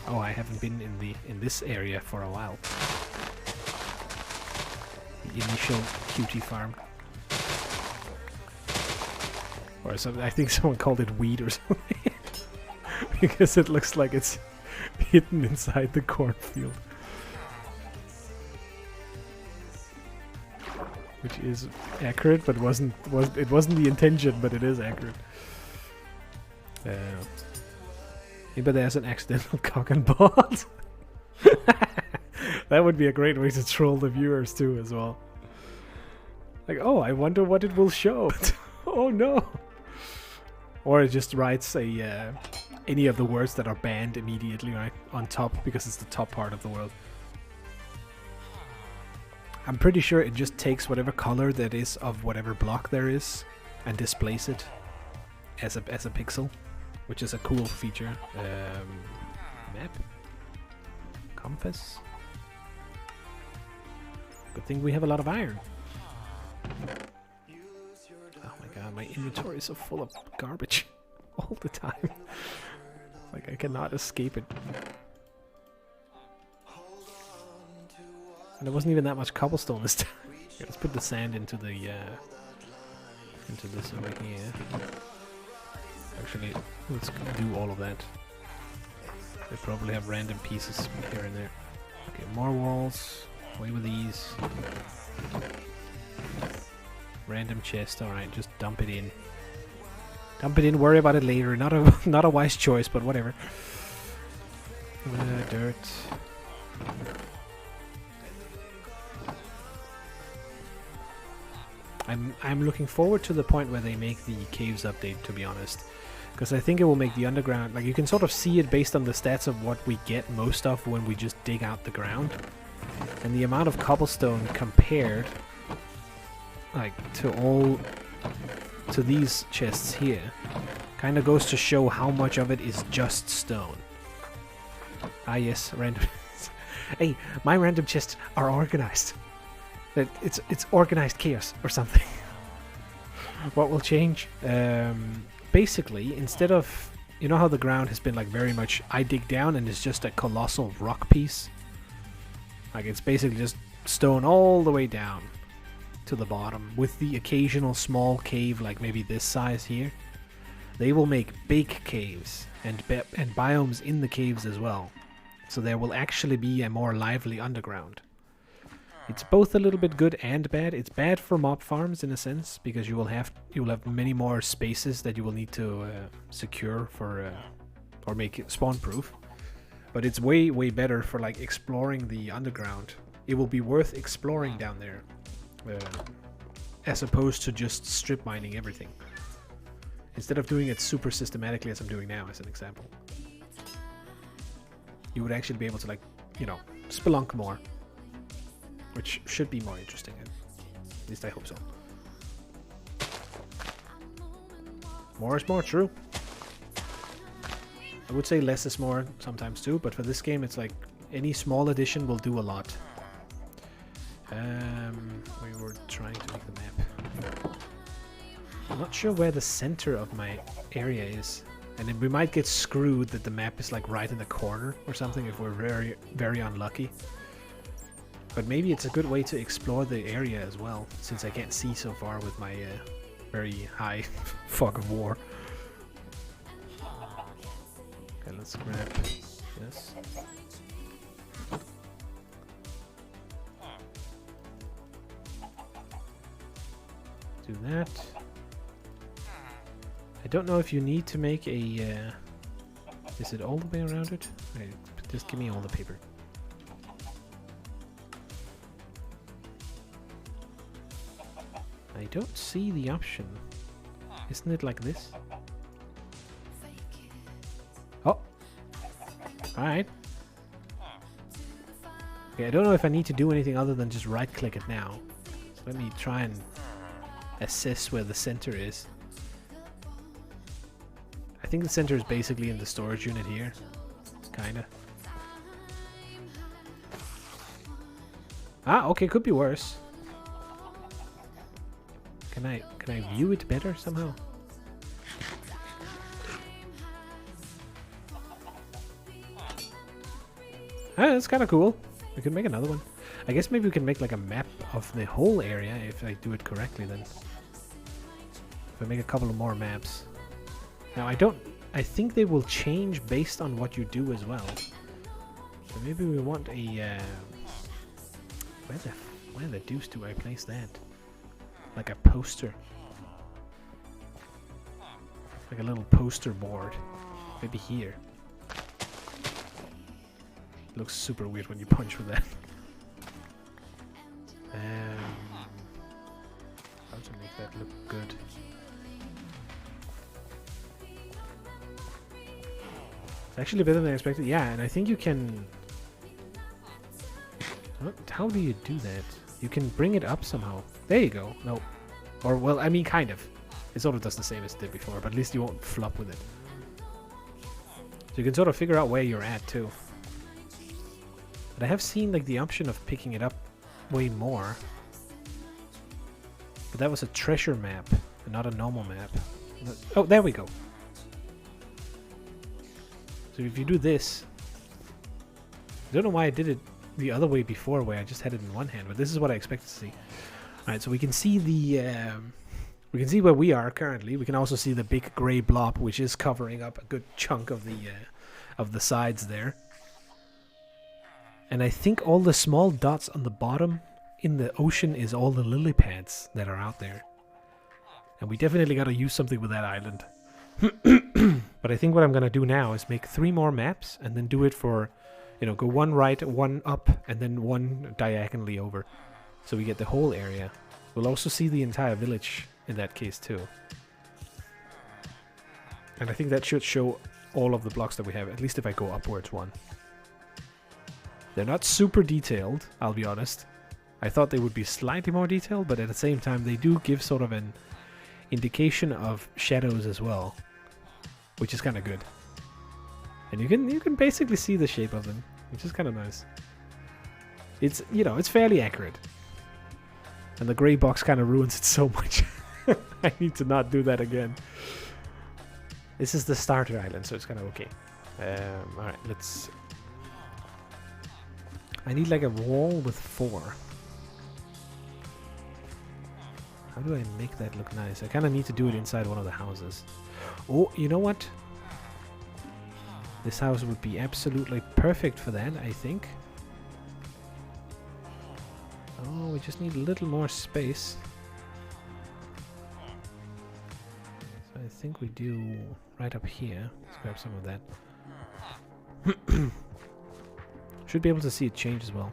S1: Oh, I haven't been in this area for a while. The initial cutie farm. Or something. I think someone called it weed or something. Because it looks like it's hidden inside the cornfield. Which is accurate, but it wasn't the intention, but it is accurate. But there's an accidental cock and balls. That would be a great way to troll the viewers too, as well. Like, oh, I wonder what it will show. Oh no! Or it just writes a any of the words that are banned immediately, right, on top, because it's the top part of the world. I'm pretty sure it just takes whatever color that is of whatever block there is and displays it as a pixel, which is a cool feature. Map. Compass. Good thing we have a lot of iron. Oh my god, my inventory is so full of garbage all the time. Like, I cannot escape it. And there wasn't even that much cobblestone this time. Yeah, let's put the sand into the into this over here. Actually, let's do all of that. They probably have random pieces here and there. Okay, more walls. Away with these. Random chest. All right, just dump it in. Dump it in. Worry about it later. Not a wise choice, but whatever. Dirt. I'm looking forward to the point where they make the caves update, to be honest, because I think it will make the underground, like, you can sort of see it based on the stats of what we get most of when we just dig out the ground, and the amount of cobblestone compared, like, to these chests here, kind of goes to show how much of it is just stone. Ah yes, random. Hey, my random chests are organized. It's organized chaos or something. What will change? Basically, instead of, you know how the ground has been like very much, I dig down and it's just a colossal rock piece. Like, it's basically just stone all the way down to the bottom with the occasional small cave, like maybe this size here. They will make big caves and biomes in the caves as well. So there will actually be a more lively underground. It's both a little bit good and bad. It's bad for mob farms in a sense, because you will have many more spaces that you will need to secure for or make it spawn proof. But it's way better for like exploring the underground. It will be worth exploring down there, as opposed to just strip mining everything. Instead of doing it super systematically as I'm doing now, as an example, you would actually be able to, like, you know, spelunk more. Which should be more interesting, at least I hope so. More is more, true. I would say less is more sometimes too, but for this game it's like any small addition will do a lot. We were trying to make the map. I'm not sure where the center of my area is, and then we might get screwed that the map is like right in the corner or something if we're very unlucky. But maybe it's a good way to explore the area as well, since I can't see so far with my very high fog of war. Okay, let's grab this. Do that. I don't know if you need to make a... is it all the way around it? Okay, just give me all the paper. I don't see the option. Isn't it like this? Oh! Alright. Okay, I don't know if I need to do anything other than just right click it now. So let me try and assess where the center is. I think the center is basically in the storage unit here. Kinda. Ah, okay, could be worse. Can I view it better somehow? Ah, that's kind of cool. We could make another one. I guess maybe we can make like a map of the whole area if I do it correctly then. If I make a couple of more maps. Now I think they will change based on what you do as well. So maybe we want a where the deuce do I place that? Like a poster. Like a little poster board. Maybe here. Looks super weird when you punch with that. How to make that look good. It's actually better than I expected. Yeah, and I think you can... How do you do that? You can bring it up somehow. There you go. No. Or, well, I mean, kind of. It sort of does the same as it did before, but at least you won't flop with it. So you can sort of figure out where you're at, too. But I have seen like the option of picking it up way more. But that was a treasure map, and not a normal map. Oh, there we go. So if you do this, I don't know why I did it the other way before, where I just had it in one hand, but this is what I expected to see. All right, so we can see the we can see where we are currently. We can also see the big gray blob, which is covering up a good chunk of the sides there. And I think all the small dots on the bottom in the ocean is all the lily pads that are out there. And we definitely got to use something with that island. But I think what I'm going to do now is make 3 more maps and then do it for, you know, go one right, one up, and then one diagonally over. So we get the whole area. We'll also see the entire village in that case too. And I think that should show all of the blocks that we have, at least if I go upwards one. They're not super detailed, I'll be honest. I thought they would be slightly more detailed, but at the same time they do give sort of an indication of shadows as well, which is kind of good. And you can basically see the shape of them, which is kind of nice. It's, you know, it's fairly accurate. And the gray box kind of ruins it so much. I need to not do that again. This is the starter island, so it's kind of okay. Alright, let's... I need like a wall with 4. How do I make that look nice? I kind of need to do it inside one of the houses. Oh, you know what? This house would be absolutely perfect for that, I think. Oh, we just need a little more space. So I think we do right up here. Let's grab some of that. Should be able to see it change as well.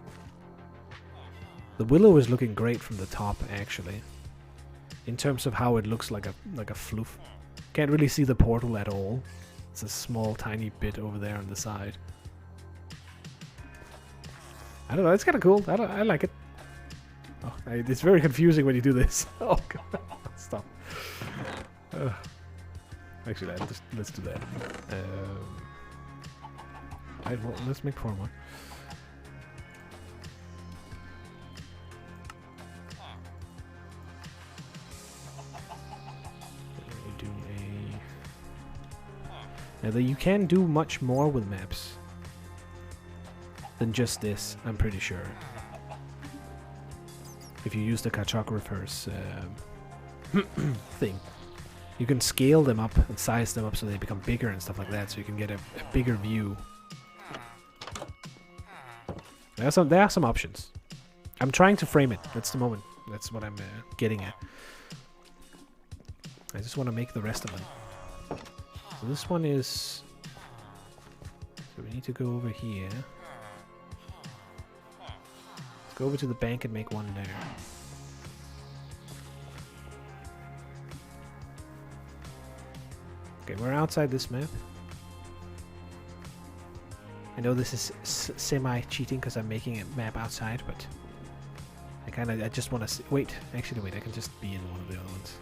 S1: The willow is looking great from the top, actually. In terms of how it looks like a floof. Can't really see the portal at all. It's a small, tiny bit over there on the side. I don't know, it's kind of cool. I like it. Oh, it's very confusing when you do this. Oh god, stop. Actually, let's do that. Well, let's make 4 more. Now, you can do much more with maps than just this, I'm pretty sure. If you use the cartographer's thing. You can scale them up and size them up so they become bigger and stuff like that, so you can get a bigger view. There are some options. I'm trying to frame it. That's the moment. That's what I'm getting at. I just want to make the rest of them. So this one is... So we need to go over here. Let's go over to the bank and make one there. Okay, we're outside this map. I know this is semi-cheating because I'm making a map outside, but I just want to... Wait, actually wait, I can just be in one of the other ones.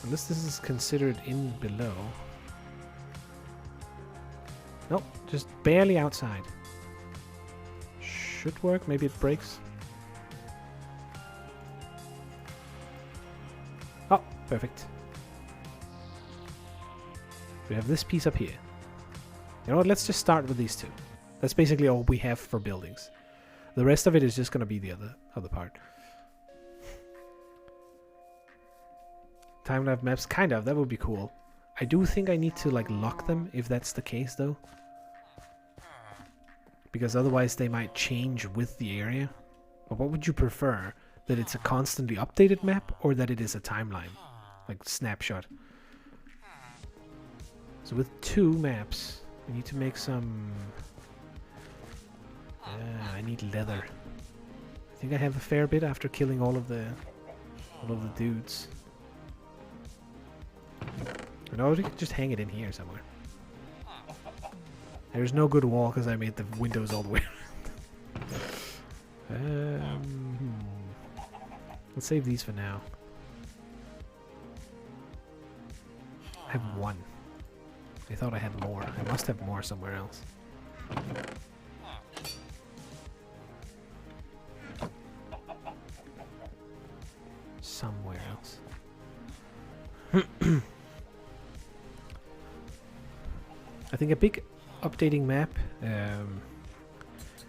S1: Unless this is considered in below. Nope, just barely outside. Should work, maybe it breaks. Oh, perfect. We have this piece up here. You know what, let's just start with these 2. That's basically all we have for buildings. The rest of it is just going to be the other part. Time-lapse maps, kind of, that would be cool. I do think I need to like lock them if that's the case though. Because otherwise they might change with the area. But what would you prefer? That it's a constantly updated map or that it is a timeline? Like snapshot. So with 2 maps, we need to make some... I need leather. I think I have a fair bit after killing all of the dudes. You know, we could just hang it in here somewhere. There's no good wall because I made the windows all the way around. Let's save these for now. I have 1. I thought I had more. I must have more somewhere else. Somewhere else. I think a big updating map, and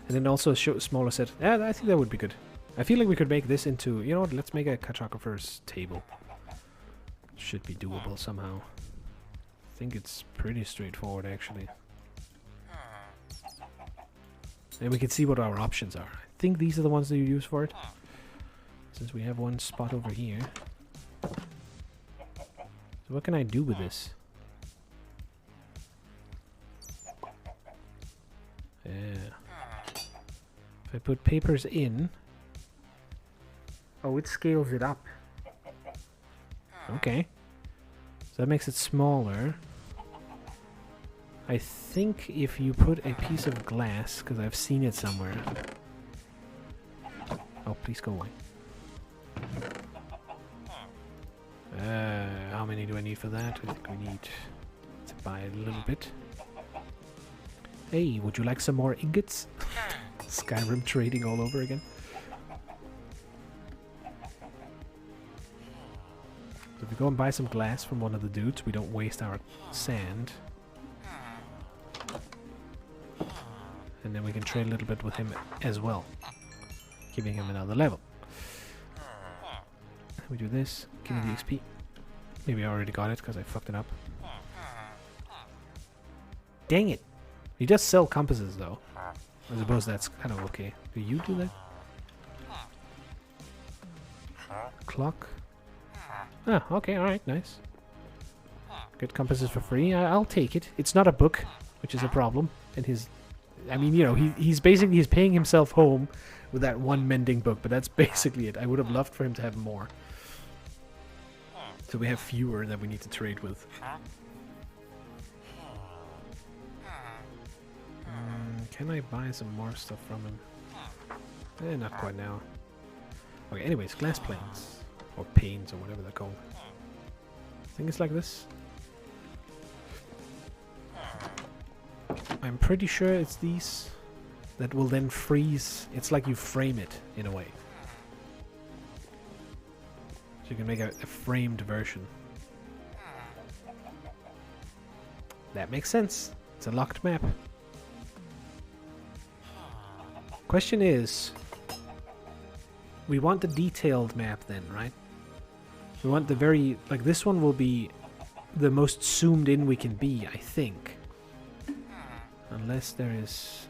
S1: then also a smaller set. Yeah, I think that would be good. I feel like we could make this into, you know what, let's make a cartographer's table. Should be doable somehow. I think it's pretty straightforward actually. And we can see what our options are. I think these are the ones that you use for it. Since we have one spot over here. So what can I do with this? Yeah. If I put papers in... Oh, it scales it up. Okay. So that makes it smaller. I think if you put a piece of glass, because I've seen it somewhere. Oh, please go away. How many do I need for that? I think we need to buy a little bit. Hey, would you like some more ingots? Skyrim trading all over again. So if we go and buy some glass from one of the dudes, we don't waste our sand. And then we can trade a little bit with him as well, giving him another level. We do this, give me the XP. Maybe I already got it because I fucked it up. Dang it! He does sell compasses though. I suppose that's kind of okay. Do you do that? Clock? Ah, okay, alright, nice. Get compasses for free. I'll take it. It's not a book, which is a problem. And his... I mean, you know, he's paying himself home with that one mending book, but that's basically it. I would have loved for him to have more. So we have fewer that we need to trade with. Can I buy some more stuff from him? Not quite now. Okay, anyways, glass planes. Or panes, or whatever they're called. I think it's like this. I'm pretty sure it's these that will then freeze. It's like you frame it, in a way. So you can make a framed version. That makes sense. It's a locked map. Question is, we want the detailed map then, right? We want the very, like this one will be the most zoomed in we can be, I think. Unless there is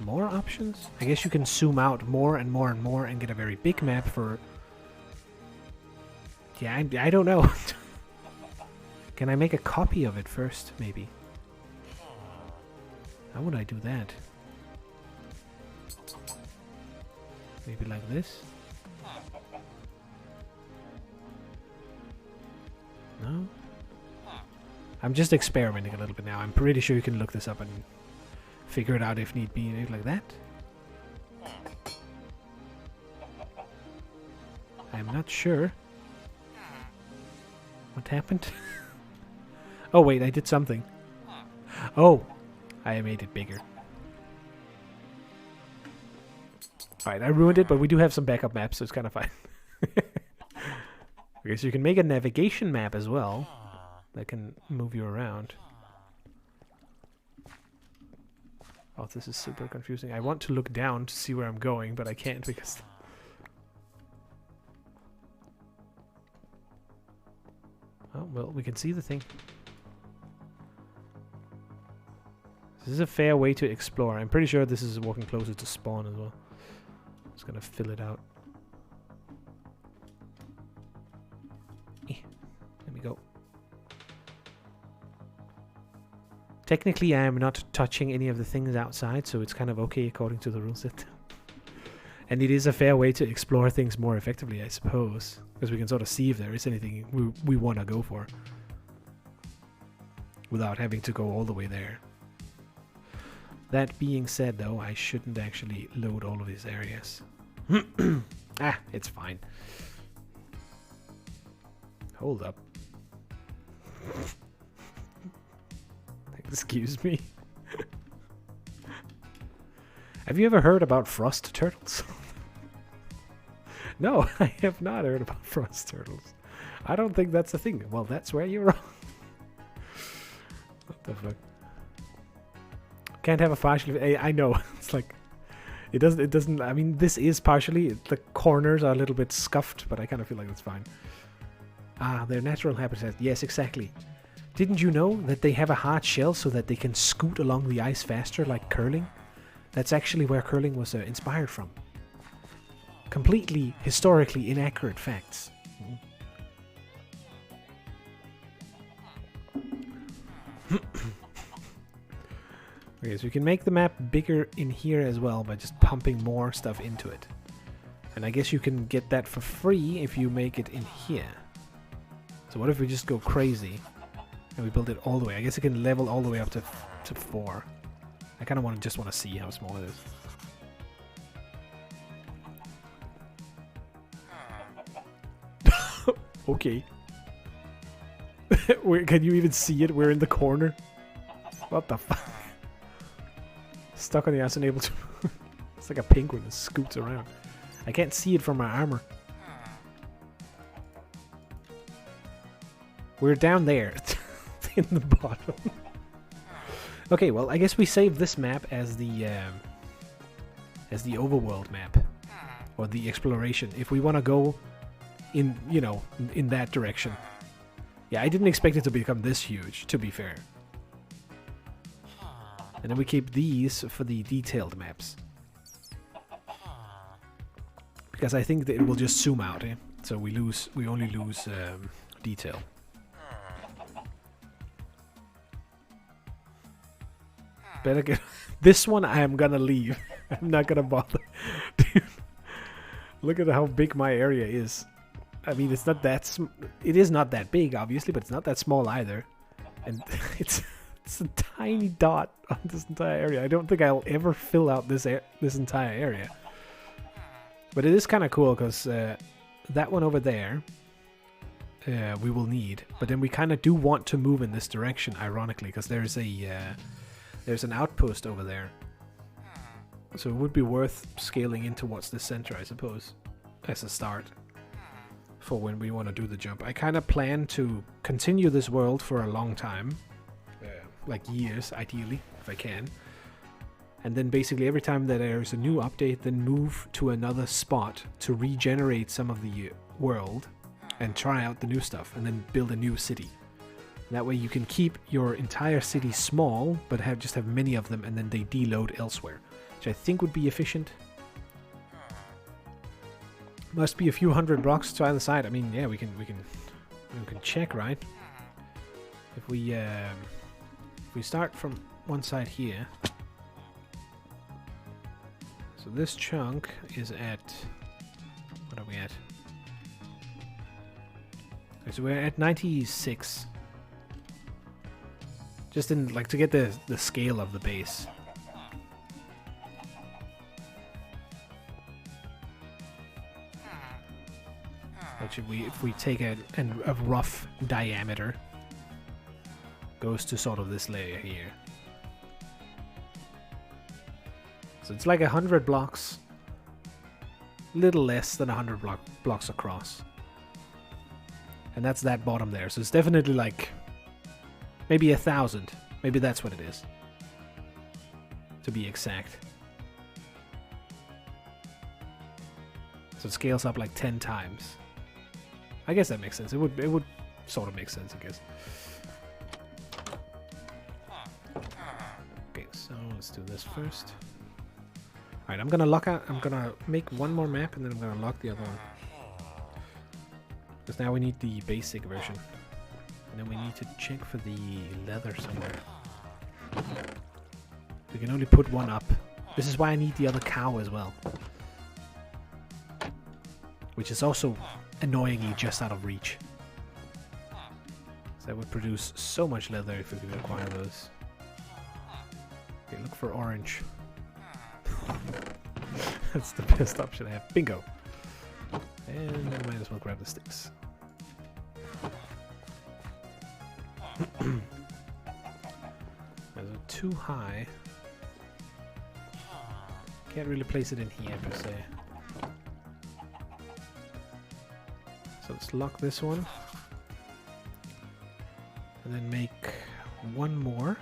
S1: more options? I guess you can zoom out more and more and more and get a very big map for... Yeah, I don't know. Can I make a copy of it first, maybe? How would I do that? Maybe like this? No? I'm just experimenting a little bit now. I'm pretty sure you can look this up and figure it out if need be. Maybe like that? I'm not sure. What happened? Oh wait, I did something. Oh! I made it bigger. Alright, I ruined it, but we do have some backup maps, so it's kind of fine. Okay, so you can make a navigation map as well that can move you around. Oh, this is super confusing. I want to look down to see where I'm going, but I can't because... Oh, well, we can see the thing. This is a fair way to explore. I'm pretty sure this is walking closer to spawn as well. Just gonna fill it out. There we go. Technically, I am not touching any of the things outside, so it's kind of okay according to the rule set. And it is a fair way to explore things more effectively, I suppose. Because we can sort of see if there is anything we want to go for. Without having to go all the way there. That being said, though, I shouldn't actually load all of these areas. Ah, it's fine. Hold up. Excuse me. Have you ever heard about frost turtles? No, I have not heard about frost turtles. I don't think that's a thing. Well, that's where you're wrong. What the fuck? Can't have a partially. I know. It's like it doesn't. I mean, this is partially. The corners are a little bit scuffed, but I kind of feel like that's fine. Ah, their natural habitat. Yes, exactly. Didn't you know that they have a hard shell so that they can scoot along the ice faster, like curling? That's actually where curling was inspired from. Completely historically inaccurate facts. Okay, so you can make the map bigger in here as well by just pumping more stuff into it. And I guess you can get that for free if you make it in here. So what if we just go crazy and we build it all the way? I guess it can level all the way up to 4. I kind of just want to see how small it is. Okay. Can you even see it? We're in the corner. What the fuck? Stuck on the ass, unable to. It's like a penguin that scoots around. I can't see it from my armor. We're down there. In the bottom. Okay, well, I guess we save this map as the overworld map. Or the exploration. If we want to go in, you know, in that direction. Yeah, I didn't expect it to become this huge, to be fair. And then we keep these for the detailed maps. Because I think that it will just zoom out, eh? So we only lose detail. Better get this one. I am gonna leave. I'm not gonna bother. Dude, look at how big my area is. I mean, it's not that. It is not that big, obviously, but it's not that small either. And it's a tiny dot on this entire area. I don't think I'll ever fill out this entire area. But it is kind of cool because that one over there we will need. But then we kind of do want to move in this direction, ironically, because there's an outpost over there. So it would be worth scaling in towards the center, I suppose, as a start for when we want to do the jump. I kind of plan to continue this world for a long time. Like years, ideally, if I can. And then basically every time that there's a new update, then move to another spot to regenerate some of the world and try out the new stuff, and then build a new city. That way you can keep your entire city small, but just have many of them, and then they deload elsewhere, which I think would be efficient. Must be a few hundred blocks to either side. I mean, yeah, we can check, right? If we start from one side here. So this chunk is at, what are we at? Okay, so we're at 96. Just in, like, to get the scale of the base. Actually, if we take a rough diameter, goes to sort of this layer here. So it's like 100 blocks, little less than 100 blocks across. And that's that bottom there. So it's definitely like maybe 1,000. Maybe that's what it is, to be exact. So it scales up like 10 times. I guess that makes sense. It would sort of make sense, I guess. Okay, so let's do this first. Alright, I'm gonna make one more map and then I'm gonna lock the other one. Because now we need the basic version. And then we need to check for the leather somewhere. We can only put one up. This is why I need the other cow as well. Which is also annoyingly just out of reach. So that would produce so much leather if we could acquire those. Okay, look for orange. That's the best option I have. Bingo! And I might as well grab the sticks. too high. Can't really place it in here per se. So let's lock this one. And then make one more.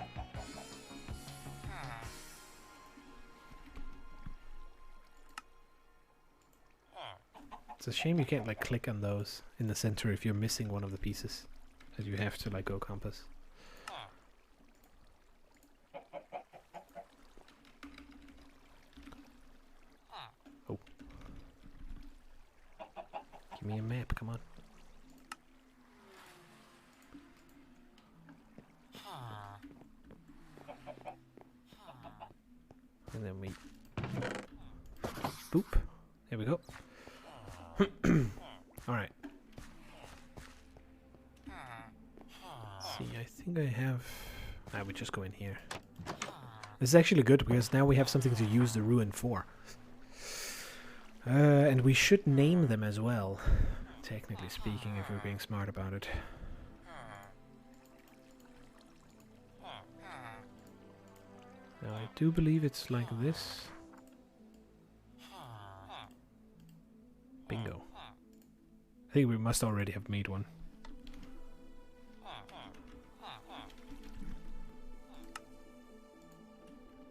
S1: It's a shame you can't like click on those in the center if you're missing one of the pieces. That you have to like go compass. Oh. Give me a map, come on. And then we boop. There we go. Alright. See, I think I have... we just go in here. This is actually good because now we have something to use the ruin for. And we should name them as well, technically speaking, if we're being smart about it. Now I do believe it's like this. Bingo. I think we must already have made one.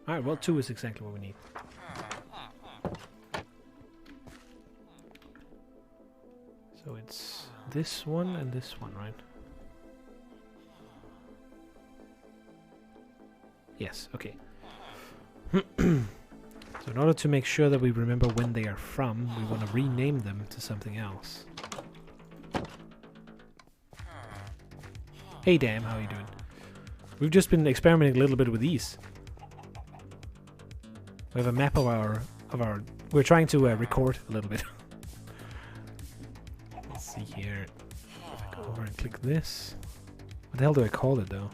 S1: Alright, well 2 is exactly what we need. So it's this one and this one, right? Yes, okay. So in order to make sure that we remember when they are from, we want to rename them to something else. Hey Dan, how are you doing? We've just been experimenting a little bit with these. We have a map of our we're trying to record a little bit. Let's see here. Go over and click this. What the hell do I call it though?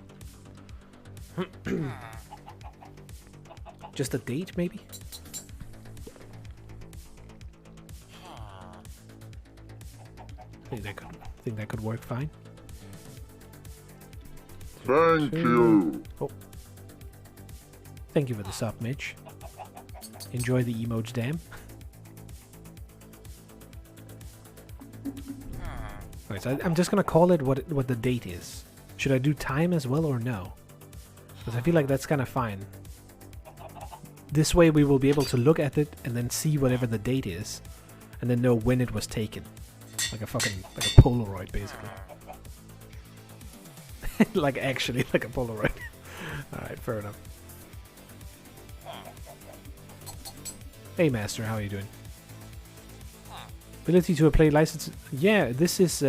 S1: Just a date, maybe? I think that could work fine.
S2: Thank you.
S1: Oh. Thank you for the sub, Mitch. Enjoy the emoji dam. Alright, so I'm just gonna call it what the date is. Should I do time as well or no? Because I feel like that's kind of fine. This way we will be able to look at it and then see whatever the date is. And then know when it was taken. Like a Polaroid, basically. Like actually, like a Polaroid. Alright, fair enough. Hey Master, how are you doing? Ability to play license. Yeah, this is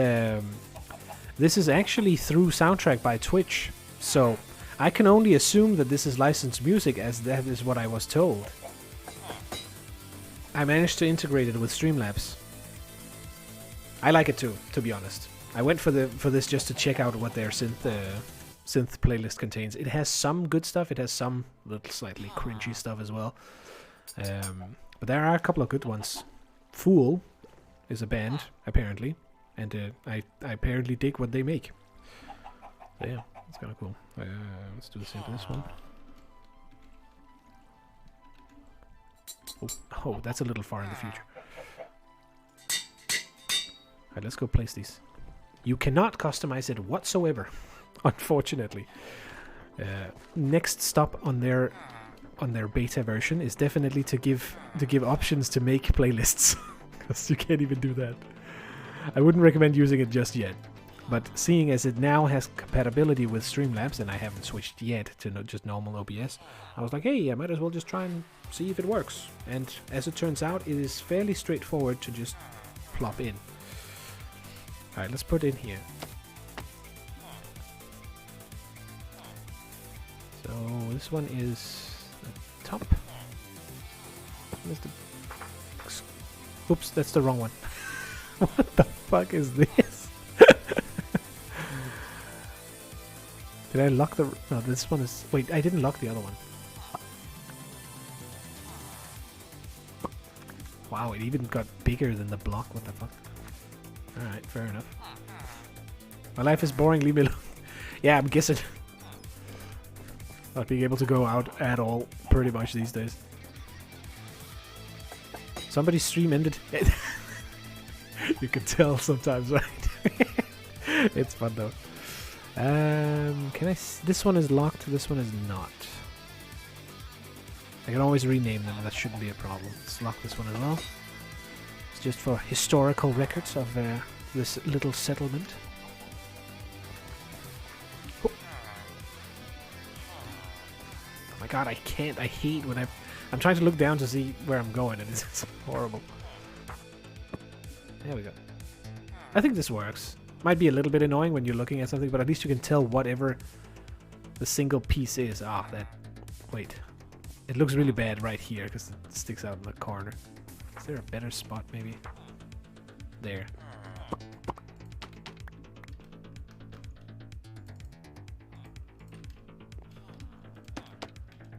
S1: actually through soundtrack by Twitch. So I can only assume that this is licensed music, as that is what I was told. I managed to integrate it with Streamlabs. I like it too, to be honest. I went for this just to check out what their synth playlist contains. It has some good stuff. It has some little slightly cringy stuff as well. But there are a couple of good ones. Fool is a band, apparently, and I apparently dig what they make. So yeah, it's kind of cool. Let's do the same for this one. Oh, that's a little far in the future. Alright, let's go place these. You cannot customize it whatsoever, unfortunately. Next stop on their beta version is definitely to give options to make playlists, because you can't even do that. I wouldn't recommend using it just yet, but seeing as it now has compatibility with Streamlabs, and I haven't switched yet to just normal OBS, I was like, hey, I might as well just try and see if it works. And as it turns out, it is fairly straightforward to just plop in. Alright, let's put it in here. So this one is the top. Oops, that's the wrong one. What the fuck is this? Did I lock the... No, this one is... Wait, I didn't lock the other one. Wow, it even got bigger than the block. What the fuck? Alright, fair enough. My life is boring, leave me alone. Yeah, I'm guessing. Not being able to go out at all, pretty much these days. Somebody's stream ended. You can tell sometimes, right? It's fun though. Can I? This one is locked. This one is not. I can always rename them. That shouldn't be a problem. Let's lock this one as well. It's just for historical records of this little settlement. Oh my god, I can't. I hate when I'm trying to look down to see where I'm going, and it's horrible. There we go. I think this works. Might be a little bit annoying when you're looking at something, but at least you can tell whatever the single piece is. Ah, that... Wait. It looks really bad right here because it sticks out in the corner. Is there a better spot, maybe? There.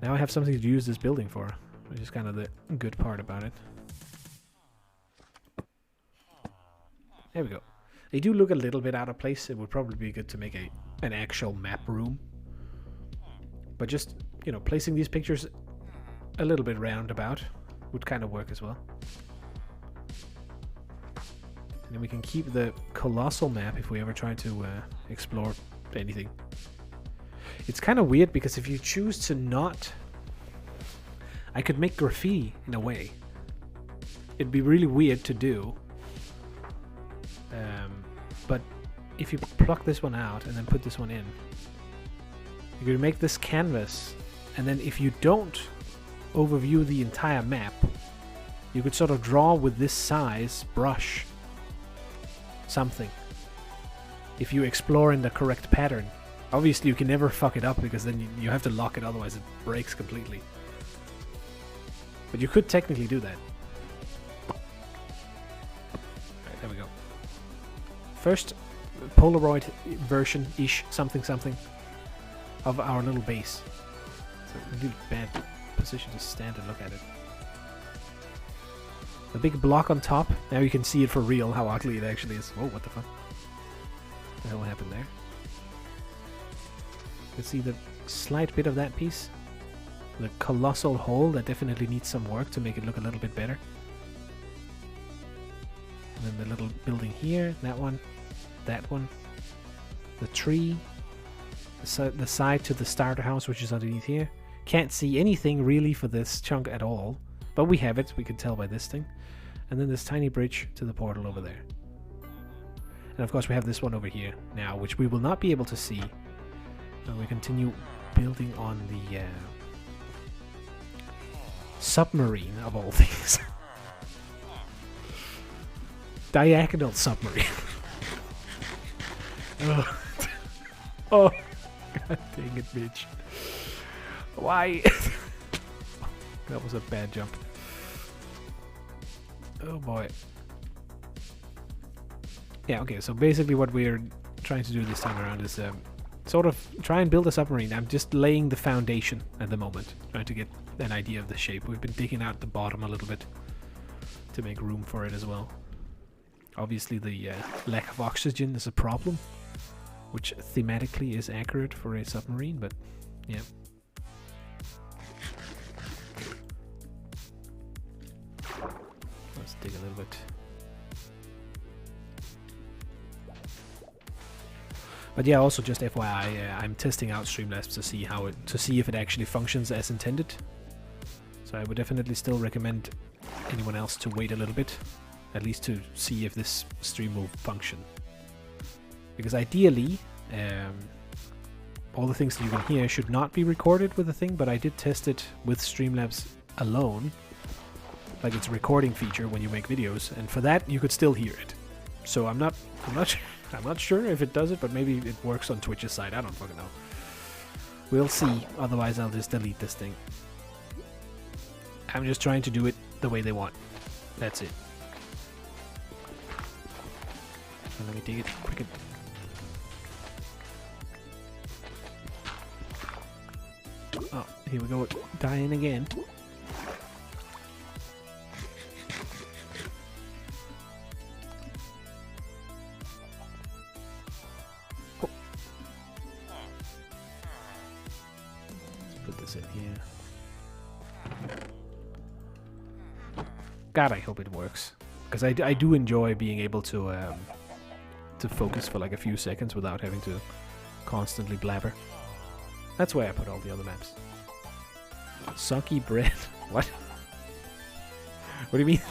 S1: Now I have something to use this building for, which is kind of the good part about it. There we go. They do look a little bit out of place. It would probably be good to make an actual map room. But just, you know, placing these pictures a little bit roundabout would kind of work as well. And then we can keep the colossal map if we ever try to explore anything. It's kind of weird because if you choose to not... I could make graffiti in a way. It'd be really weird to do. But if you pluck this one out and then put this one in, you could make this canvas, and then if you don't overview the entire map, you could sort of draw with this size brush something. If you explore in the correct pattern. Obviously you can never fuck it up because then you have to lock it, otherwise it breaks completely. But you could technically do that. Right, there we go. First Polaroid version-ish something of our little base. It's a really bad position to stand and look at it. The big block on top, now you can see it for real how ugly it actually is. Whoa, what the fuck? What the hell happened there? You can see the slight bit of that piece. The colossal hole that definitely needs some work to make it look a little bit better. And then the little building here, that one, the tree, the side to the starter house, which is underneath here. Can't see anything really for this chunk at all, but we have it, we can tell by this thing. And then this tiny bridge to the portal over there. And of course we have this one over here now, which we will not be able to see. And we continue building on the submarine of all things. Diagonal submarine. Oh. Oh, god dang it, bitch. Why? That was a bad jump. Oh boy. Yeah, okay, so basically what we're trying to do this time around is sort of try and build a submarine. I'm just laying the foundation at the moment, trying to get an idea of the shape. We've been digging out the bottom a little bit to make room for it as well. Obviously the lack of oxygen is a problem, which thematically is accurate for a submarine, but yeah. Let's dig a little bit. But yeah, also just FYI, I'm testing out Streamlabs to see if it actually functions as intended. So I would definitely still recommend anyone else to wait a little bit, at least to see if this stream will function. Because ideally, all the things that you can hear should not be recorded with the thing, but I did test it with Streamlabs alone, like its recording feature when you make videos, and for that you could still hear it. So I'm not sure if it does it, but maybe it works on Twitch's side. I don't fucking know. We'll see. Otherwise, I'll just delete this thing. I'm just trying to do it the way they want. That's it. So let me dig it quick. Oh, here we go. Dying again. this in here. God, I hope it works. Because I do enjoy being able to focus for like a few seconds without having to constantly blabber. That's why I put all the other maps. Soggy bread. What? What do you mean?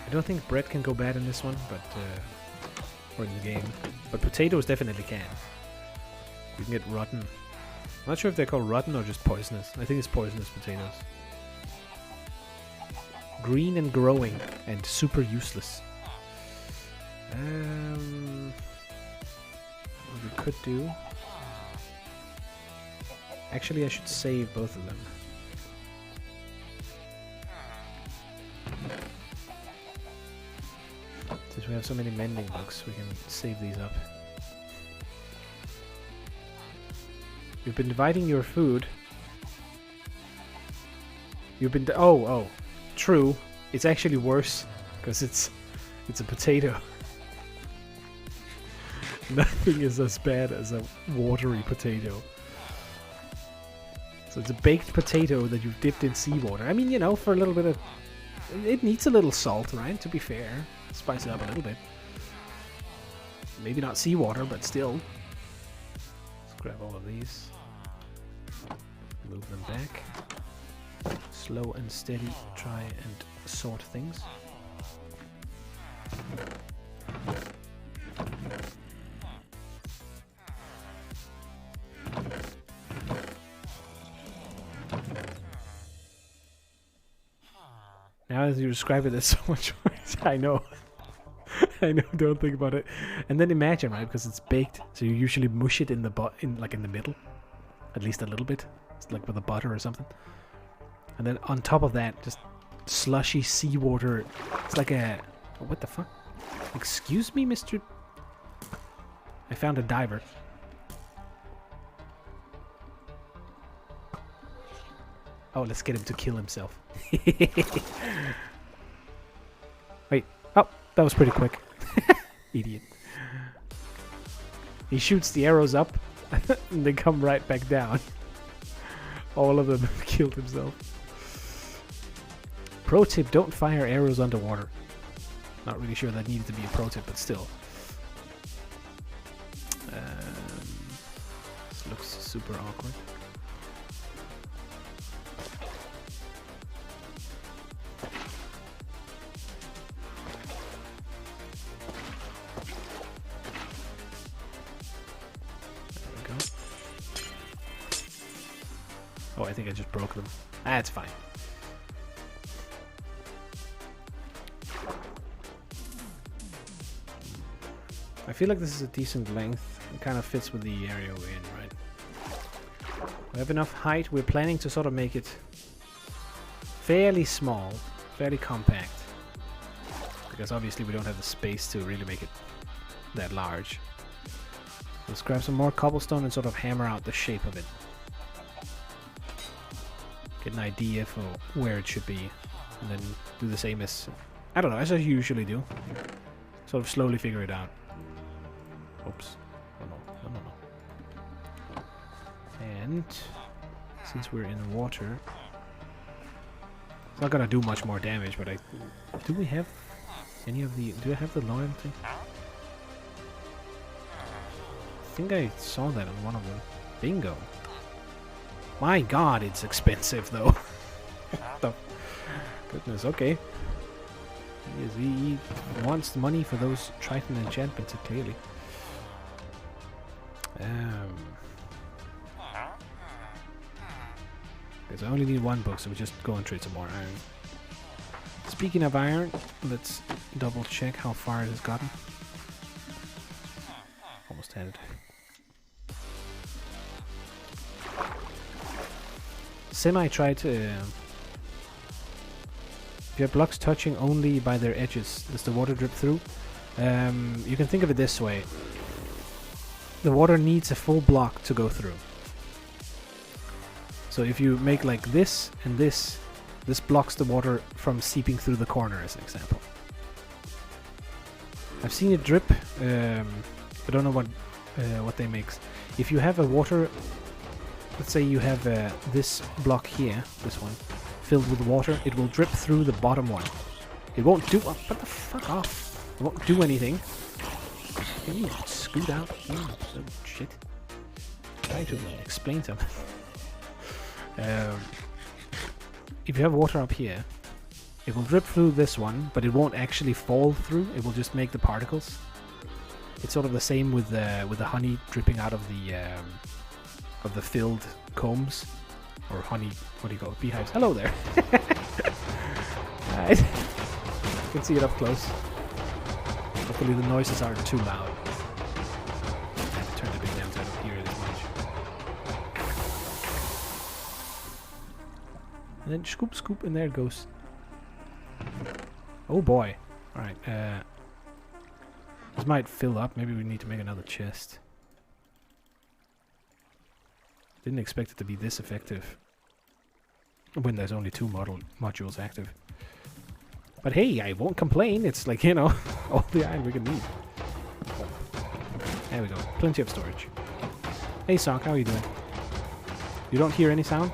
S1: I don't think bread can go bad in this one, but or in the game. But potatoes definitely can. You can get rotten. I'm not sure if they're called rotten or just poisonous. I think it's poisonous potatoes. Green and growing and super useless. What we could do... Actually, I should save both of them. Since we have so many mending books, we can save these up. You've been dividing your food. You've been... oh, true. It's actually worse, because it's a potato. Nothing is as bad as a watery potato. So it's a baked potato that you've dipped in seawater. I mean, you know, for a little bit of... It needs a little salt, right? To be fair. Spice it up a little bit. Maybe not seawater, but still. Let's grab all of these. Move them back. Slow and steady, try and sort things. Now as you describe it, there's so much worse. I know. I know, don't think about it. And then imagine, right, because it's baked, so you usually mush it in the in the middle. At least a little bit. It's like with a butter or something. And then on top of that, just slushy seawater. It's like a... What the fuck? Excuse me, Mr... I found a diver. Oh, let's get him to kill himself. Wait. Oh, that was pretty quick. Idiot. He shoots the arrows up and they come right back down. All of them have killed himself. Pro tip, don't fire arrows underwater. Not really sure that needed to be a pro tip, but still. This looks super awkward. There we go. Oh, I think I just broke them. That's fine. I feel like this is a decent length. It kind of fits with the area we're in, right? We have enough height. We're planning to sort of make it fairly small, fairly compact. Because obviously we don't have the space to really make it that large. Let's grab some more cobblestone and sort of hammer out the shape of it. Get an idea for where it should be. And then do the same as, I don't know, as I usually do. Sort of slowly figure it out. Oops. Oh no, no, no. And since we're in water, it's not gonna do much more damage, but do we have any of the, do I have the loyalty? I think I saw that on one of them. Bingo. My god, it's expensive though. The goodness, okay. He wants money for those Triton enchantments, clearly. Because I only need one book, so we just go and trade some more iron. Speaking of iron, let's double check how far it has gotten. Almost had it. Semi tried to... if you have blocks touching only by their edges, does the water drip through? You can think of it this way. The water needs a full block to go through. So if you make like this and this blocks the water from seeping through the corner, as an example. I've seen it drip. I don't know what they makes. If you have a water, let's say you have this block here, this one, filled with water, it will drip through the bottom one. It won't do. Oh, what the fuck off! It won't do anything. Can you scoot out? Oh, so shit. Try to explain something. If you have water up here, it will drip through this one, but it won't actually fall through. It will just make the particles. It's sort of the same with the honey dripping out of the filled combs, or honey. What do you call it? Beehives. Hello there. Right. You can see it up close. Hopefully the noises aren't too loud. I have to turn the big down so I don't hear it as much. And then scoop, scoop, and there it goes. Oh boy. Alright, this might fill up. Maybe we need to make another chest. Didn't expect it to be this effective when there's only 2 modules active. But hey, I won't complain. It's like, you know, all the iron we can need. There we go. Plenty of storage. Hey Sock, how are you doing? You don't hear any sound?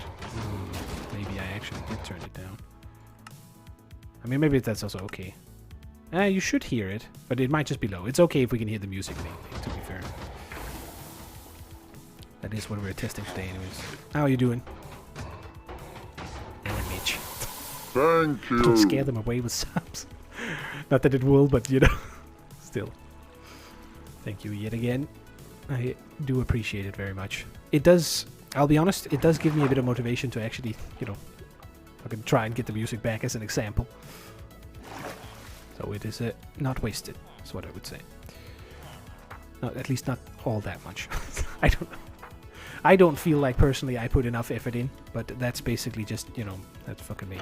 S1: Maybe I actually did turn it down. I mean, maybe that's also okay. You should hear it, but it might just be low. It's okay if we can hear the music mainly, to be fair. That is what we're testing today anyways. How are you doing? Mitch.
S2: Thank you.
S1: Don't scare them away with subs. Not that it will, but you know, still. Thank you yet again. I do appreciate it very much. It does, I'll be honest, it does give me a bit of motivation to actually, you know, I can try and get the music back as an example. So it is not wasted, is what I would say. No, at least not all that much. I don't know. I don't feel like personally I put enough effort in, but that's basically just, you know, that's fucking me.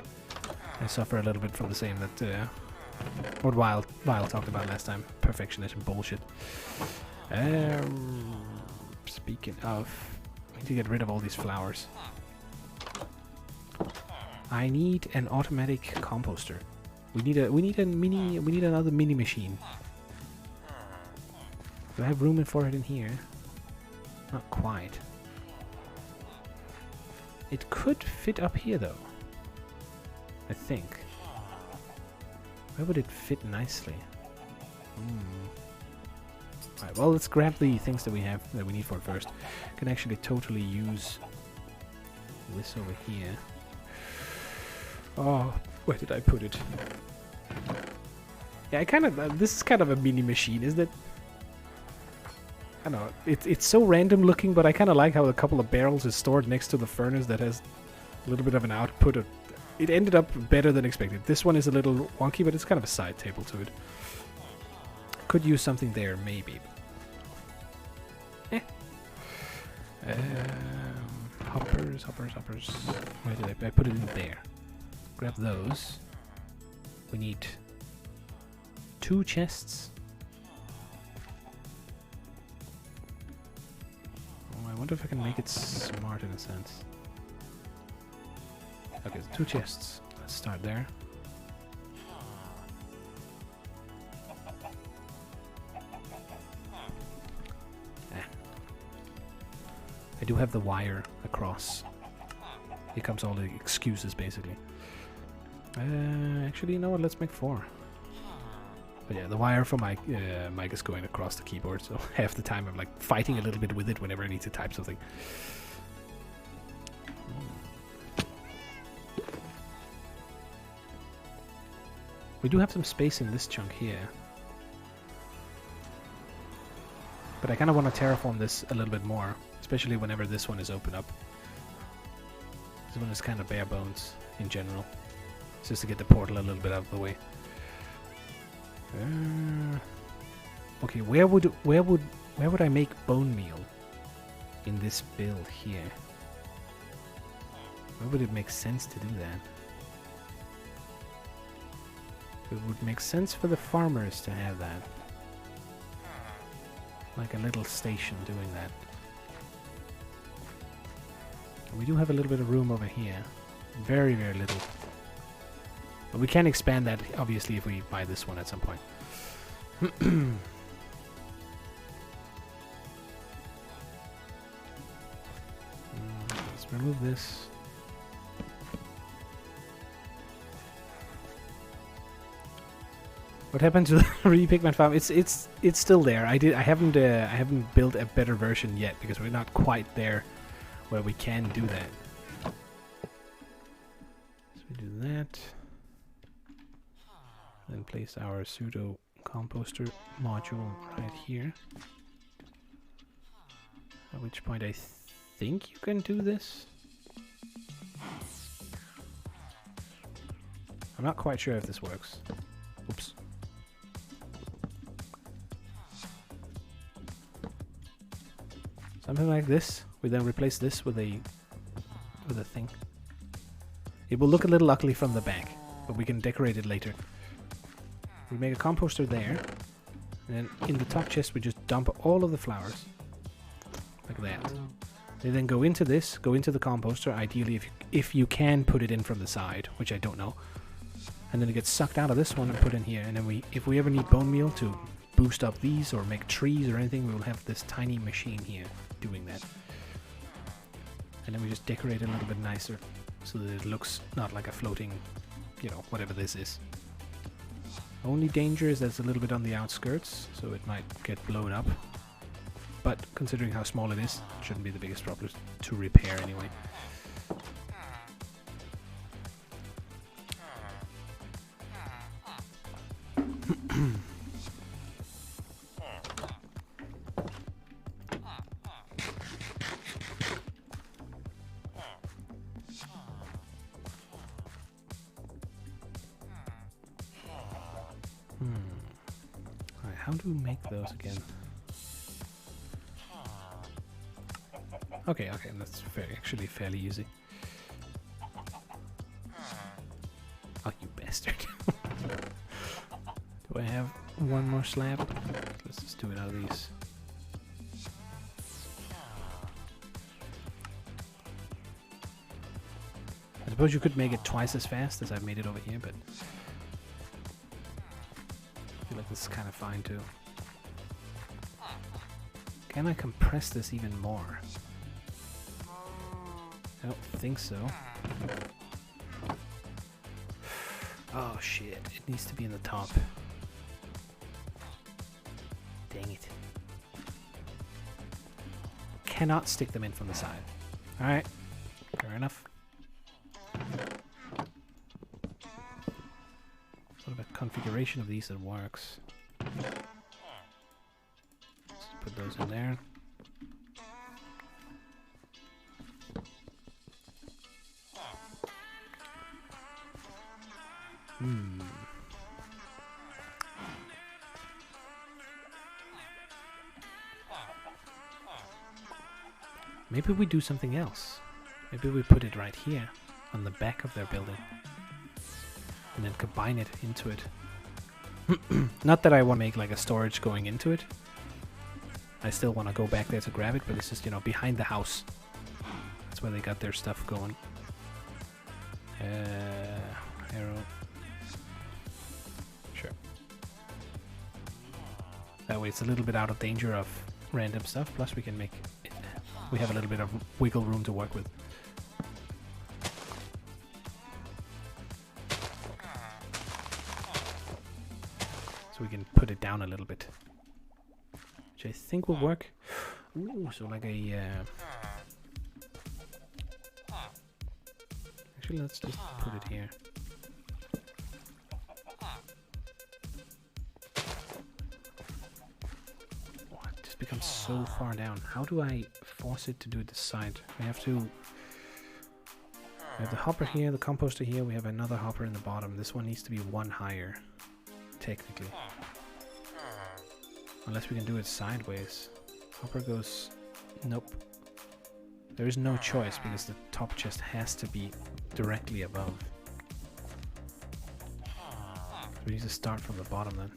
S1: I suffer a little bit from the same that what Wild talked about last time. Perfectionism bullshit. Speaking of, I need to get rid of all these flowers. I need an automatic composter. We need another mini machine. Do I have room for it in here? Not quite. It could fit up here though. I think. Where would it fit nicely? Alright, well, let's grab the things that we need for it first. Can actually totally use this over here. Oh, where did I put it? Yeah, I kind of this is kind of a mini machine, isn't it? I don't know, it's so random looking, but I kind of like how a couple of barrels is stored next to the furnace that has a little bit of an output. It ended up better than expected. This one is a little wonky, but it's kind of a side table to it. Could use something there, maybe. Hoppers. Where did I put it in there? Grab those. We need 2 chests. Oh, I wonder if I can make it smart in a sense. Okay, 2 chests. Let's start there. I do have the wire across. Here comes all the excuses, basically. Actually, you know what? Let's make 4. But yeah, the wire for my mic is going across the keyboard, so half the time I'm like fighting a little bit with it whenever I need to type something. We do have some space in this chunk here. But I kind of want to terraform this a little bit more, especially whenever this one is open up. This one is kind of bare bones in general. It's just to get the portal a little bit out of the way. Okay, where would I make bone meal in this build here? Where would it make sense to do that? It would make sense for the farmers to have that. Like a little station doing that. So we do have a little bit of room over here. Very, very little. But we can expand that, obviously, if we buy this one at some point. Let's remove this. What happened to the re-pigment farm? It's still there. I haven't built a better version yet because we're not quite there where we can do that. So we do that. Then place our pseudo composter module right here. At which point I think you can do this. I'm not quite sure if this works. Oops. Something like this. We then replace this with a thing. It will look a little ugly from the back, but we can decorate it later. We make a composter there, and then in the top chest we just dump all of the flowers, like that. They then go into this, go into the composter. Ideally, if you can put it in from the side, which I don't know, and then it gets sucked out of this one and put in here. And then if we ever need bone meal to boost up these or make trees or anything, we will have this tiny machine here doing that. And then we just decorate it a little bit nicer so that it looks not like a floating, you know, whatever this is. Only danger is that it's a little bit on the outskirts, so it might get blown up. But considering how small it is, it shouldn't be the biggest problem to repair anyway. Alright, how do we make those again? Okay, that's actually fairly easy. Oh, you bastard. Do I have one more slab? Let's just do it out of these. I suppose you could make it twice as fast as I've made it over here, but I feel like this is kind of fine too. Can I compress this even more? I don't think so. Oh shit, it needs to be in the top. Dang it. Cannot stick them in from the side. Alright, fair enough. Sort of a configuration of these that works. Let's put those in there. Maybe we do something else. Maybe we put it right here on the back of their building and then combine it into it. Not that I want to make like a storage going into it. I still want to go back there to grab it, but it's just, you know, behind the house. That's where they got their stuff going. Arrow. Sure. That way it's a little bit out of danger of random stuff, plus we can make it, we have a little bit of wiggle room to work with. So we can put it down a little bit, which I think will work. Ooh, so like a actually let's just put it here. Becomes so far down. How do I force it to do this side? We have to. We have the hopper here, the composter here. We have another hopper in the bottom. This one needs to be one higher, technically. Unless we can do it sideways. Hopper goes. Nope. There is no choice because the top chest has to be directly above. So we need to start from the bottom then.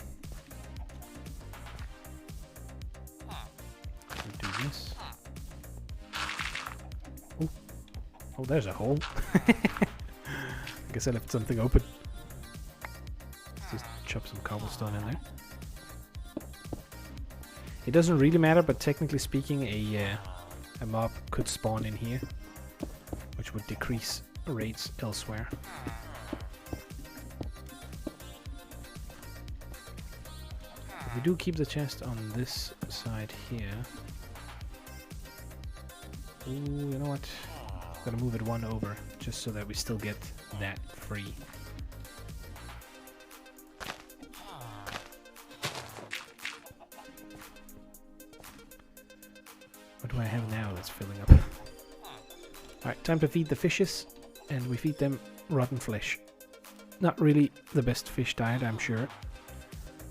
S1: Do this. Ooh. Oh, there's a hole. I guess I left something open. Let's just chop some cobblestone in there. It doesn't really matter, but technically speaking, a mob could spawn in here, which would decrease rates elsewhere. We do keep the chest on this side here. Ooh, you know what? I'm gonna move it one over, just so that we still get that free. What do I have now that's filling up? Alright, time to feed the fishes, and we feed them rotten flesh. Not really the best fish diet, I'm sure.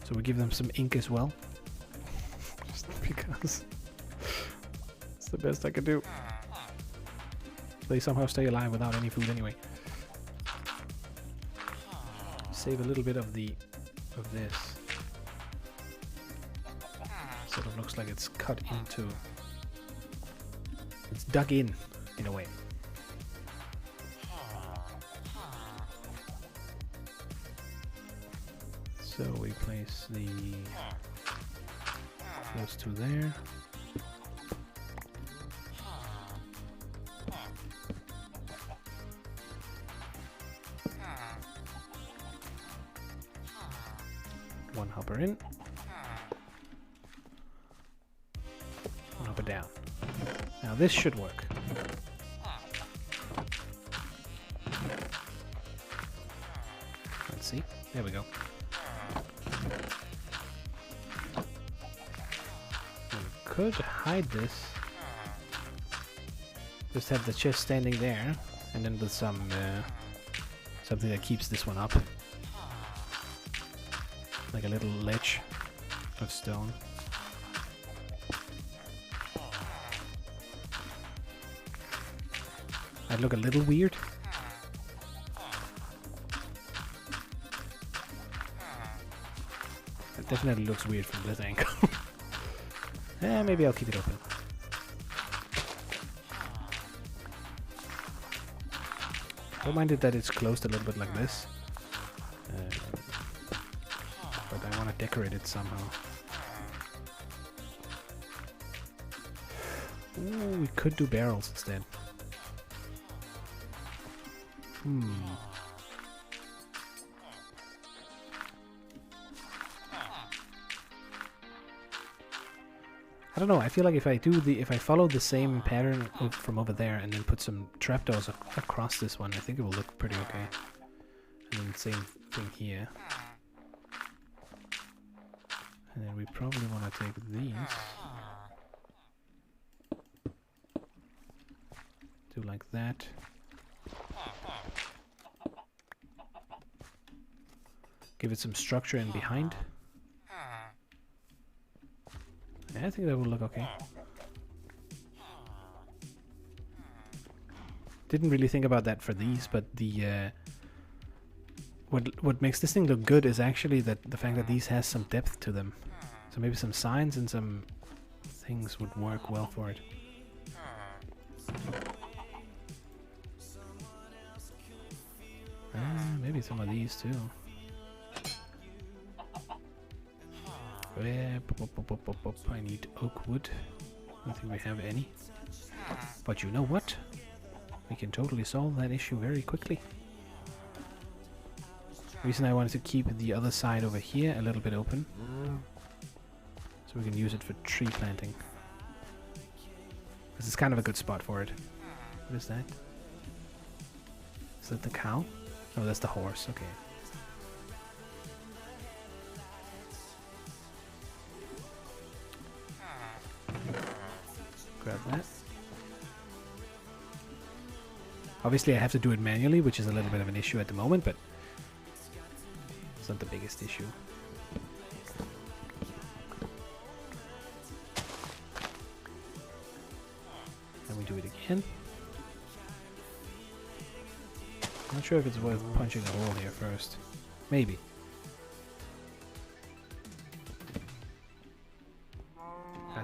S1: So we give them some ink as well. Just because it's the best I could do. They somehow stay alive without any food anyway. Save a little bit of this. Sort of looks like it's cut into. It's dug in a way. So we place those two there. One hopper in. One hopper down. Now this should work. Let's see. There we go. Could hide this. Just have the chest standing there, and then with some something that keeps this one up, like a little ledge of stone. I'd look a little weird. It definitely looks weird from this angle. Maybe I'll keep it open. Don't mind it that it's closed a little bit like this. But I want to decorate it somehow. Ooh, we could do barrels instead. I don't know, I feel like if I follow the same pattern from over there and then put some trapdoors across this one, I think it will look pretty okay. And then same thing here. And then we probably want to take these. Do like that. Give it some structure in behind. I think that will look okay. Didn't really think about that for these, but the what makes this thing look good is actually that the fact that these has some depth to them. So maybe some signs and some things would work well for it. Maybe some of these too. I need oak wood. I don't think we have any. But you know what? We can totally solve that issue very quickly. The reason I wanted to keep the other side over here a little bit open, so we can use it for tree planting. This is kind of a good spot for it. What is that? Is that the cow? Oh, that's the horse. Okay. Grab that. Obviously I have to do it manually, which is a little bit of an issue at the moment, but it's not the biggest issue. And we do it again. I'm not sure if it's worth punching a hole here first. Maybe.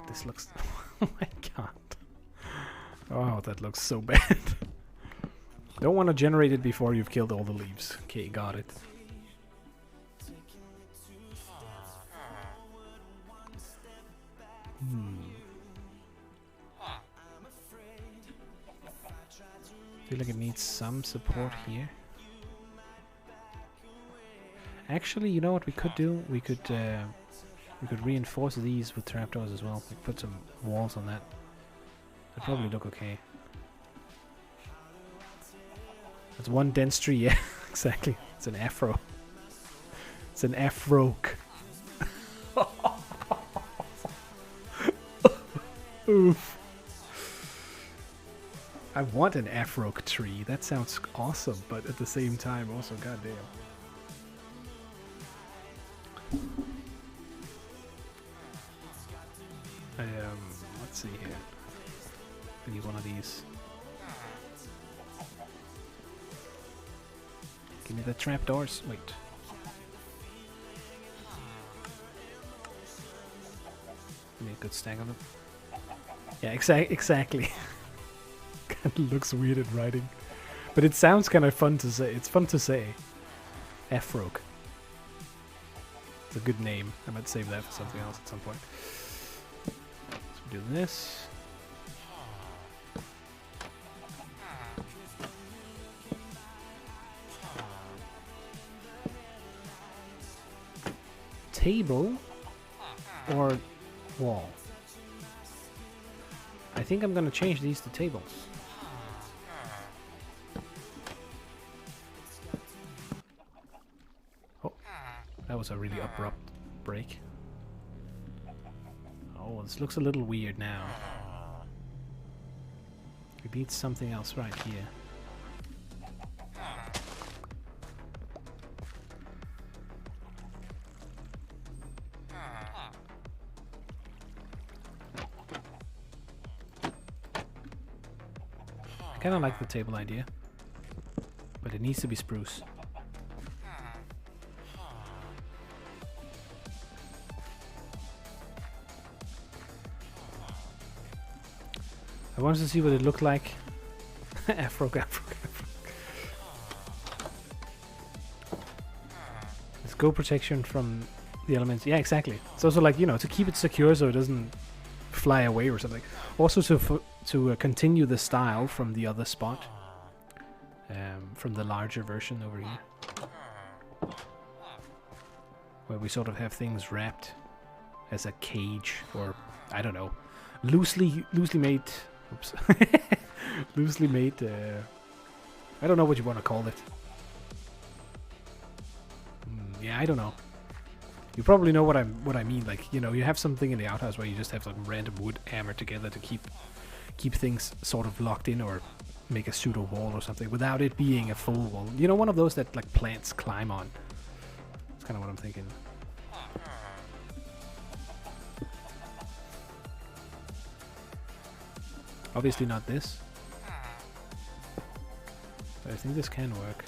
S1: This looks... Oh my god. Oh, that looks so bad. Don't want to generate it before you've killed all the leaves. Okay, got it. Feel like it needs some support here. Actually, you know what we could do? We could reinforce these with trapdoors as well. We could put some walls on that. That'd probably look okay. That's one dense tree, yeah, exactly. It's an afro. It's an afroke. Oof. I want an afroke tree. That sounds awesome, but at the same time, also goddamn. Let's see here. I need one of these. Give me the trapdoors. Wait. Give me a good stack of them. Yeah, exactly. Kind of looks weird in writing, but it sounds kind of fun to say. It's fun to say. Afroke. It's a good name. I might save that for something else at some point. So we do this. Table or wall? I think I'm gonna change these to tables. Oh, that was a really abrupt break. Oh, this looks a little weird now. We need something else right here. I kind of like the table idea, but it needs to be spruce. I wanted to see what it looked like. Afro. Let's go protection from the elements. Yeah, exactly. It's also like, you know, to keep it secure so it doesn't fly away or something. Also to continue the style from the other spot, from the larger version over here, where we sort of have things wrapped as a cage, or I don't know, loosely made. Oops, loosely made. I don't know what you want to call it. Yeah, I don't know. You probably know what I mean. Like, you know, you have something in the outhouse where you just have some random wood hammered together to keep things sort of locked in, or make a pseudo wall or something without it being a full wall. You know, one of those that like plants climb on. That's kind of what I'm thinking. Obviously not this, but I think this can work.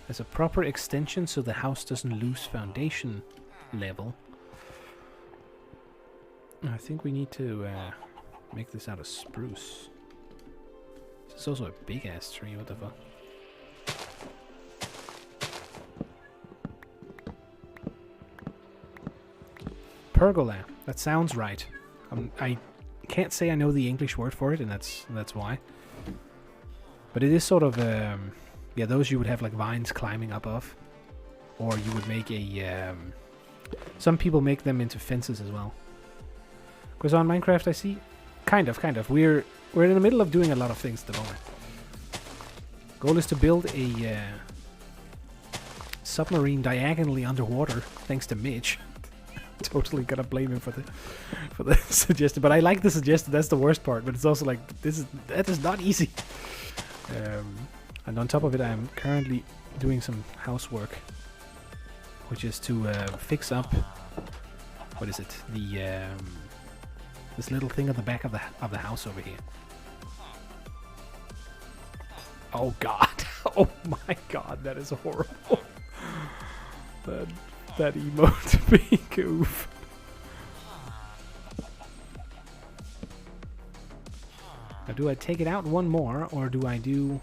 S1: As a proper extension so the house doesn't lose foundation level. I think we need to make this out of spruce. This is also a big ass tree, what the fuck? Pergola. That sounds right. I can't say I know the English word for it, and that's why. But it is sort of yeah, those you would have like vines climbing up of, or you would make a. Some people make them into fences as well. Because on Minecraft, I see, kind of. We're in the middle of doing a lot of things at the moment. Goal is to build a submarine diagonally underwater, thanks to Mitch. Totally gotta blame him for the suggestion, but I like the suggestion. That's the worst part, but it's also like that is not easy. And on top of it, I'm currently doing some housework, which is to fix up. What is it? The this little thing at the back of the house over here. Oh God! Oh my God! That is horrible. that emote being oof. Now, do I take it out one more, or do I do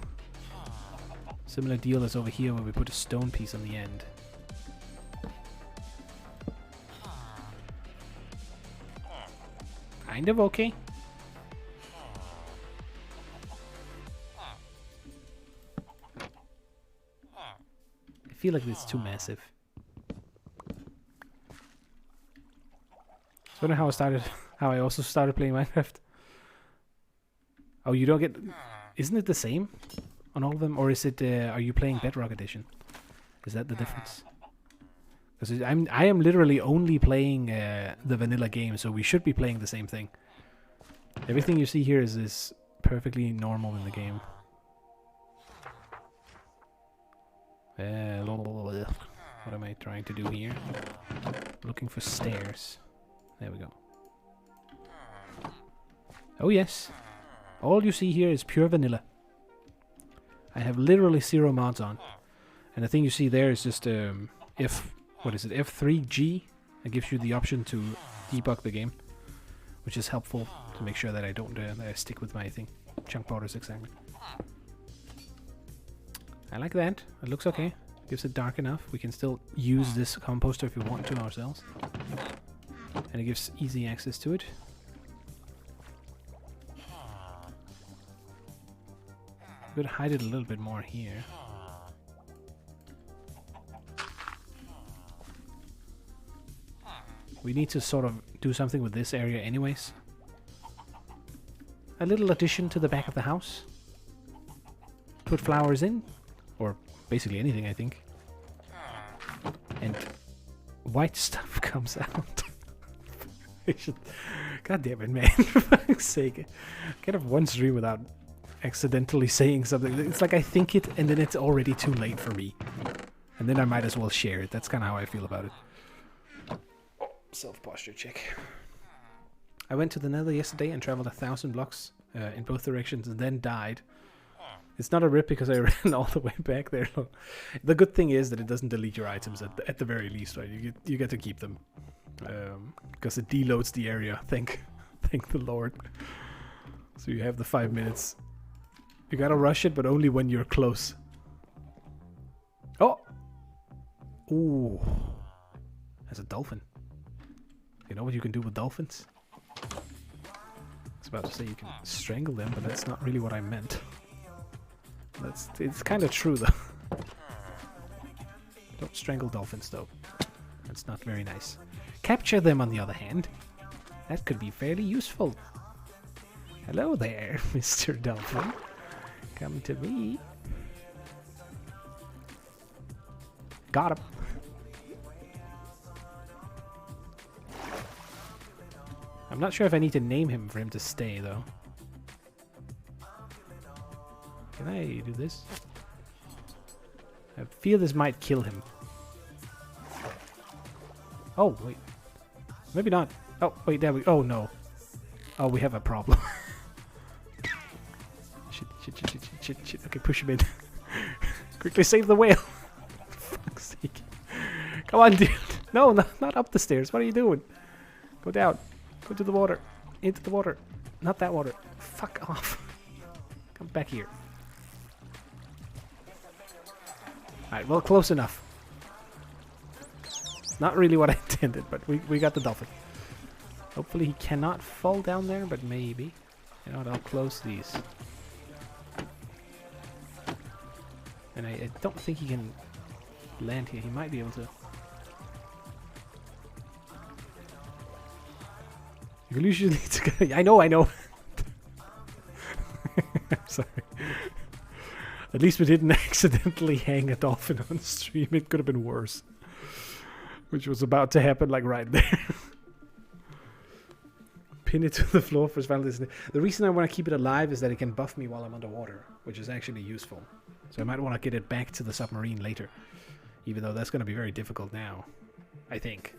S1: similar deal as over here where we put a stone piece on the end? Kind of okay. I feel like it's too massive. I don't know how I also started playing Minecraft. Oh, you don't get... Isn't it the same on all of them? Or is it... are you playing Bedrock Edition? Is that the difference? Because I am literally only playing the vanilla game, so we should be playing the same thing. Everything you see here is perfectly normal in the game. What am I trying to do here? Looking for stairs. There we go. Oh yes. All you see here is pure vanilla. I have literally 0 mods on. And the thing you see there is just F3G. It gives you the option to debug the game, which is helpful to make sure that I don't that I stick with my thing. Chunk borders exactly. I like that. It looks okay. Gives it dark enough. We can still use this composter if we want to ourselves. And it gives easy access to it. Could hide it a little bit more here. We need to sort of do something with this area anyways. A little addition to the back of the house. Put flowers in. Or basically anything, I think. And white stuff comes out. God damn it, man. For fuck's sake. I can't have one stream without accidentally saying something. It's like I think it and then it's already too late for me. And then I might as well share it. That's kind of how I feel about it. Self-posture check. I went to the Nether yesterday and traveled 1,000 blocks in both directions and then died. It's not a rip because I ran all the way back there. The good thing is that it doesn't delete your items at the very least, right? You get to keep them. Because it deloads the area. Thank the Lord. So you have the 5 minutes. You gotta rush it, but only when you're close. Oh! Ooh. There's a dolphin. You know what you can do with dolphins? I was about to say you can strangle them, but that's not really what I meant. It's kind of true, though. Don't strangle dolphins, though. That's not very nice. Capture them, on the other hand. That could be fairly useful. Hello there, Mr. Dolphin. Come to me. Got him. I'm not sure if I need to name him for him to stay, though. Can I do this? I feel this might kill him. Oh, wait. Maybe not. Oh, wait, there we... Oh, no. Oh, we have a problem. Shit. Okay, push him in. Quickly save the whale. For fuck's sake. Come on, dude. No, not up the stairs. What are you doing? Go down. Go to the water. Into the water. Not that water. Fuck off. Come back here. Alright, well, close enough. Not really what I intended, but we got the dolphin. Hopefully he cannot fall down there, but maybe. You know what, I'll close these. And I don't think he can land here. He might be able to. You usually need to go... I know. I'm sorry. At least we didn't accidentally hang a dolphin on stream. It could have been worse. Which was about to happen, like, right there. Pin it to the floor for his final destination. The reason I want to keep it alive is that it can buff me while I'm underwater, which is actually useful. So I might want to get it back to the submarine later. Even though that's going to be very difficult now. I think.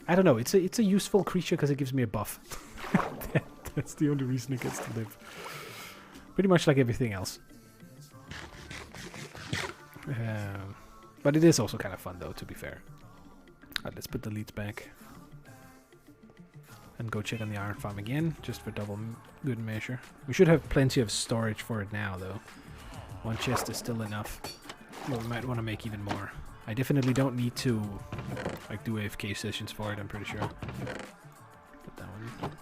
S1: I don't know. It's a useful creature because it gives me a buff. That's the only reason it gets to live. Pretty much like everything else. But it is also kind of fun, though, to be fair. Alright, let's put the leads back. And go check on the iron farm again, just for good measure. We should have plenty of storage for it now, though. One chest is still enough. But we might want to make even more. I definitely don't need to like do AFK sessions for it, I'm pretty sure. Put that one.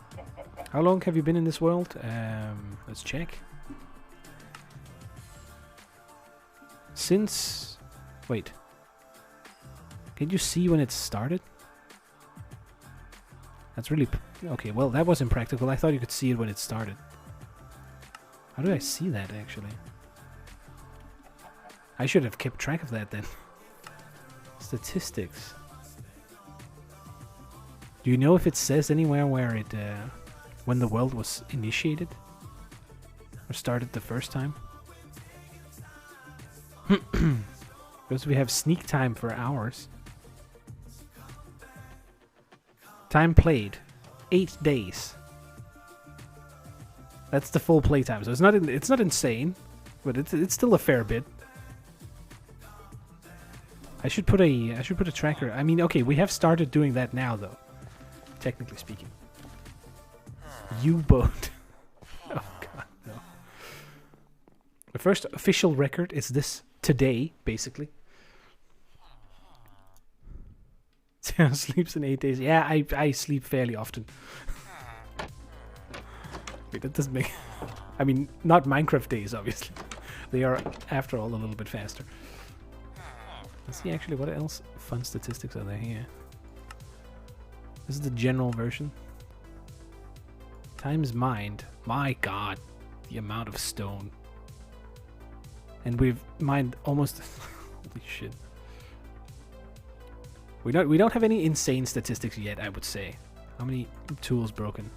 S1: How long have you been in this world? Let's check. Since... Wait. Can you see when it started? That's really... Okay, well, that was impractical. I thought you could see it when it started. How do I see that, actually? I should have kept track of that, then. Statistics. Do you know if it says anywhere where it... when the world was initiated? Or started the first time? Because we have sneak time for hours. Time played. 8 days. That's the full playtime. So it's not insane, but it's still a fair bit. I should put a tracker. I mean, okay, we have started doing that now, though. Technically speaking. U-boat. Oh god, no. The first official record is this today, basically. Sarah sleeps in 8 days. Yeah, I sleep fairly often. Wait, that doesn't make... I mean, not Minecraft days, obviously. They are, after all, a little bit faster. Let's see actually what else fun statistics are there here. This is the general version. Times mined. My god, the amount of stone. And we've mined almost... Holy shit. We don't have any insane statistics yet, I would say. How many tools broken?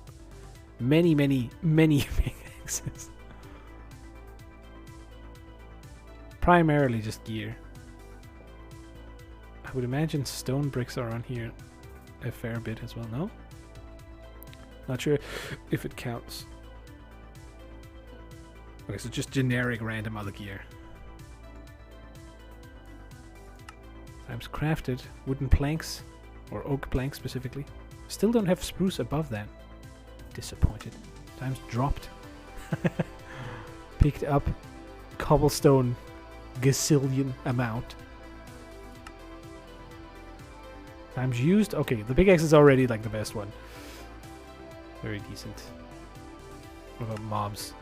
S1: Many pickaxes. Primarily just gear. I would imagine stone bricks are on here a fair bit as well, no? Not sure if it counts. Okay, so just generic random other gear. Times crafted, wooden planks, or oak planks specifically. Still don't have spruce above that. Disappointed. Times dropped. Picked up cobblestone gazillion amount. Times used. Okay, the pickaxe is already like the best one. Very decent. What about mobs?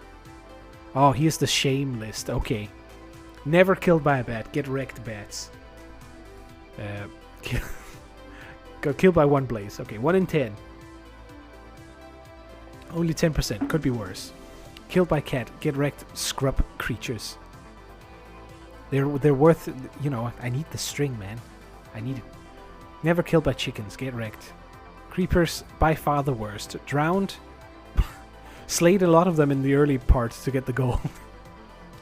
S1: Oh, here's the shame list. Okay. Never killed by a bat. Get wrecked, bats. Got killed by one blaze. Okay, 1 in 10. Only 10%. Could be worse. Killed by cat. Get wrecked, scrub creatures. They're worth... You know, I need the string, man. I need it. Never killed by chickens. Get wrecked. Creepers, by far the worst. Drowned. Slayed a lot of them in the early parts to get the gold.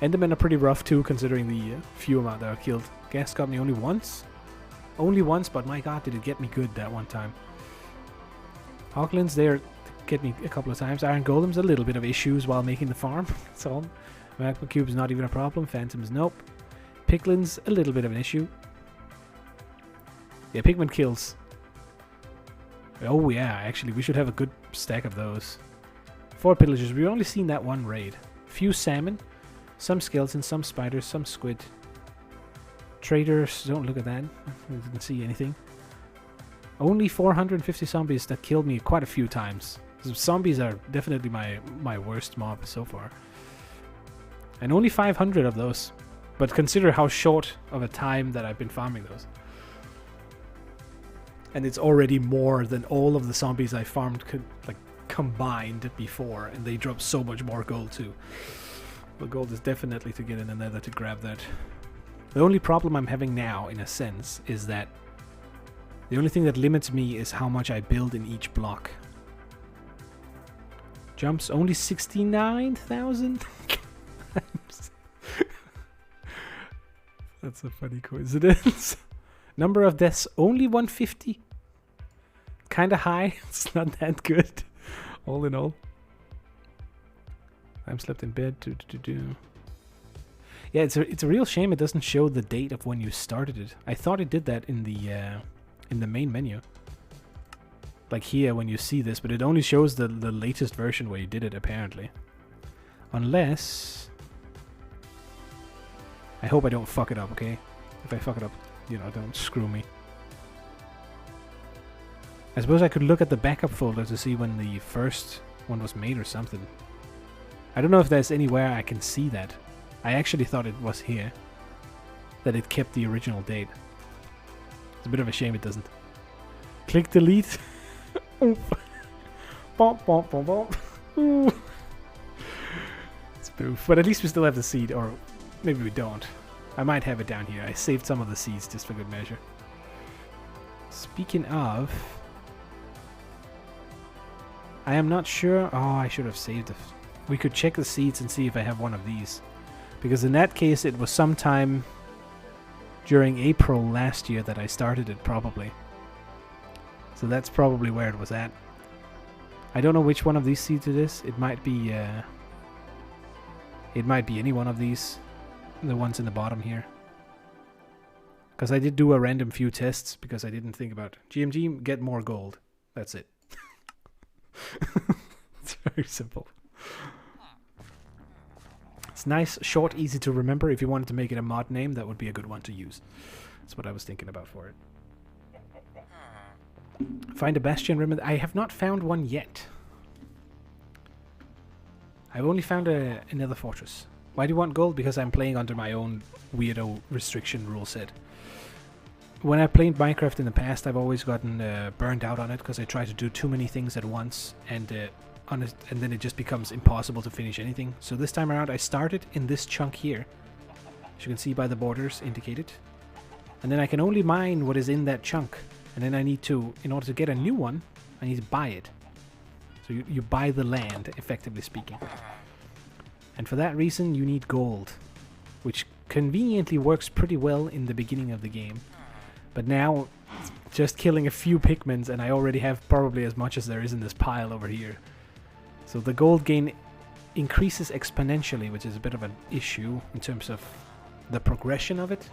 S1: Endermen are pretty rough too, considering the few amount that are killed. Gas got me only once. Only once, but my god, did it get me good that one time. Hoglins, they get me a couple of times. Iron Golems, a little bit of issues while making the farm. That's all. Magma Cube's not even a problem. Phantoms, nope. Piglins, a little bit of an issue. Yeah, pigment kills. Oh yeah, actually, we should have a good stack of those. 4 pillagers. We've only seen that one raid. Few salmon. Some skeletons, some spiders, some squid. Traders, don't look at that. I didn't see anything. Only 450 zombies that killed me quite a few times. Zombies are definitely my worst mob so far. And only 500 of those. But consider how short of a time that I've been farming those. And it's already more than all of the zombies I farmed combined before. And they drop so much more gold too. The gold is definitely to get in the nether to grab that. The only problem I'm having now, in a sense, is that the only thing that limits me is how much I build in each block. Jumps only 69,000? That's a funny coincidence. Number of deaths only 150. Kinda high. It's not that good. All in all. I'm slept in bed. Yeah, it's a real shame it doesn't show the date of when you started it. I thought it did that in the main menu. Like here when you see this, but it only shows the latest version where you did it apparently. Unless... I hope I don't fuck it up, okay? If I fuck it up, you know, don't screw me. I suppose I could look at the backup folder to see when the first one was made or something. I don't know if there's anywhere I can see that. I actually thought it was here. That it kept the original date. It's a bit of a shame it doesn't. Click delete. Bump, bump, bump, bump. Spoof. But at least we still have the seed, or maybe we don't. I might have it down here. I saved some of the seeds just for good measure. Speaking of... I am not sure... Oh, I should have saved it. We could check the seeds and see if I have one of these. Because in that case, it was sometime during April last year that I started it, probably. So that's probably where it was at. I don't know which one of these seeds it is. It might be any one of these. The ones in the bottom here. Because I did do a random few tests because I didn't think about GMG, get more gold. That's it. It's very simple. It's nice, short, easy to remember. If you wanted to make it a mod name, that would be a good one to use. That's what I was thinking about for it. Find a bastion remnant. I have not found one yet. I've only found another fortress. Why do you want gold? Because I'm playing under my own weirdo restriction rule set. When I played Minecraft in the past, I've always gotten burned out on it because I try to do too many things at once, and then it just becomes impossible to finish anything. So this time around, I started in this chunk here, as you can see by the borders indicated, and then I can only mine what is in that chunk, and then I need to, in order to get a new one, I need to buy it. So you buy the land, effectively speaking, and for that reason you need gold, which conveniently works pretty well in the beginning of the game. But now, just killing a few pigments and I already have probably as much as there is in this pile over here. So the gold gain increases exponentially, which is a bit of an issue in terms of the progression of it.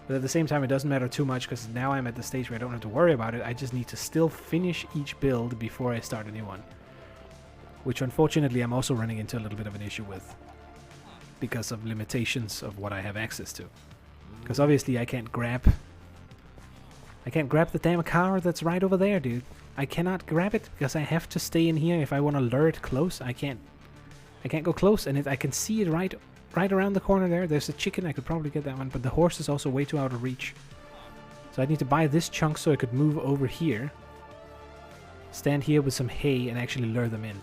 S1: But at the same time, it doesn't matter too much because now I'm at the stage where I don't have to worry about it. I just need to still finish each build before I start a new one. Which unfortunately I'm also running into a little bit of an issue with. Because of limitations of what I have access to. Because obviously I can't grab the damn car that's right over there, dude. I cannot grab it because I have to stay in here if I want to lure it close. I can't go close, and I can see it right around the corner there. There's a chicken. I could probably get that one, but the horse is also way too out of reach. So I need to buy this chunk so I could move over here, stand here with some hay, and actually lure them in.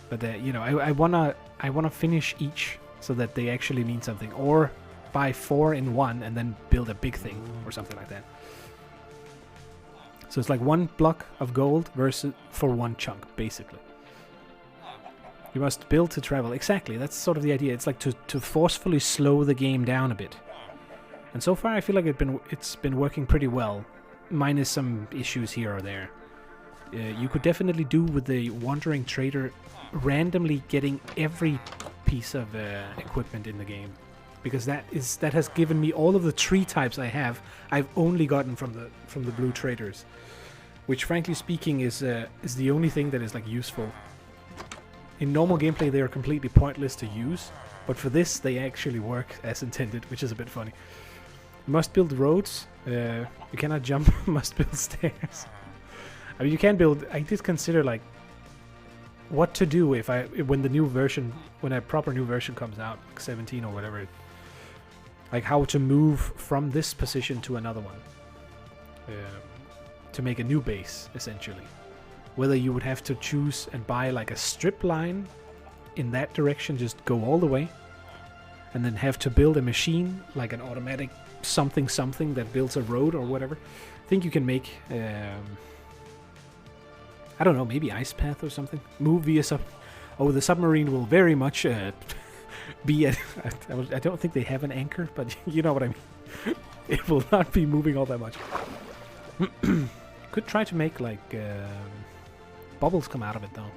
S1: But you know, I wanna finish each so that they actually mean something, or buy 4 in one and then build a big thing or something like that. So it's like 1 block of gold versus for 1 chunk, basically. You must build to travel. Exactly, that's sort of the idea. It's like to forcefully slow the game down a bit. And so far I feel like it's been working pretty well, minus some issues here or there. You could definitely do with the wandering trader randomly getting every piece of equipment in the game. Because that has given me all of the tree types I have. I've only gotten from the blue traders, which, frankly speaking, is the only thing that is like useful. In normal gameplay, they are completely pointless to use, but for this, they actually work as intended, which is a bit funny. You must build roads. You cannot jump. Must build stairs. I mean, you can build. I did consider like what to do when a proper new version comes out, like 17 or whatever. Like how to move from this position to another one. To make a new base, essentially. Whether you would have to choose and buy like a strip line in that direction, just go all the way. And then have to build a machine, like an automatic something that builds a road or whatever. I think you can make, I don't know, maybe ice path or something. Move via the submarine will very much be at... I don't think they have an anchor, but you know what I mean. It will not be moving all that much. Could try to make like bubbles come out of it though.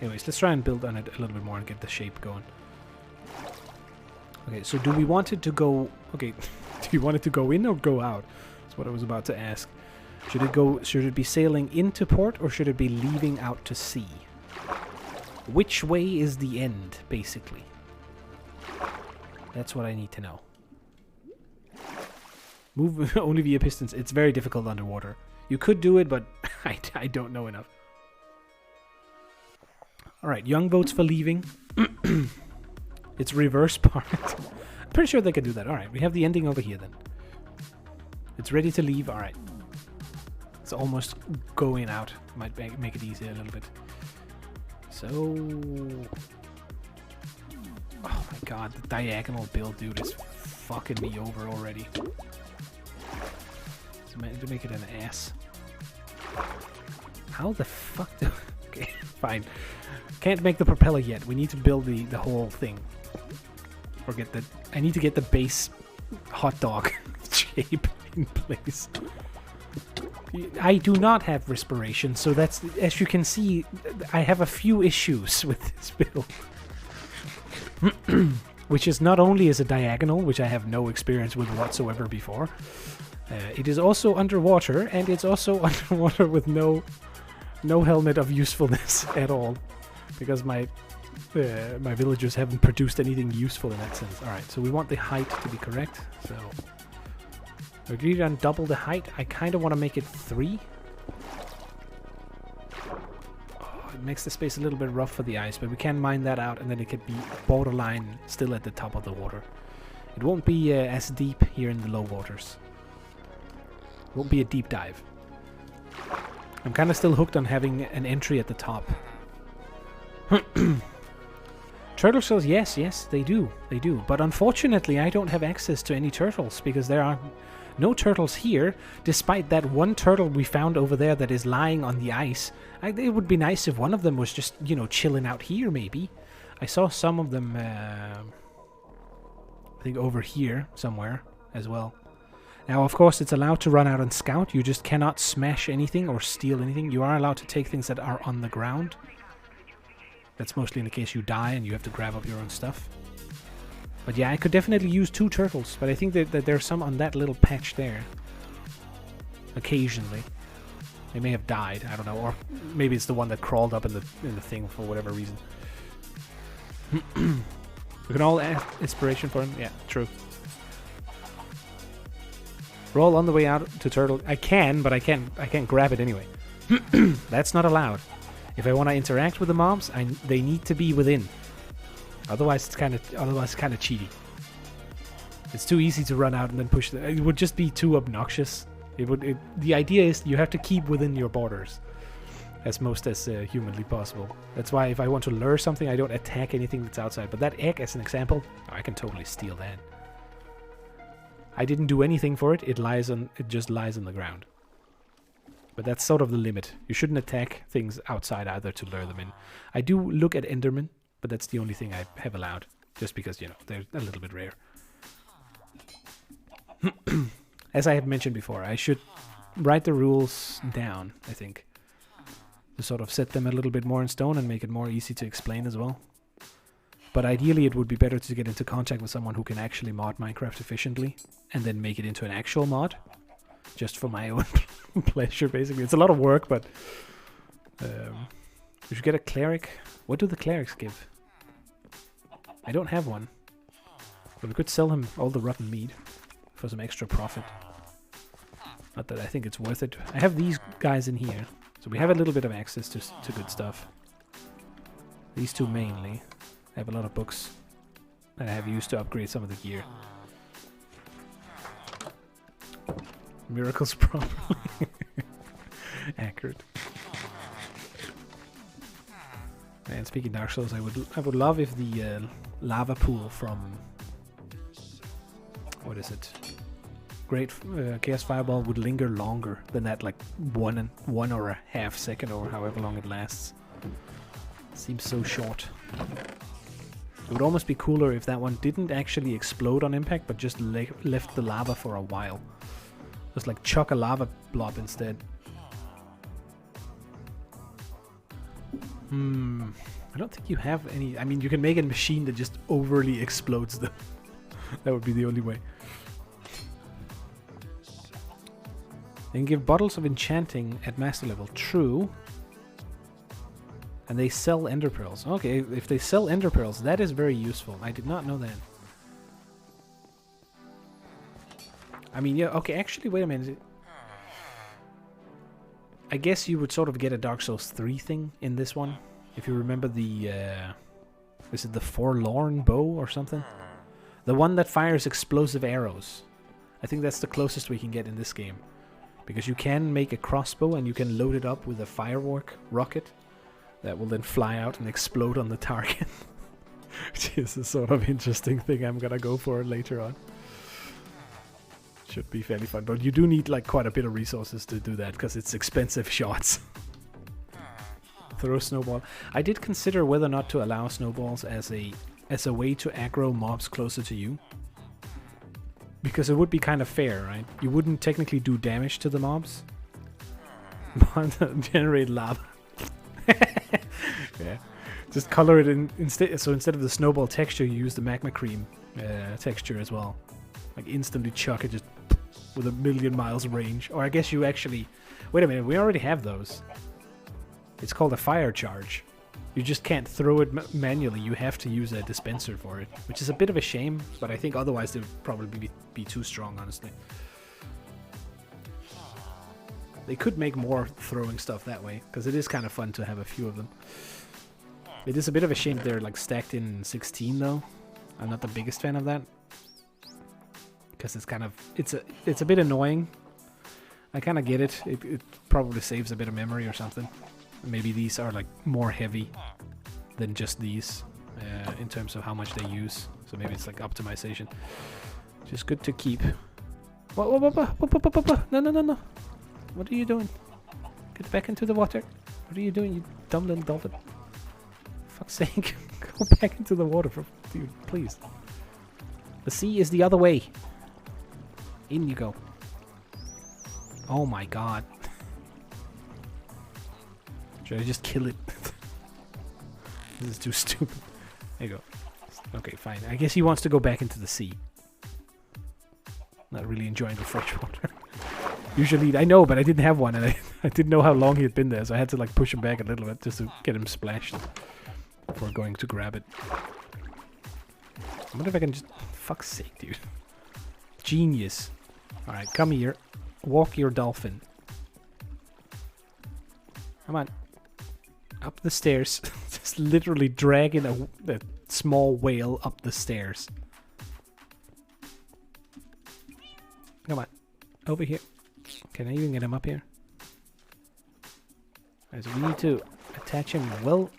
S1: Anyways, let's try and build on it a little bit more and get the shape going. Okay, so do we want it to go... Okay, do you want it to go in or go out? That's what I was about to ask. Should it be sailing into port or should it be leaving out to sea? Which way is the end, basically? That's what I need to know. Move only via pistons. It's very difficult underwater. You could do it, but I don't know enough. Alright, young boats for leaving. It's reverse part. I'm pretty sure they can do that. Alright, we have the ending over here then. It's ready to leave. Alright. It's almost going out. Might make it easier a little bit. So... Oh my god, the diagonal build, dude, is fucking me over already. To make it an ass. How the fuck do... Okay, fine. Can't make the propeller yet. We need to build the whole thing. Or get the... I need to get the base hot dog shape in place. I do not have respiration, so that's... As you can see, I have a few issues with this build. Which is not only as a diagonal, which I have no experience with whatsoever before. It is also underwater, and it's also underwater with no helmet of usefulness at all, because my villagers haven't produced anything useful in that sense. All right, so we want the height to be correct. So we agreed on double the height. I kind of want to make it 3. Oh, it makes the space a little bit rough for the ice, but we can mine that out, and then it could be borderline still at the top of the water. It won't be as deep here in the low waters. Won't be a deep dive. I'm kind of still hooked on having an entry at the top. Turtle shells, yes, they do. But unfortunately, I don't have access to any turtles because there are no turtles here, despite that one turtle we found over there that is lying on the ice. It would be nice if one of them was just, you know, chilling out here, maybe. I saw some of them, I think over here somewhere as well. Now, of course, it's allowed to run out and scout. You just cannot smash anything or steal anything. You are allowed to take things that are on the ground. That's mostly in the case you die and you have to grab up your own stuff. But yeah, I could definitely use 2 turtles, but I think that there's some on that little patch there. Occasionally. They may have died, I don't know, or maybe it's the one that crawled up in the thing for whatever reason. We can all add inspiration for him. Yeah, true. Roll on the way out to turtle. I can, but I can't grab it anyway. That's not allowed. If I want to interact with the mobs, they need to be within. Otherwise, it's kind of cheaty. It's too easy to run out and then push. It would just be too obnoxious. The idea is you have to keep within your borders, as humanly possible. That's why if I want to lure something, I don't attack anything that's outside. But that egg, as an example, I can totally steal that. I didn't do anything for it. It just lies on the ground. But that's sort of the limit. You shouldn't attack things outside either to lure them in. I do look at Endermen, but that's the only thing I have allowed. Just because, you know, they're a little bit rare. As I have mentioned before, I should write the rules down, I think. To sort of set them a little bit more in stone and make it more easy to explain as well. But ideally it would be better to get into contact with someone who can actually mod Minecraft efficiently and then make it into an actual mod. Just for my own pleasure, basically. It's a lot of work, but we should get a cleric. What do the clerics give? I don't have one. But we could sell him all the rotten meat for some extra profit. Not that I think it's worth it. I have these guys in here, so we have a little bit of access to good stuff. These 2 mainly. I have a lot of books that I have used to upgrade some of the gear. Miracles properly. Accurate. And speaking Dark Souls, I would love if the lava pool from what is it? Great Chaos Fireball would linger longer than that, like one or a half second or however long it lasts. Seems so short. It would almost be cooler if that one didn't actually explode on impact, but just left the lava for a while. Just like chuck a lava blob instead. I don't think you have any... I mean, you can make a machine that just overly explodes them. That would be the only way. They can give bottles of enchanting at master level. True. And they sell ender pearls. Okay, if they sell ender pearls, that is very useful. I did not know that. I mean, yeah, okay, actually, wait a minute. I guess you would sort of get a Dark Souls 3 thing in this one. If you remember the... is it the Forlorn Bow or something? The one that fires explosive arrows. I think that's the closest we can get in this game. Because you can make a crossbow and you can load it up with a firework rocket that will then fly out and explode on the target. Which is a sort of interesting thing I'm gonna go for later on. Should be fairly fun, but you do need like quite a bit of resources to do that because it's expensive shots. Throw snowball. I did consider whether or not to allow snowballs as a way to aggro mobs closer to you. Because it would be kind of fair, right? You wouldn't technically do damage to the mobs, but generate lava. Yeah, just color it in instead. So instead of the snowball texture, you use the magma cream texture as well. Like instantly chuck it just with 1,000,000 miles range. Or I guess you actually... Wait a minute, we already have those. It's called a fire charge. You just can't throw it manually. You have to use a dispenser for it, which is a bit of a shame, but I think otherwise they would probably be too strong, honestly. They could make more throwing stuff that way, because it is kind of fun to have a few of them. It is a bit of a shame they're like stacked in 16 though. I'm not the biggest fan of that. Because it's kind of... It's a bit annoying. I kind of get it. It probably saves a bit of memory or something. Maybe these are like more heavy than just these in terms of how much they use. So maybe it's like optimization. Just good to keep. Whoa. No. What are you doing? Get back into the water. What are you doing, you dumb little dolphin? For fuck's sake. Go back into the water, dude, please. The sea is the other way. In you go. Oh my god. Should I just kill it? This is too stupid. There you go. Okay, fine. I guess he wants to go back into the sea. Not really enjoying the fresh water. Usually, I know, but I didn't have one, and I didn't know how long he had been there, so I had to like push him back a little bit just to get him splashed before going to grab it. I wonder if I can just... Fuck's sake, dude. Genius. Alright, come here. Walk your dolphin. Come on. Up the stairs. Just literally dragging a small whale up the stairs. Come on. Over here. Can I even get him up here? Alright, so we need to attach him well...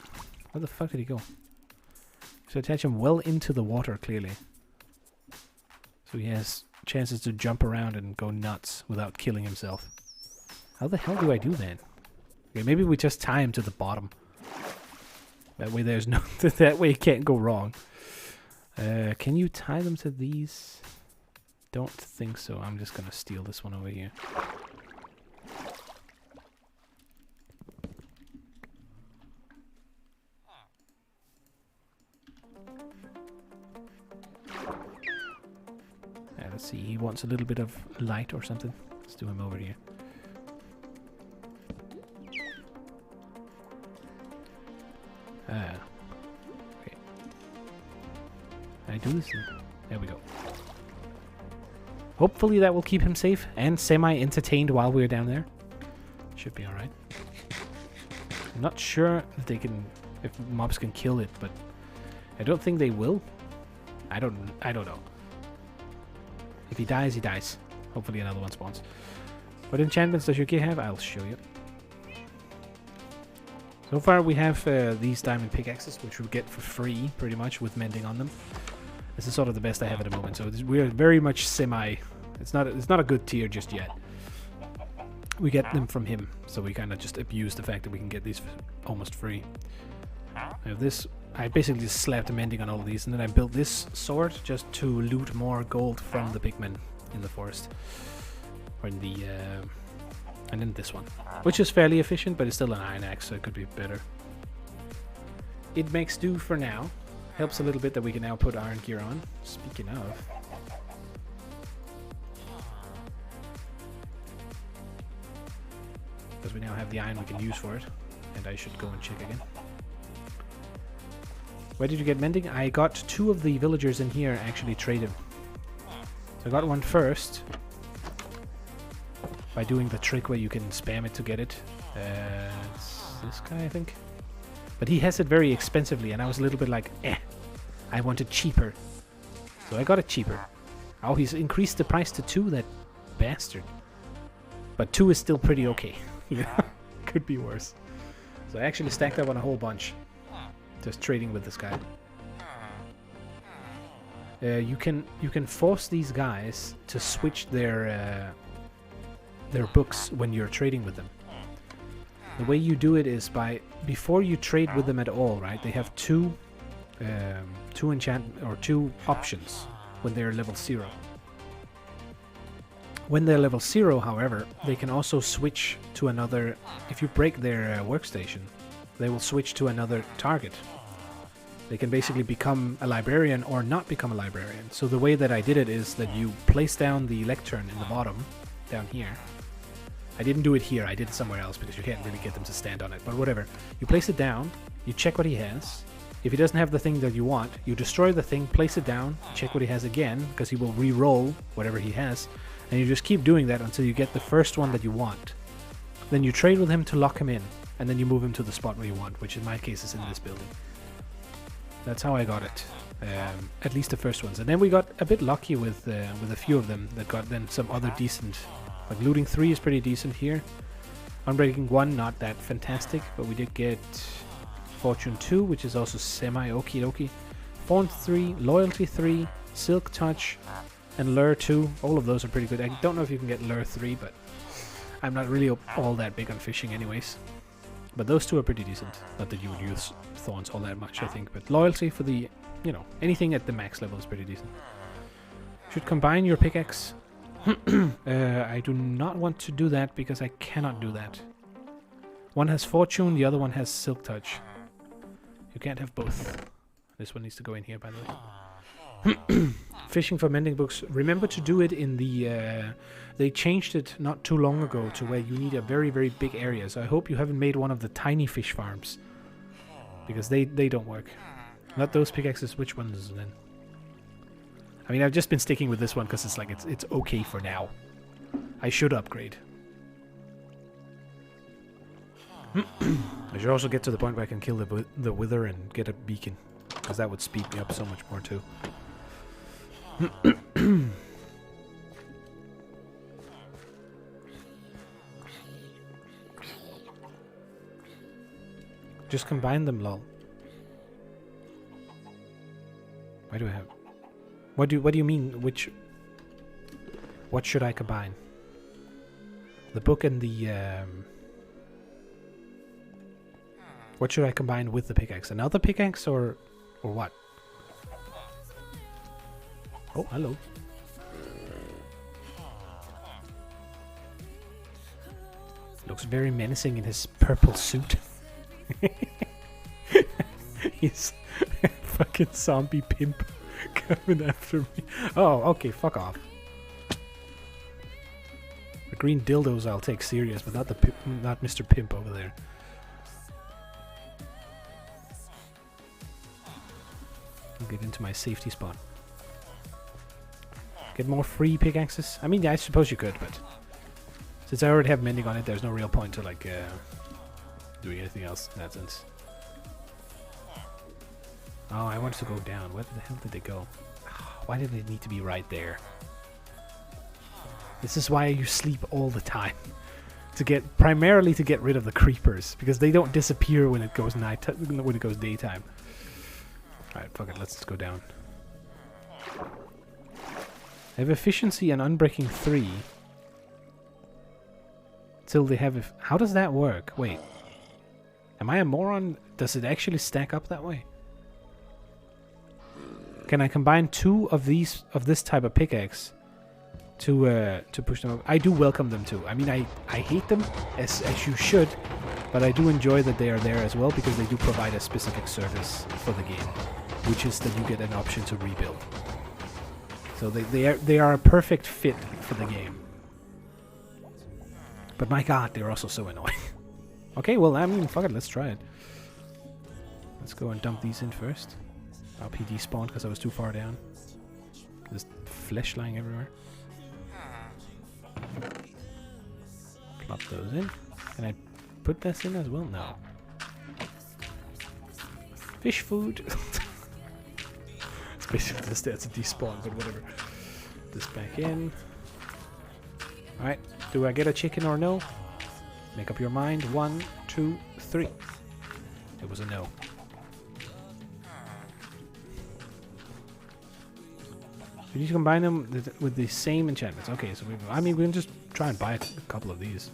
S1: Where the fuck did he go? So attach him well into the water, clearly. So he has chances to jump around and go nuts without killing himself. How the hell do I do that? Okay, maybe we just tie him to the bottom. That way there's no... that way it can't go wrong. Can you tie them to these? Don't think so. I'm just gonna steal this one over here. Let's see, he wants a little bit of light or something. Let's do him over here. Okay. Can I do this? There we go. Hopefully that will keep him safe and semi-entertained while we're down there. Should be alright. I'm not sure if they can... if mobs can kill it, but... I don't think they will. I don't know. If he dies, he dies. Hopefully another one spawns. What enchantments does your kid have? I'll show you. So far we have these diamond pickaxes, which we get for free, pretty much, with mending on them. This is sort of the best I have at the moment, so we're very much semi... It's not a good tier just yet. We get them from him, so we kind of just abuse the fact that we can get these almost free. I have this... I basically just slapped a mending on all of these, and then I built this sword just to loot more gold from the pigmen in the forest. Or in the... and then this one. Which is fairly efficient, but it's still an iron axe, so it could be better. it makes do for now. Helps a little bit that we can now put iron gear on. Speaking of. Because we now have the iron we can use for it. And I should go and check again. Where did you get mending? I got 2 of the villagers in here actually traded. So I got one first. By doing the trick where you can spam it to get it. It's this guy, I think. But he has it very expensively, and I was a little bit like, I want it cheaper. So I got it cheaper. Oh, he's increased the price to 2, that bastard. But 2 is still pretty okay. Yeah, could be worse. So I actually stacked up on a whole bunch. Just trading with this guy. You can force these guys to switch their books when you're trading with them. The way you do it is by before you trade with them at all, right? They have two options when they're level 0. When they're level 0, however, they can also switch to another. If you break their workstation, they will switch to another target. They can basically become a librarian or not become a librarian. So the way that I did it is that you place down the lectern in the bottom, down here. I didn't do it here, I did it somewhere else because you can't really get them to stand on it, but whatever. You place it down, you check what he has. If he doesn't have the thing that you want, you destroy the thing, place it down, check what he has again, because he will re-roll whatever he has, and you just keep doing that until you get the first one that you want. Then you trade with him to lock him in, and then you move him to the spot where you want, which in my case is in this building. That's how I got it. At least the first ones. And then we got a bit lucky with a few of them that got then some other decent. Like looting 3 is pretty decent here. Unbreaking 1, not that fantastic, but we did get Fortune 2, which is also semi-okie dokie. Fawn 3, Loyalty 3, Silk Touch, and Lure 2. All of those are pretty good. I don't know if you can get Lure 3, but I'm not really all that big on fishing anyways. But those 2 are pretty decent. Not that you would use Thorns all that much, I think. But Loyalty for the, anything at the max level is pretty decent. Should combine your pickaxe. I do not want to do that because I cannot do that. One has Fortune, the other one has Silk Touch. You can't have both. This one needs to go in here, by the way. Fishing for mending books. Remember to do it in the... they changed it not too long ago to where you need a very, very big area. So I hope you haven't made one of the tiny fish farms. Because they don't work. Not those pickaxes. Which ones then? I mean, I've just been sticking with this one because it's like it's okay for now. I should upgrade. I should also get to the point where I can kill the wither and get a beacon, because that would speed me up so much more too. Just combine them, lol. Why do I have... What do you mean? What should I combine? The book and the what should I combine with the pickaxe? Another pickaxe or what? Oh, hello. Looks very menacing in his purple suit. He's a fucking zombie pimp. Coming after me. Oh, okay, fuck off. The green dildos I'll take serious, but not Mr. Pimp over there. I'll get into my safety spot. Get more free pickaxes? I mean, yeah, I suppose you could, but since I already have mending on it, there's no real point to like doing anything else in that sense. Oh, I wanted to go down. Where the hell did they go? Why did they need to be right there? This is why you sleep all the time. Primarily to get rid of the creepers, because they don't disappear when it goes when it goes daytime. Alright, fuck it, let's just go down. I have efficiency and unbreaking 3. Till they have how does that work? Wait. Am I a moron? Does it actually stack up that way? Can I combine 2 of this type of pickaxe to push them up? I do welcome them too. I mean, I hate them as you should, But I do enjoy that they are there as well because they do provide a specific service for the game, which is that you get an option to rebuild. So they are a perfect fit for the game. But my god, they're also so annoying. Okay, well, I mean, fuck it, let's try it. Let's go and dump these in first. Our PD spawned because I was too far down. There's flesh lying everywhere. Plop those in. Can I put this in as well? No. Fish food. It's basically just there to despawn, but whatever. This back in. Alright, do I get a chicken or no? Make up your mind. 1, 2, 3. It was a no. You need to combine them with the same enchantments. Okay, so I mean, we can just try and buy a couple of these.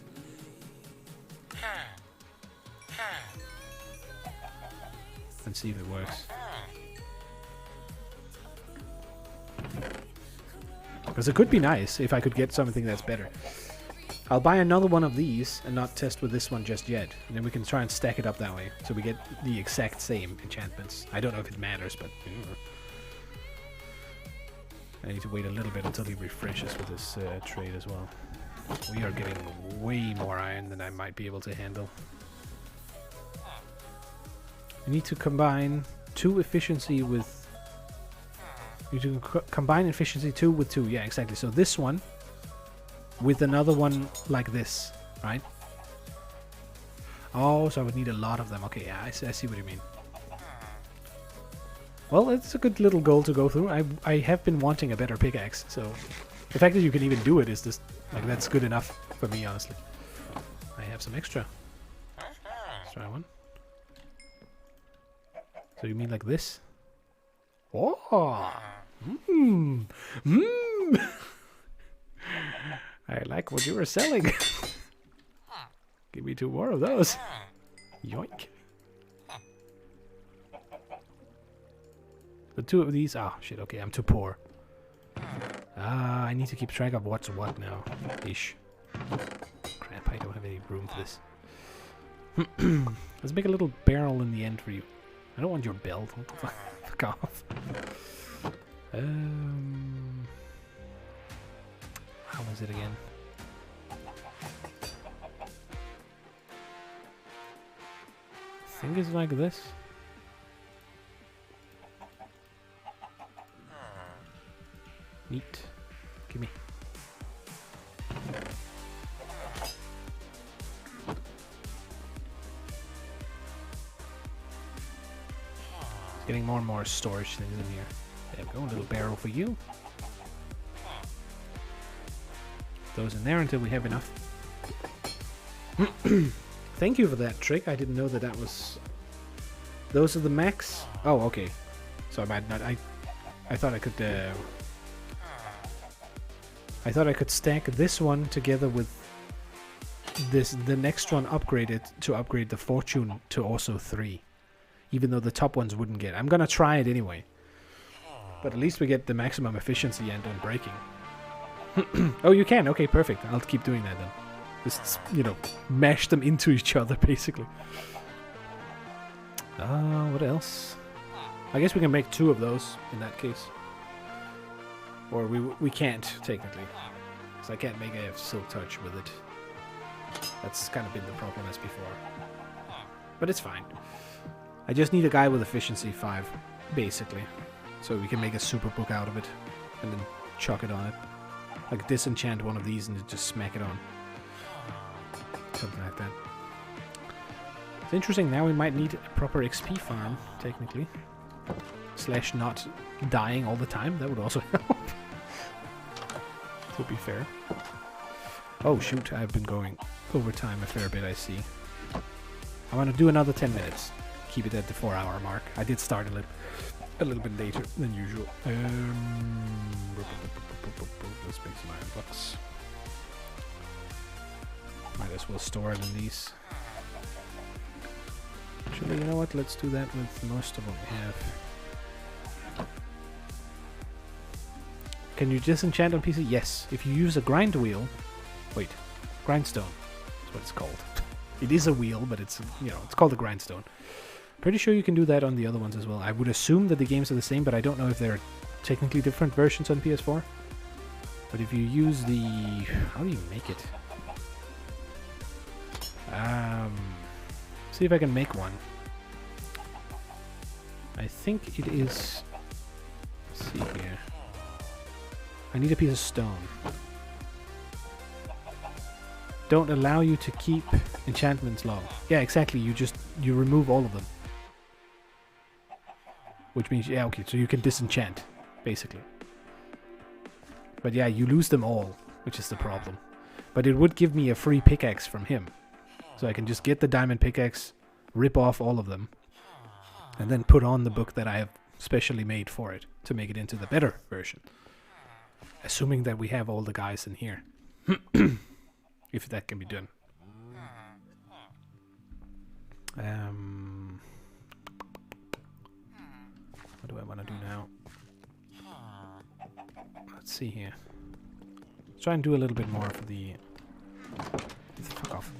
S1: And see if it works. Because it could be nice if I could get something that's better. I'll buy another one of these and not test with this one just yet. And then we can try and stack it up that way. So we get the exact same enchantments. I don't know if it matters, but... I need to wait a little bit until he refreshes with this trade as well. We are getting way more iron than I might be able to handle. You need to combine 2 efficiency with... You need to combine efficiency 2 with 2. Yeah, exactly. So this one with another one like this, right? Oh, so I would need a lot of them. Okay, yeah, I see what you mean. Well, it's a good little goal to go through. I have been wanting a better pickaxe, so the fact that you can even do it is just like that's good enough for me, honestly. I have some extra. Let's try one. So you mean like this? Oh, I like what you were selling. Give me 2 more of those. Yoink. The 2 of these. Oh shit. Okay, I'm too poor. I need to keep track of what's what now. Ish. Crap, I don't have any room for this. Let's make a little barrel in the end for you. I don't want your belt. What the fuck? Fuck off. How was it again? I think it's like this. Neat. Gimme. It's getting more and more storage things in here. There we go, a little barrel for you. Those in there until we have enough. Thank you for that trick. I didn't know that that was... Those are the max? Oh, okay. So I might not... I thought I could... I thought I could stack this one together with the next one upgraded to upgrade the fortune to also 3. Even though the top ones wouldn't get. I'm gonna try it anyway. But at least we get the maximum efficiency and unbreaking. Oh, you can? Okay, perfect. I'll keep doing that then. Just, you know, mash them into each other, basically. What else? I guess we can make 2 of those in that case. Or we can't, technically. Because I can't make a silk touch with it. That's kind of been the problem as before. But it's fine. I just need a guy with efficiency 5, basically. So we can make a super book out of it. And then chuck it on it. Like disenchant one of these and just smack it on. Something like that. It's interesting, now we might need a proper XP farm, technically. Slash not dying all the time, that would also help. To be fair. Oh shoot, I've been going over time a fair bit, I see. I want to do another 10 minutes. Keep it at the 4-hour mark. I did start a little bit later than usual. Let's make some iron blocks. Might as well store it in these. Actually, you know what? Let's do that with most of what we have. Can you disenchant on PC? Yes. If you use a grind wheel... Wait. Grindstone. That's what it's called. It is a wheel, but it's, you know, it's called a grindstone. Pretty sure you can do that on the other ones as well. I would assume that the games are the same, but I don't know if they're technically different versions on PS4. But if you use the... How do you make it? See if I can make one. I think it is... Let's see here. I need a piece of stone. Don't allow you to keep enchantments long. Yeah, exactly. You remove all of them. Which means, yeah, okay, so you can disenchant, basically. But yeah, you lose them all, which is the problem. But it would give me a free pickaxe from him. So I can just get the diamond pickaxe, rip off all of them, and then put on the book that I have specially made for it to make it into the better version. Assuming that we have all the guys in here. If that can be done. What do I want to do now? Let's see here. Let's try and do a little bit more for the... Fuck off.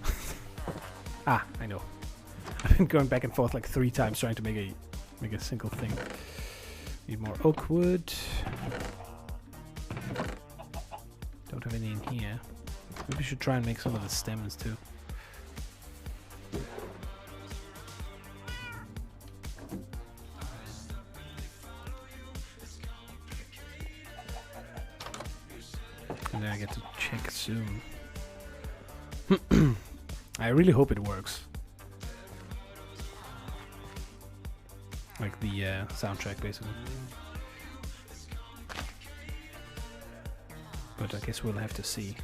S1: Ah, I know. I've been going back and forth like 3 times trying to make a single thing. Need more oak wood. Don't have any in here. Maybe we should try and make some of the stems too. And then I get to check soon. I really hope it works. Like the soundtrack, basically. But I guess we'll have to see.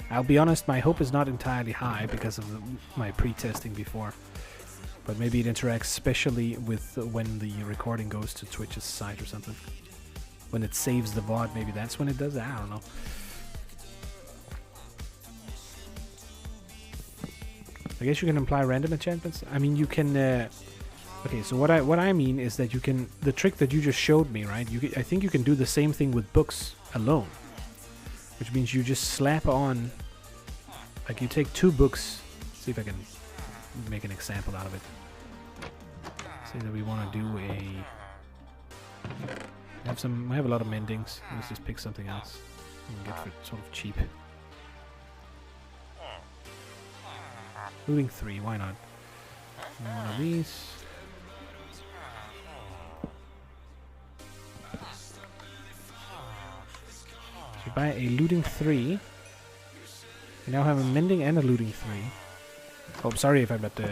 S1: I'll be honest, my hope is not entirely high because of my pre-testing before. But maybe it interacts especially with when the recording goes to Twitch's site or something. When it saves the VOD, maybe that's when it does it. I don't know. I guess you can apply random enchantments. I mean, you can... okay, so what I mean is that you can... The trick that you just showed me, right? I think you can do the same thing with books alone. Which means you just slap on... Like, you take 2 books... See if I can make an example out of it. Say that we want to do a... I have a lot of mendings. Let's just pick something else. We can get for sort of cheap. Looting 3, why not? One of these. So you buy a looting 3. You now have a mending and a looting 3. Oh, I'm sorry if I'm at the...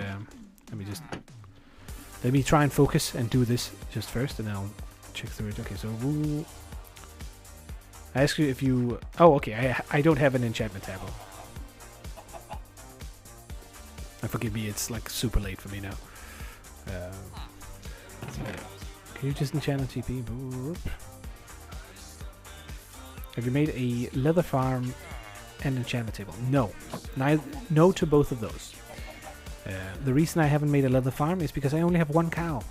S1: Let me try and focus and do this just first, and then I'll check through it. Okay, so... I ask you if you... Oh, okay, I don't have an enchantment table. Forgive me, it's like super late for me now. Can you just enchant a TP? Boop. Have you made a leather farm and enchantment table? No. No to both of those. The reason I haven't made a leather farm is because I only have 1 cow.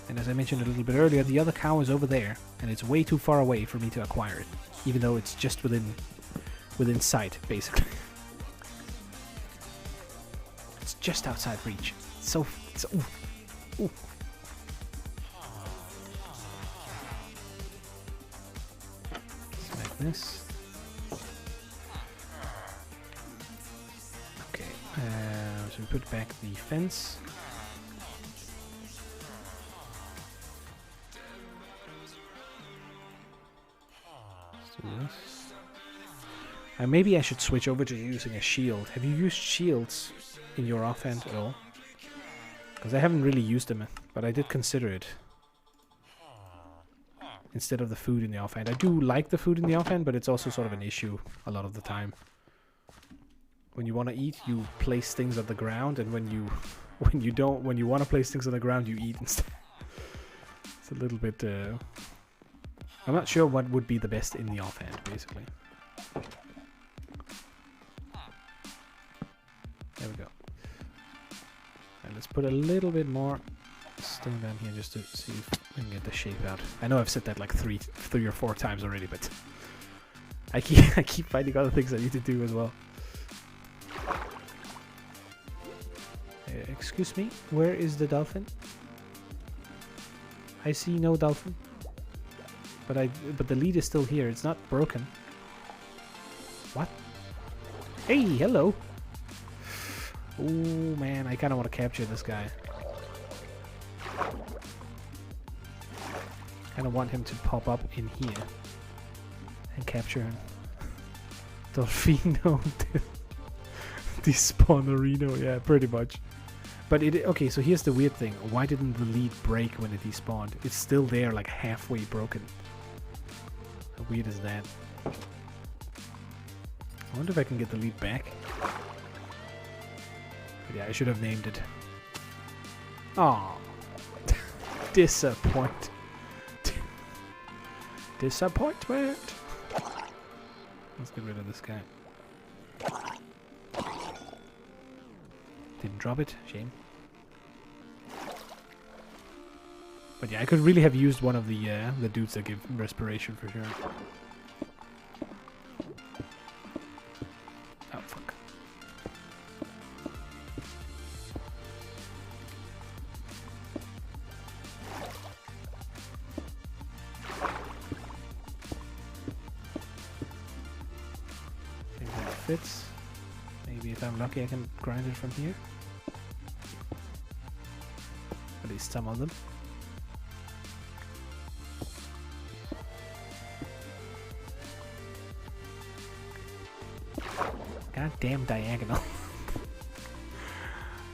S1: And as I mentioned a little bit earlier, the other cow is over there, and it's way too far away for me to acquire it. Even though it's just within sight, basically. Just outside reach. So ooh. Like this. Okay. So we put back the fence. Let's do this. Maybe I should switch over to using a shield. Have you used shields in your offhand at all? Because I haven't really used them, but I did consider it. Instead of the food in the offhand. I do like the food in the offhand, but it's also sort of an issue a lot of the time. When you want to eat, you place things on the ground, and when you want to place things on the ground, you eat instead. It's a little bit... I'm not sure what would be the best in the offhand, basically. There we go. And let's put a little bit more stone down here just to see if we can get the shape out. I know I've said that like three or 4 times already, but I keep finding other things I need to do as well. Excuse me, where is the dolphin? I see no dolphin. But the lead is still here. It's not broken. What? Hey, hello. Oh man, I kind of want to capture this guy. Kind of want him to pop up in here and capture him. Dolphino Despawnerino, yeah, pretty much. But okay, so here's the weird thing. Why didn't the lead break when it despawned? It's still there, like halfway broken. How weird is that? I wonder if I can get the lead back. But yeah, I should have named it. Oh, disappoint. Disappointment. Let's get rid of this guy. Didn't drop it, shame. But yeah, I could really have used one of the dudes that give respiration for sure. Oh fuck. I think that fits. Maybe if I'm lucky I can grind it from here. At least some of them. Goddamn diagonal.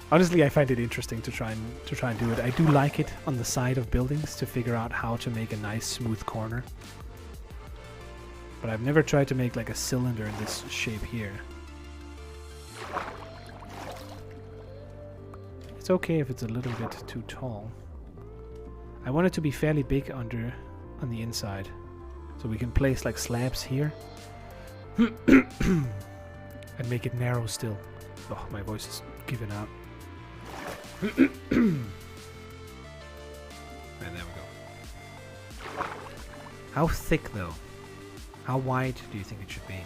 S1: Honestly, I find it interesting to try and do it. I do like it on the side of buildings to figure out how to make a nice smooth corner. But I've never tried to make like a cylinder in this shape here. It's okay if it's a little bit too tall. I want it to be fairly big on the inside. So we can place like slabs here. And make it narrow still. Oh, my voice is giving out. And there we go. How thick though? How wide do you think it should be?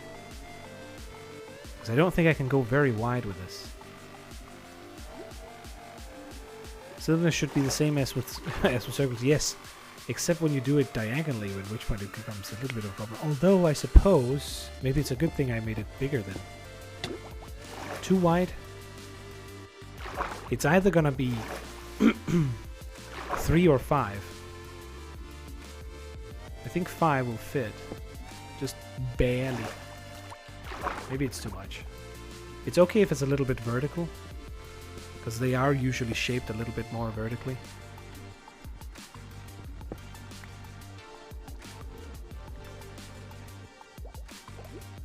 S1: Because I don't think I can go very wide with this. Cylinder should be the same as with circles, yes. Except when you do it diagonally, at which point it becomes a little bit of a problem. Although I suppose maybe it's a good thing I made it bigger then. Too wide? It's either gonna be 3 or 5. I think 5 will fit. Just barely. Maybe it's too much. It's okay if it's a little bit vertical, because they are usually shaped a little bit more vertically.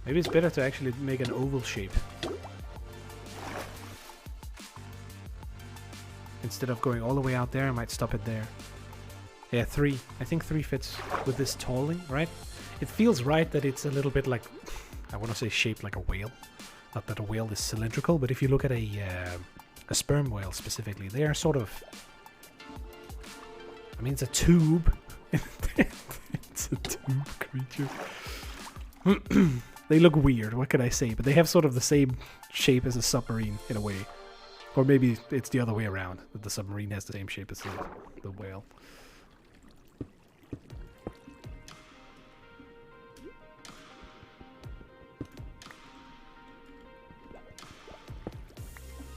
S1: Maybe it's better to actually make an oval shape. Instead of going all the way out there, I might stop it there. Yeah, 3. I think 3 fits with this talling, right? It feels right that it's a little bit like, I want to say shaped like a whale. Not that a whale is cylindrical, but if you look at a sperm whale specifically, they are sort of... I mean, it's a tube. It's a tube creature. They look weird, what can I say? But they have sort of the same shape as a submarine in a way. Or maybe it's the other way around, that the submarine has the same shape as the whale.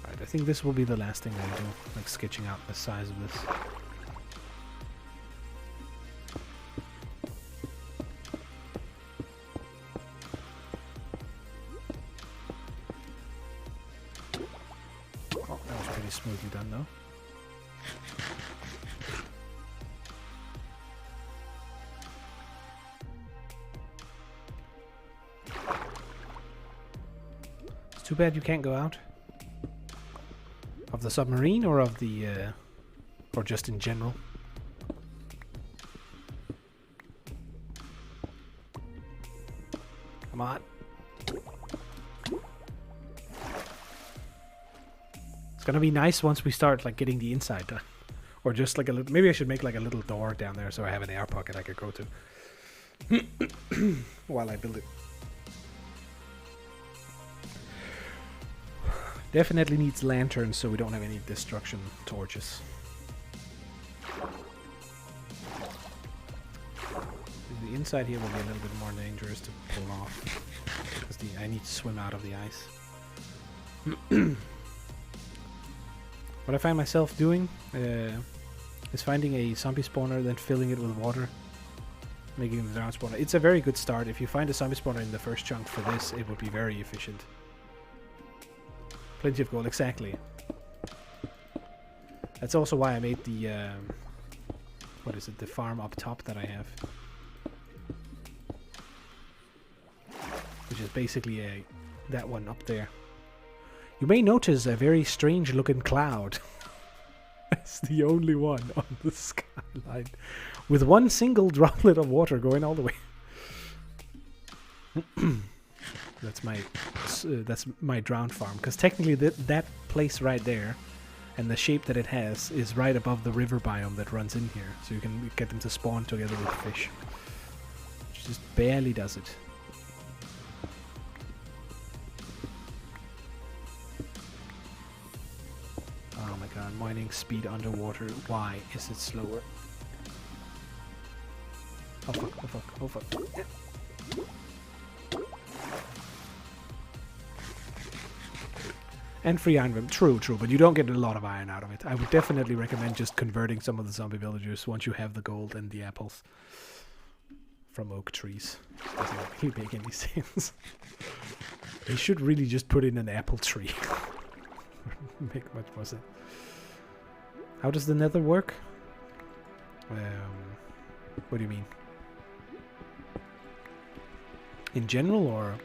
S1: Alright, I think this will be the last thing that I do, like sketching out the size of this. Smoothly done though. It's too bad you can't go out. Of the submarine or of the or just in general. Come on. It's gonna be nice once we start like getting the inside done. Or just like a little, maybe I should make like a little door down there so I have an air pocket I could go to while I build it. Definitely needs lanterns so we don't have any destruction torches. The inside here will be a little bit more dangerous to pull off. Because I need to swim out of the ice. What I find myself doing is finding a zombie spawner, then filling it with water. Making the drown spawner. It's a very good start. If you find a zombie spawner in the first chunk for this, it would be very efficient. Plenty of gold, exactly. That's also why I made the what is it? The farm up top that I have, which is basically that one up there. You may notice a very strange looking cloud. It's the only one on the skyline, with one single droplet of water going all the way. That's my drowned farm, because technically that place right there and the shape that it has is right above the river biome that runs in here, so you can get them to spawn together with fish, which just barely does it. Oh my god, mining speed underwater, why is it slower? Oh fuck, oh fuck, oh fuck. Yeah. And free iron. True, but you don't get a lot of iron out of it. I would definitely recommend just converting some of the zombie villagers once you have the gold and the apples from oak trees. Doesn't really make any sense. They should really just put in an apple tree. Make much more sense. How does the nether work? What do you mean? In general, or?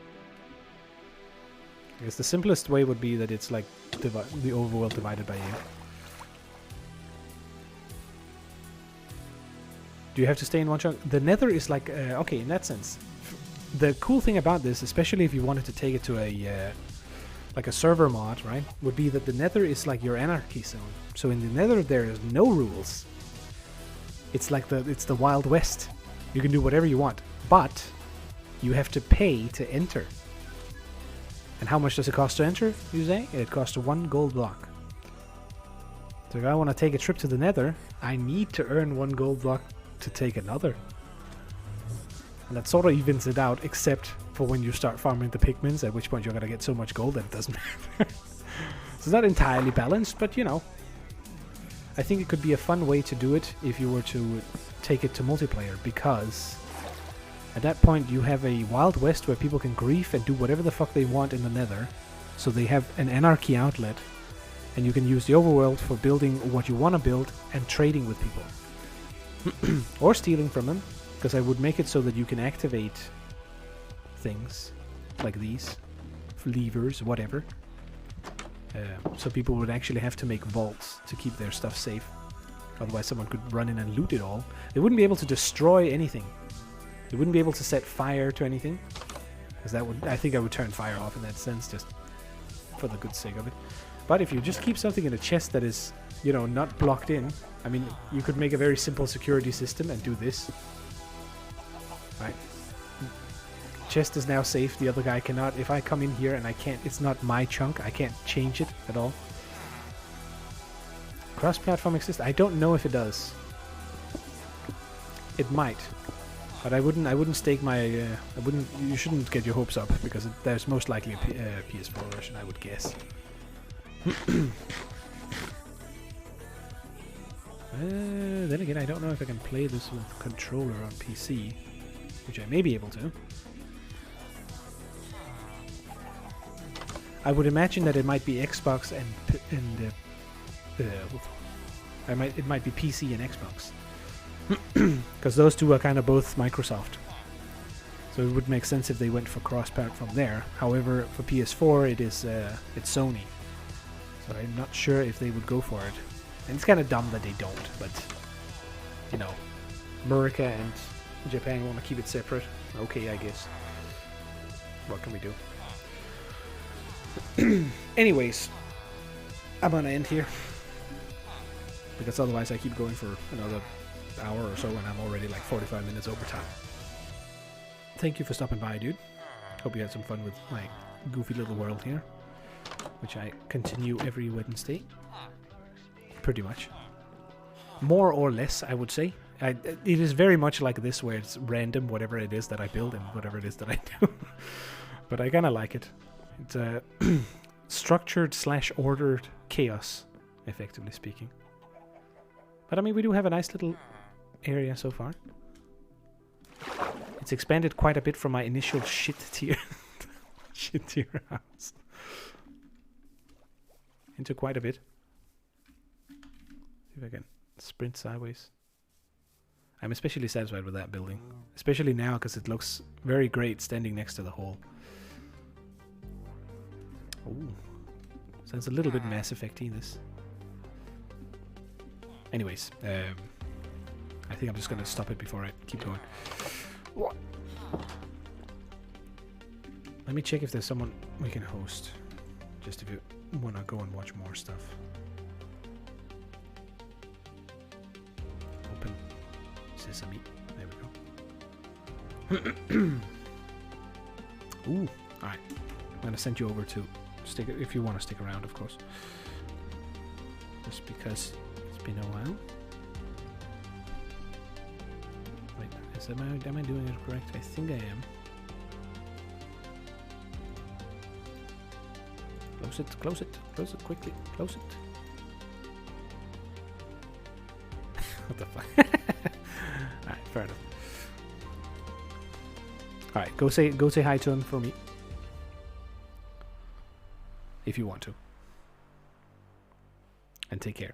S1: I guess the simplest way would be that it's like the overworld divided by you. Do you have to stay in one chunk? The nether is like, okay, in that sense. The cool thing about this, especially if you wanted to take it to a like a server mod, right, would be that the nether is like your anarchy zone. So in the nether there is no rules. It's like it's the Wild West. You can do whatever you want, but you have to pay to enter. And how much does it cost to enter, you say? It costs 1 gold block. So if I want to take a trip to the nether, I need to earn 1 gold block to take another. And that sort of evens it out, except for when you start farming the pigments, at which point you're going to get so much gold that it doesn't matter. So it's not entirely balanced, but you know. I think it could be a fun way to do it if you were to take it to multiplayer, because at that point you have a Wild West where people can grief and do whatever the fuck they want in the nether. So they have an anarchy outlet, and you can use the overworld for building what you want to build and trading with people. Or stealing from them, because I would make it so that you can activate things like these, levers, whatever. So people would actually have to make vaults to keep their stuff safe. Otherwise someone could run in and loot it all. They wouldn't be able to destroy anything. They wouldn't be able to set fire to anything, because that would, I think I would turn fire off in that sense, just for the good sake of it. But if you just keep something in a chest that is, you know, not blocked in, I mean, you could make a very simple security system and do this. Right? Chest is now safe, the other guy cannot. If I come in here and I can't, it's not my chunk, I can't change it at all. Cross-platform exists? I don't know if it does. It might. But I wouldn't stake my, you shouldn't get your hopes up, because there's most likely a PS4 version, I would guess. Then again, I don't know if I can play this with controller on PC, which I may be able to. I would imagine that it might be Xbox and it might be PC and Xbox. Because those two are kind of both Microsoft. So it would make sense if they went for cross-platform there. However, for PS4 it's Sony. So I'm not sure if they would go for it. And it's kind of dumb that they don't, but you know, America and Japan want to keep it separate. Okay, I guess. What can we do? Anyways, I'm gonna end here, because otherwise I keep going for another hour or so and I'm already like 45 minutes over time. Thank you for stopping by, dude. Hope you had some fun with my goofy little world here. which I continue every Wednesday. Pretty much. More or less, I would say. It is very much like this, where it's random, whatever it is that I build and whatever it is that I do. But I kind of like it. It's a structured / ordered chaos, effectively speaking. But I mean, we do have a nice little area so far. It's expanded quite a bit from my initial shit tier house into quite a bit. See if I can sprint sideways. I'm especially satisfied with that building, especially now because it looks very great standing next to the hole. Ooh, sounds a little bit Mass Effect-y, this. Anyways, I think I'm just gonna stop it before I keep going. What? Let me check if there's someone we can host, just if you wanna go and watch more stuff. Open Sesame. There we go. Ooh, alright. I'm gonna send you over to stick it if you want to stick around, of course. Just because it's been a while. Wait, am I doing it correct? I think I am. Close it quickly, close it. What the fuck? Alright, fair enough. Alright, go say hi to him for me. If you want to. And take care.